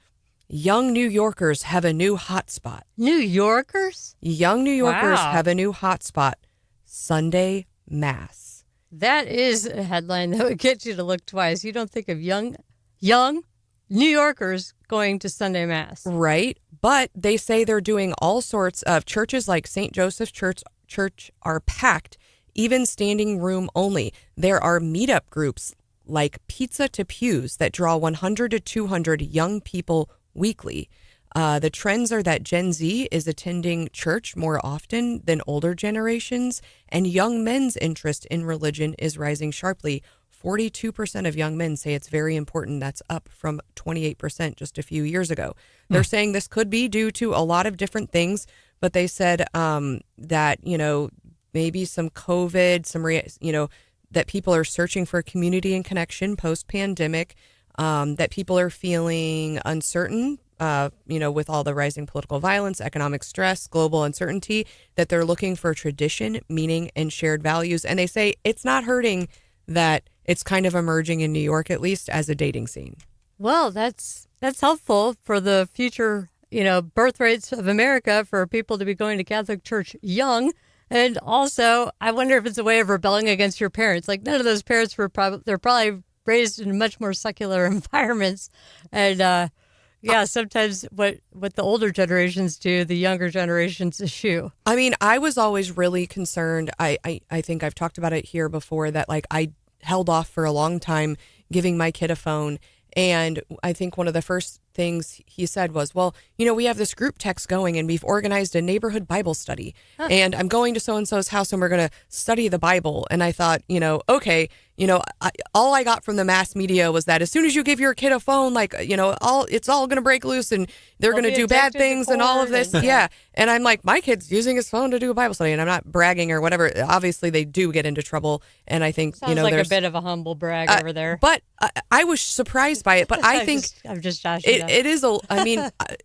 young New Yorkers have a new hotspot. New Yorkers? Young New Yorkers have a new hotspot. Sunday Mass. That is a headline that would get you to look twice. You don't think of young New Yorkers going to Sunday Mass. Right. But they say they're doing all sorts of churches like St. Joseph's Church are packed, even standing room only. There are meetup groups like Pizza to Pews that draw 100 to 200 young people weekly. The trends are that Gen Z is attending church more often than older generations, and young men's interest in religion is rising sharply. 42% of young men say it's very important. That's up from 28% just a few years ago. They're saying this could be due to a lot of different things, but they said that, maybe some COVID, that people are searching for community and connection post-pandemic, that people are feeling uncertain, with all the rising political violence, economic stress, global uncertainty, that they're looking for tradition, meaning, and shared values. And they say it's not hurting that it's kind of emerging in New York, at least as a dating scene. Well, that's helpful for the future, birth rates of America for people to be going to Catholic Church young. And also, I wonder if it's a way of rebelling against your parents. Like, none of those parents they're probably raised in much more secular environments. And sometimes what the older generations do, the younger generations eschew. I mean, I was always really concerned. I think I've talked about it here before that, like, I held off for a long time giving my kid a phone. And I think one of the first things he said was, well, we have this group text going and we've organized a neighborhood Bible study. And I'm going to so-and-so's house and we're going to study the Bible. And I thought, okay, all I got from the mass media was that as soon as you give your kid a phone, like, it's all going to break loose and they're going to do bad things and all of this. Yeah. And I'm like, my kid's using his phone to do a Bible study, and I'm not bragging or whatever. Obviously, they do get into trouble. And I think, sounds like a bit of a humble brag over there. But I was surprised by it. But I think I'm just joshing it is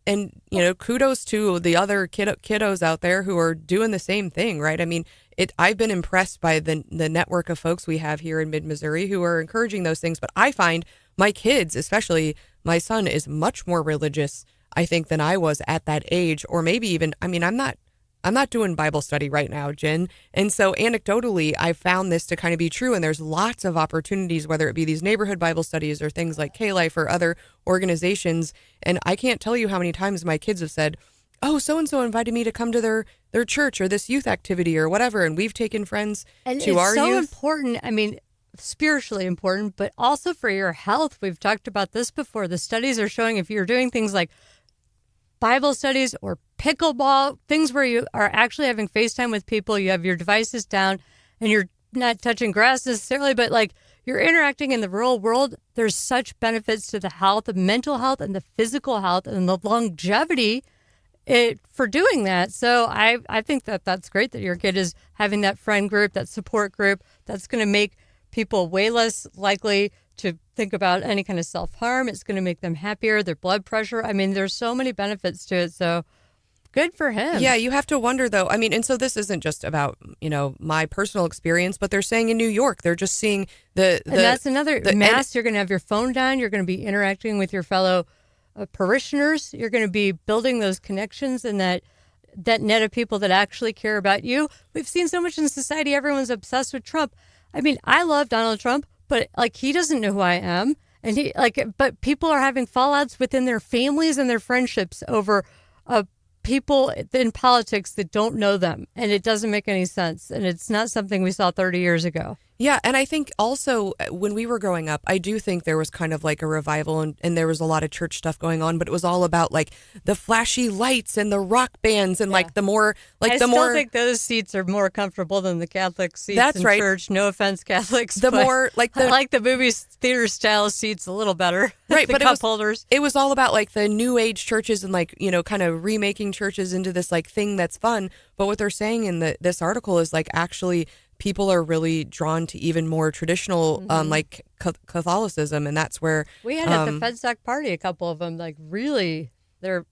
and kudos to the other kiddos out there who are doing the same thing, right? I mean, I've been impressed by the network of folks we have here in mid-Missouri who are encouraging those things. But I find my kids, especially my son, is much more religious, I think, than I was at that age. Or maybe even, I'm not doing Bible study right now, Jen. And so anecdotally, I found this to kind of be true. And there's lots of opportunities, whether it be these neighborhood Bible studies or things like K-Life or other organizations. And I can't tell you how many times my kids have said, oh, so-and-so invited me to come to their church or this youth activity or whatever. And we've taken friends to our youth. And it's so important. I mean, spiritually important, but also for your health. We've talked about this before. The studies are showing if you're doing things like Bible studies or pickleball, things where you are actually having FaceTime with people, you have your devices down and you're not touching grass necessarily, but like you're interacting in the real world, there's such benefits to the health, the mental health and the physical health and the longevity for doing that. So I think that's great that your kid is having that friend group, that support group. That's going to make people way less likely to think about any kind of self-harm. It's going to make them happier, their blood pressure. I mean, there's so many benefits to it. So good for him. Yeah, you have to wonder, though. I mean, and so this isn't just about, my personal experience, but they're saying in New York, they're just seeing and that's another mass. You're going to have your phone down. You're going to be interacting with your fellow parishioners. You're going to be building those connections and that net of people that actually care about you. We've seen so much in society. Everyone's obsessed with Trump. I mean, I love Donald Trump, but like he doesn't know who I am, and but people are having fallouts within their families and their friendships over people in politics that don't know them, and it doesn't make any sense. And it's not something we saw 30 years ago. Yeah, and I think also when we were growing up, I do think there was kind of like a revival and there was a lot of church stuff going on, but it was all about like the flashy lights and the rock bands and like the more like I still think those seats are more comfortable than the Catholic seats in church. No offense, Catholics. I like the movie theater style seats a little better. Right, the but cup holders. It was all about like the new age churches and like, kind of remaking churches into this like thing that's fun. But what they're saying in this article is like actually people are really drawn to even more traditional, like Catholicism, and that's where we had at the FedSoc party a couple of them. Like really, they're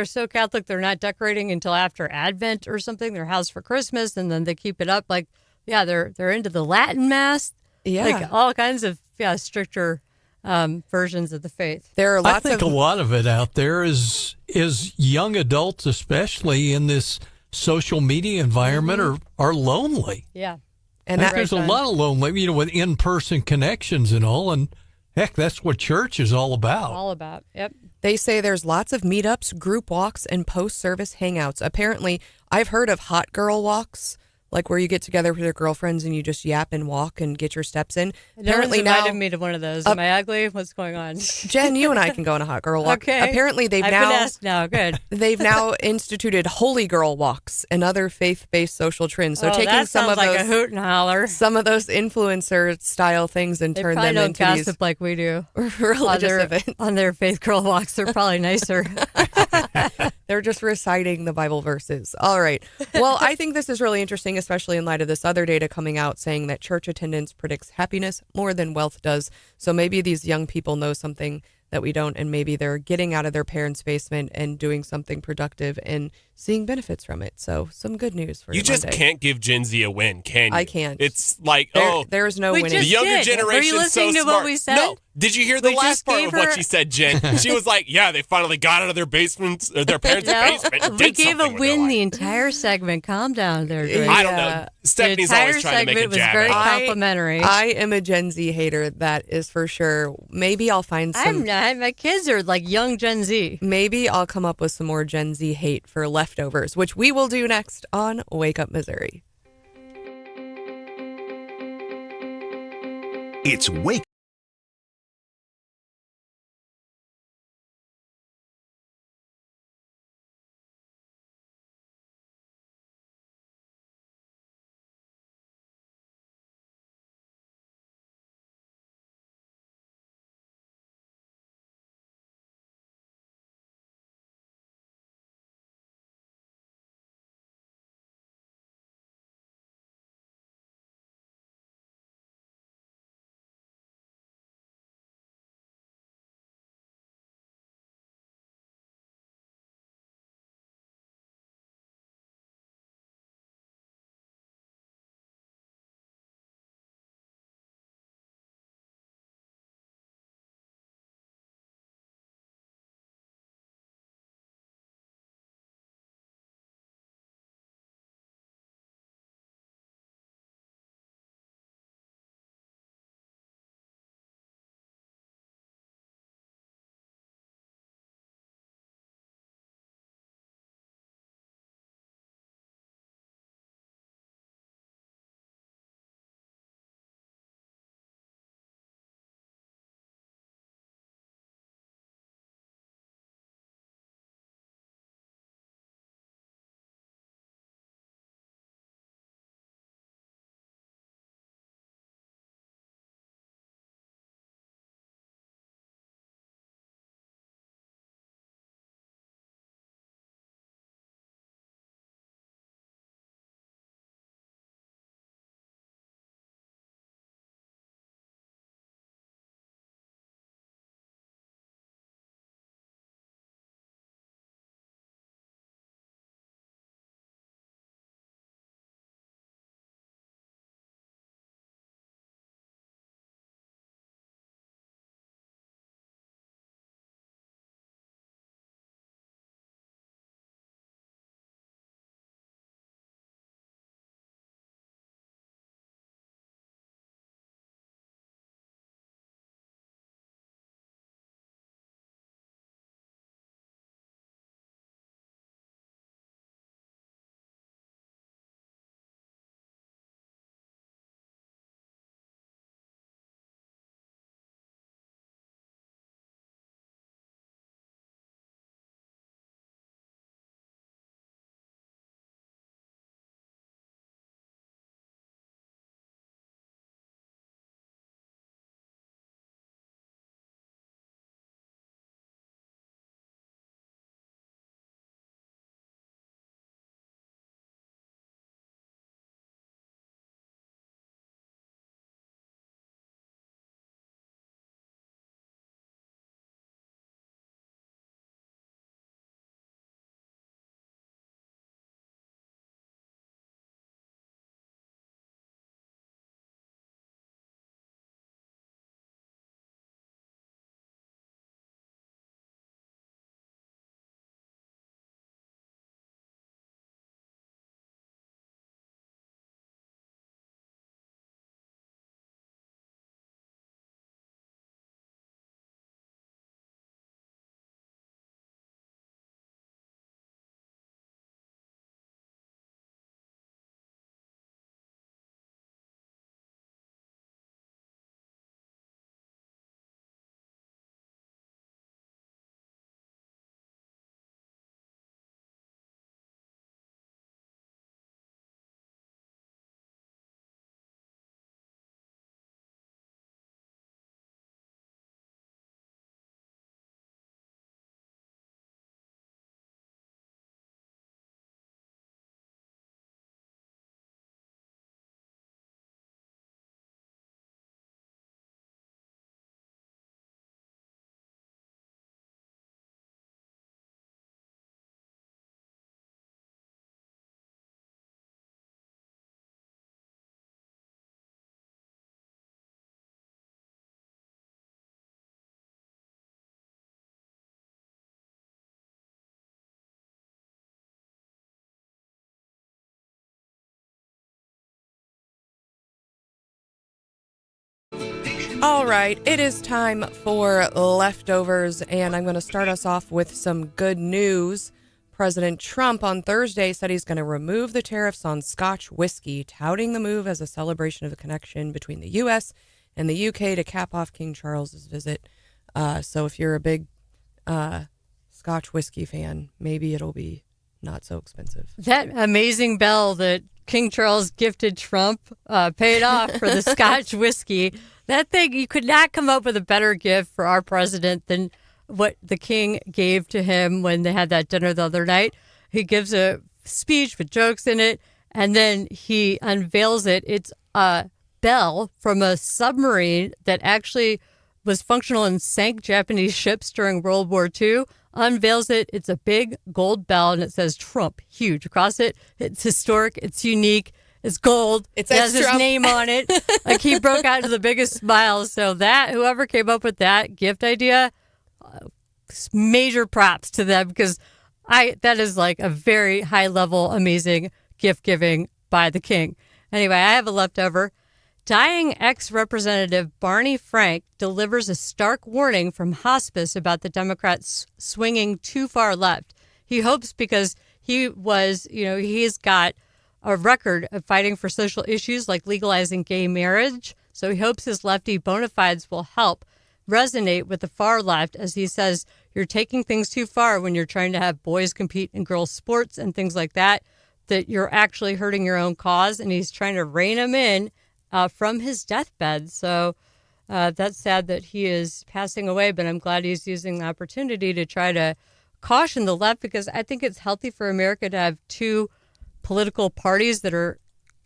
so Catholic they're not decorating until after Advent or something. Their house for Christmas, and then they keep it up. Like they're into the Latin Mass. Yeah, like all kinds of stricter versions of the faith. There are lots. I think a lot of it out there is young adults, especially in this social media environment, are lonely. Yeah. And there's a lot of lonely, with in-person connections and all, and heck, that's what church is all about. All about, yep. They say there's lots of meetups, group walks, and post-service hangouts. Apparently, I've heard of hot girl walks, like where you get together with your girlfriends and you just yap and walk and get your steps in. Apparently invited me to one of those. Am I ugly? What's going on? Jen, you and I can go on a hot girl walk. Okay. Apparently, I've been asked now. Good. They've now instituted holy girl walks and other faith-based social trends. So taking that some sounds of like those a hoot and holler. some of those influencer style things and They turn probably them don't into gossip these like we do. religious events. On their faith girl walks, they're probably nicer. They're just reciting the Bible verses. All right. Well, I think this is really interesting, especially in light of this other data coming out saying that church attendance predicts happiness more than wealth does. So maybe these young people know something that we don't, and maybe they're getting out of their parents' basement and doing something productive and seeing benefits from it. So some good news for you. Just Monday. Can't give Gen Z a win, can you? I can't. It's like, there's no winning. The younger generation Were you listening so to smart. what we said? No. Did you hear the We last just part gave of what her- she said, Jen? She was like, yeah, they finally got out of their basements, or their parents' basement. And we did gave a something with their win life. the entire segment. Calm down there, Grace. I don't know. Stephanie's the entire always trying to make a segment was jab very at it. complimentary. I am a Gen Z hater, that is for sure. Maybe I'll find some. I'm not. My kids are like young Gen Z. Maybe I'll come up with some more Gen Z hate for leftovers, which we will do next on Wake Up Missouri. It's Wake All right, it is time for leftovers, and I'm going to start us off with some good news. President Trump on Thursday said he's going to remove the tariffs on Scotch whiskey, touting the move as a celebration of the connection between the U.S. and the U.K. to cap off King Charles's visit. So if you're a big Scotch whiskey fan, maybe it'll be not so expensive. That amazing bell that King Charles gifted Trump paid off for the Scotch whiskey. That thing, you could not come up with a better gift for our president than what the king gave to him when they had that dinner the other night. He gives a speech with jokes in it, and then he unveils it. It's a bell from a submarine that actually was functional and sank Japanese ships during World War II. Unveils it. It's a big gold bell, and it says Trump huge across it. It's historic. It's unique. It's gold. It has his name on it. Like, he broke out into the biggest smile. So that, whoever came up with that gift idea, major props to them, because that is like a very high level, amazing gift giving by the king. Anyway, I have a leftover. Dying ex-representative Barney Frank delivers a stark warning from hospice about the Democrats swinging too far left. He hopes, because he's got a record of fighting for social issues like legalizing gay marriage. So he hopes his lefty bona fides will help resonate with the far left, as he says, you're taking things too far when you're trying to have boys compete in girls' sports and things like that, that you're actually hurting your own cause. And he's trying to rein him in from his deathbed. So that's sad that he is passing away, but I'm glad he's using the opportunity to try to caution the left, because I think it's healthy for America to have two political parties that are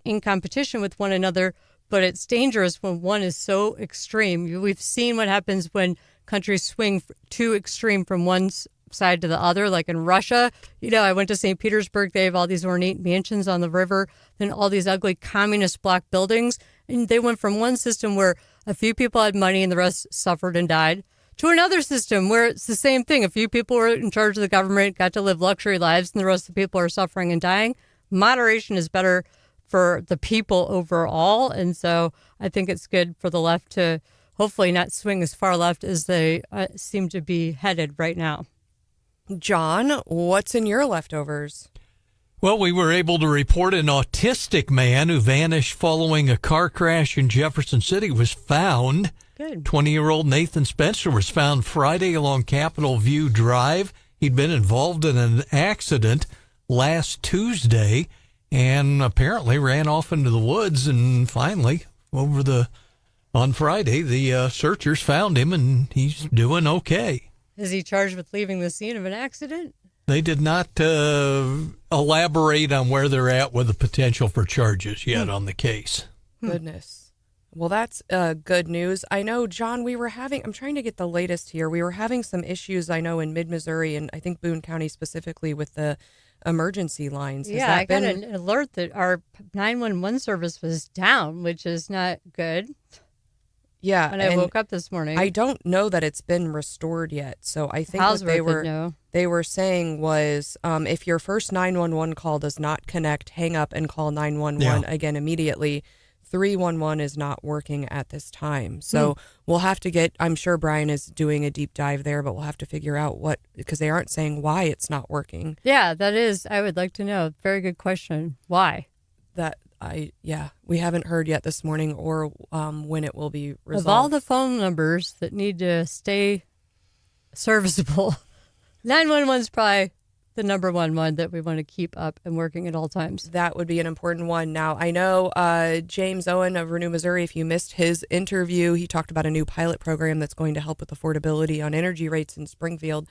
in competition with one another, but it's dangerous when one is so extreme. We've seen what happens when countries swing too extreme from one side to the other, like in Russia. I went to St. Petersburg. They have all these ornate mansions on the river, then all these ugly communist block buildings. And they went from one system where a few people had money and the rest suffered and died, to another system where it's the same thing. A few people were in charge of the government, got to live luxury lives, and the rest of the people are suffering and dying. Moderation is better for the people overall. And so I think it's good for the left to hopefully not swing as far left as they seem to be headed right now. John, what's in your leftovers? Well, we were able to report an autistic man who vanished following a car crash in Jefferson City was found. Good. 20-year-old Nathan Spencer was found Friday along Capitol View Drive. He'd been involved in an accident last Tuesday and apparently ran off into the woods. And finally, on Friday, the searchers found him, and he's doing okay. Is he charged with leaving the scene of an accident? They did not elaborate on where they're at with the potential for charges yet on the case. Goodness. Well, that's good news. I know, John, I'm trying to get the latest here. We were having some issues, I know, in mid-Missouri, and I think Boone County specifically, with the emergency lines. I got an alert that our 911 service was down, which is not good. Yeah. When I woke up this morning. I don't know that it's been restored yet. So I think Hauswirth what they were saying was, if your first 911 call does not connect, hang up and call 911 again immediately. 311 is not working at this time. So we'll have to I'm sure Brian is doing a deep dive there, but we'll have to figure out because they aren't saying why it's not working. Yeah, that is, I would like to know. Very good question. Why? We haven't heard yet this morning or when it will be resolved. Of all the phone numbers that need to stay serviceable, 911 is probably the number one that we want to keep up and working at all times. That would be an important one. Now, I know James Owen of Renew Missouri, if you missed his interview, he talked about a new pilot program that's going to help with affordability on energy rates in Springfield.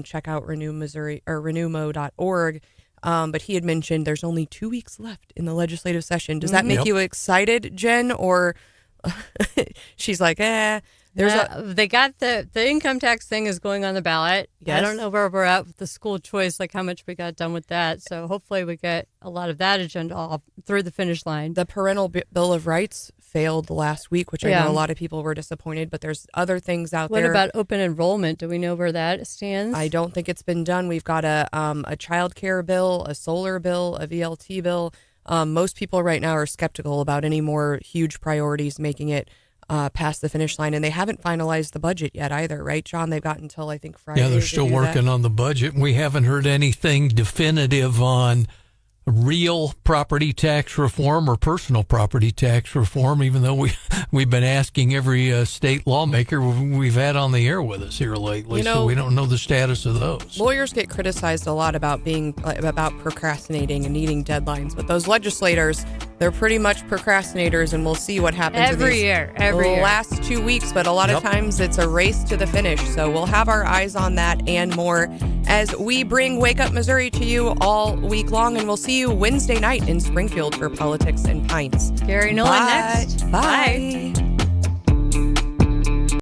Check out Renew Missouri or renewmo.org. But he had mentioned there's only 2 weeks left in the legislative session. Does that make you excited, Jen? Or she's like, they got the income tax thing is going on the ballot. Yes. I don't know where we're at with the school choice, like how much we got done with that. So hopefully we get a lot of that agenda off through the finish line. The parental Bill of Rights failed last week, which I know a lot of people were disappointed, but there's other things out there. What about open enrollment? Do we know where that stands? I don't think it's been done. We've got a child care bill, a solar bill, a VLT bill. Most people right now are skeptical about any more huge priorities making it past the finish line, and they haven't finalized the budget yet either, right, John? They've got until I think Friday. Yeah, they're still working on the budget. We haven't heard anything definitive on real property tax reform or personal property tax reform, even though we've been asking every state lawmaker we've had on the air with us here lately, so we don't know the status of those. Lawyers get criticized a lot about about procrastinating and needing deadlines, but those legislators, they're pretty much procrastinators, and we'll see what happens every year. Last 2 weeks, but a lot of times it's a race to the finish, so we'll have our eyes on that and more as we bring Wake Up Missouri to you all week long, and we'll see you Wednesday night in Springfield for Politics and Pints. Gary Nolan next. Bye.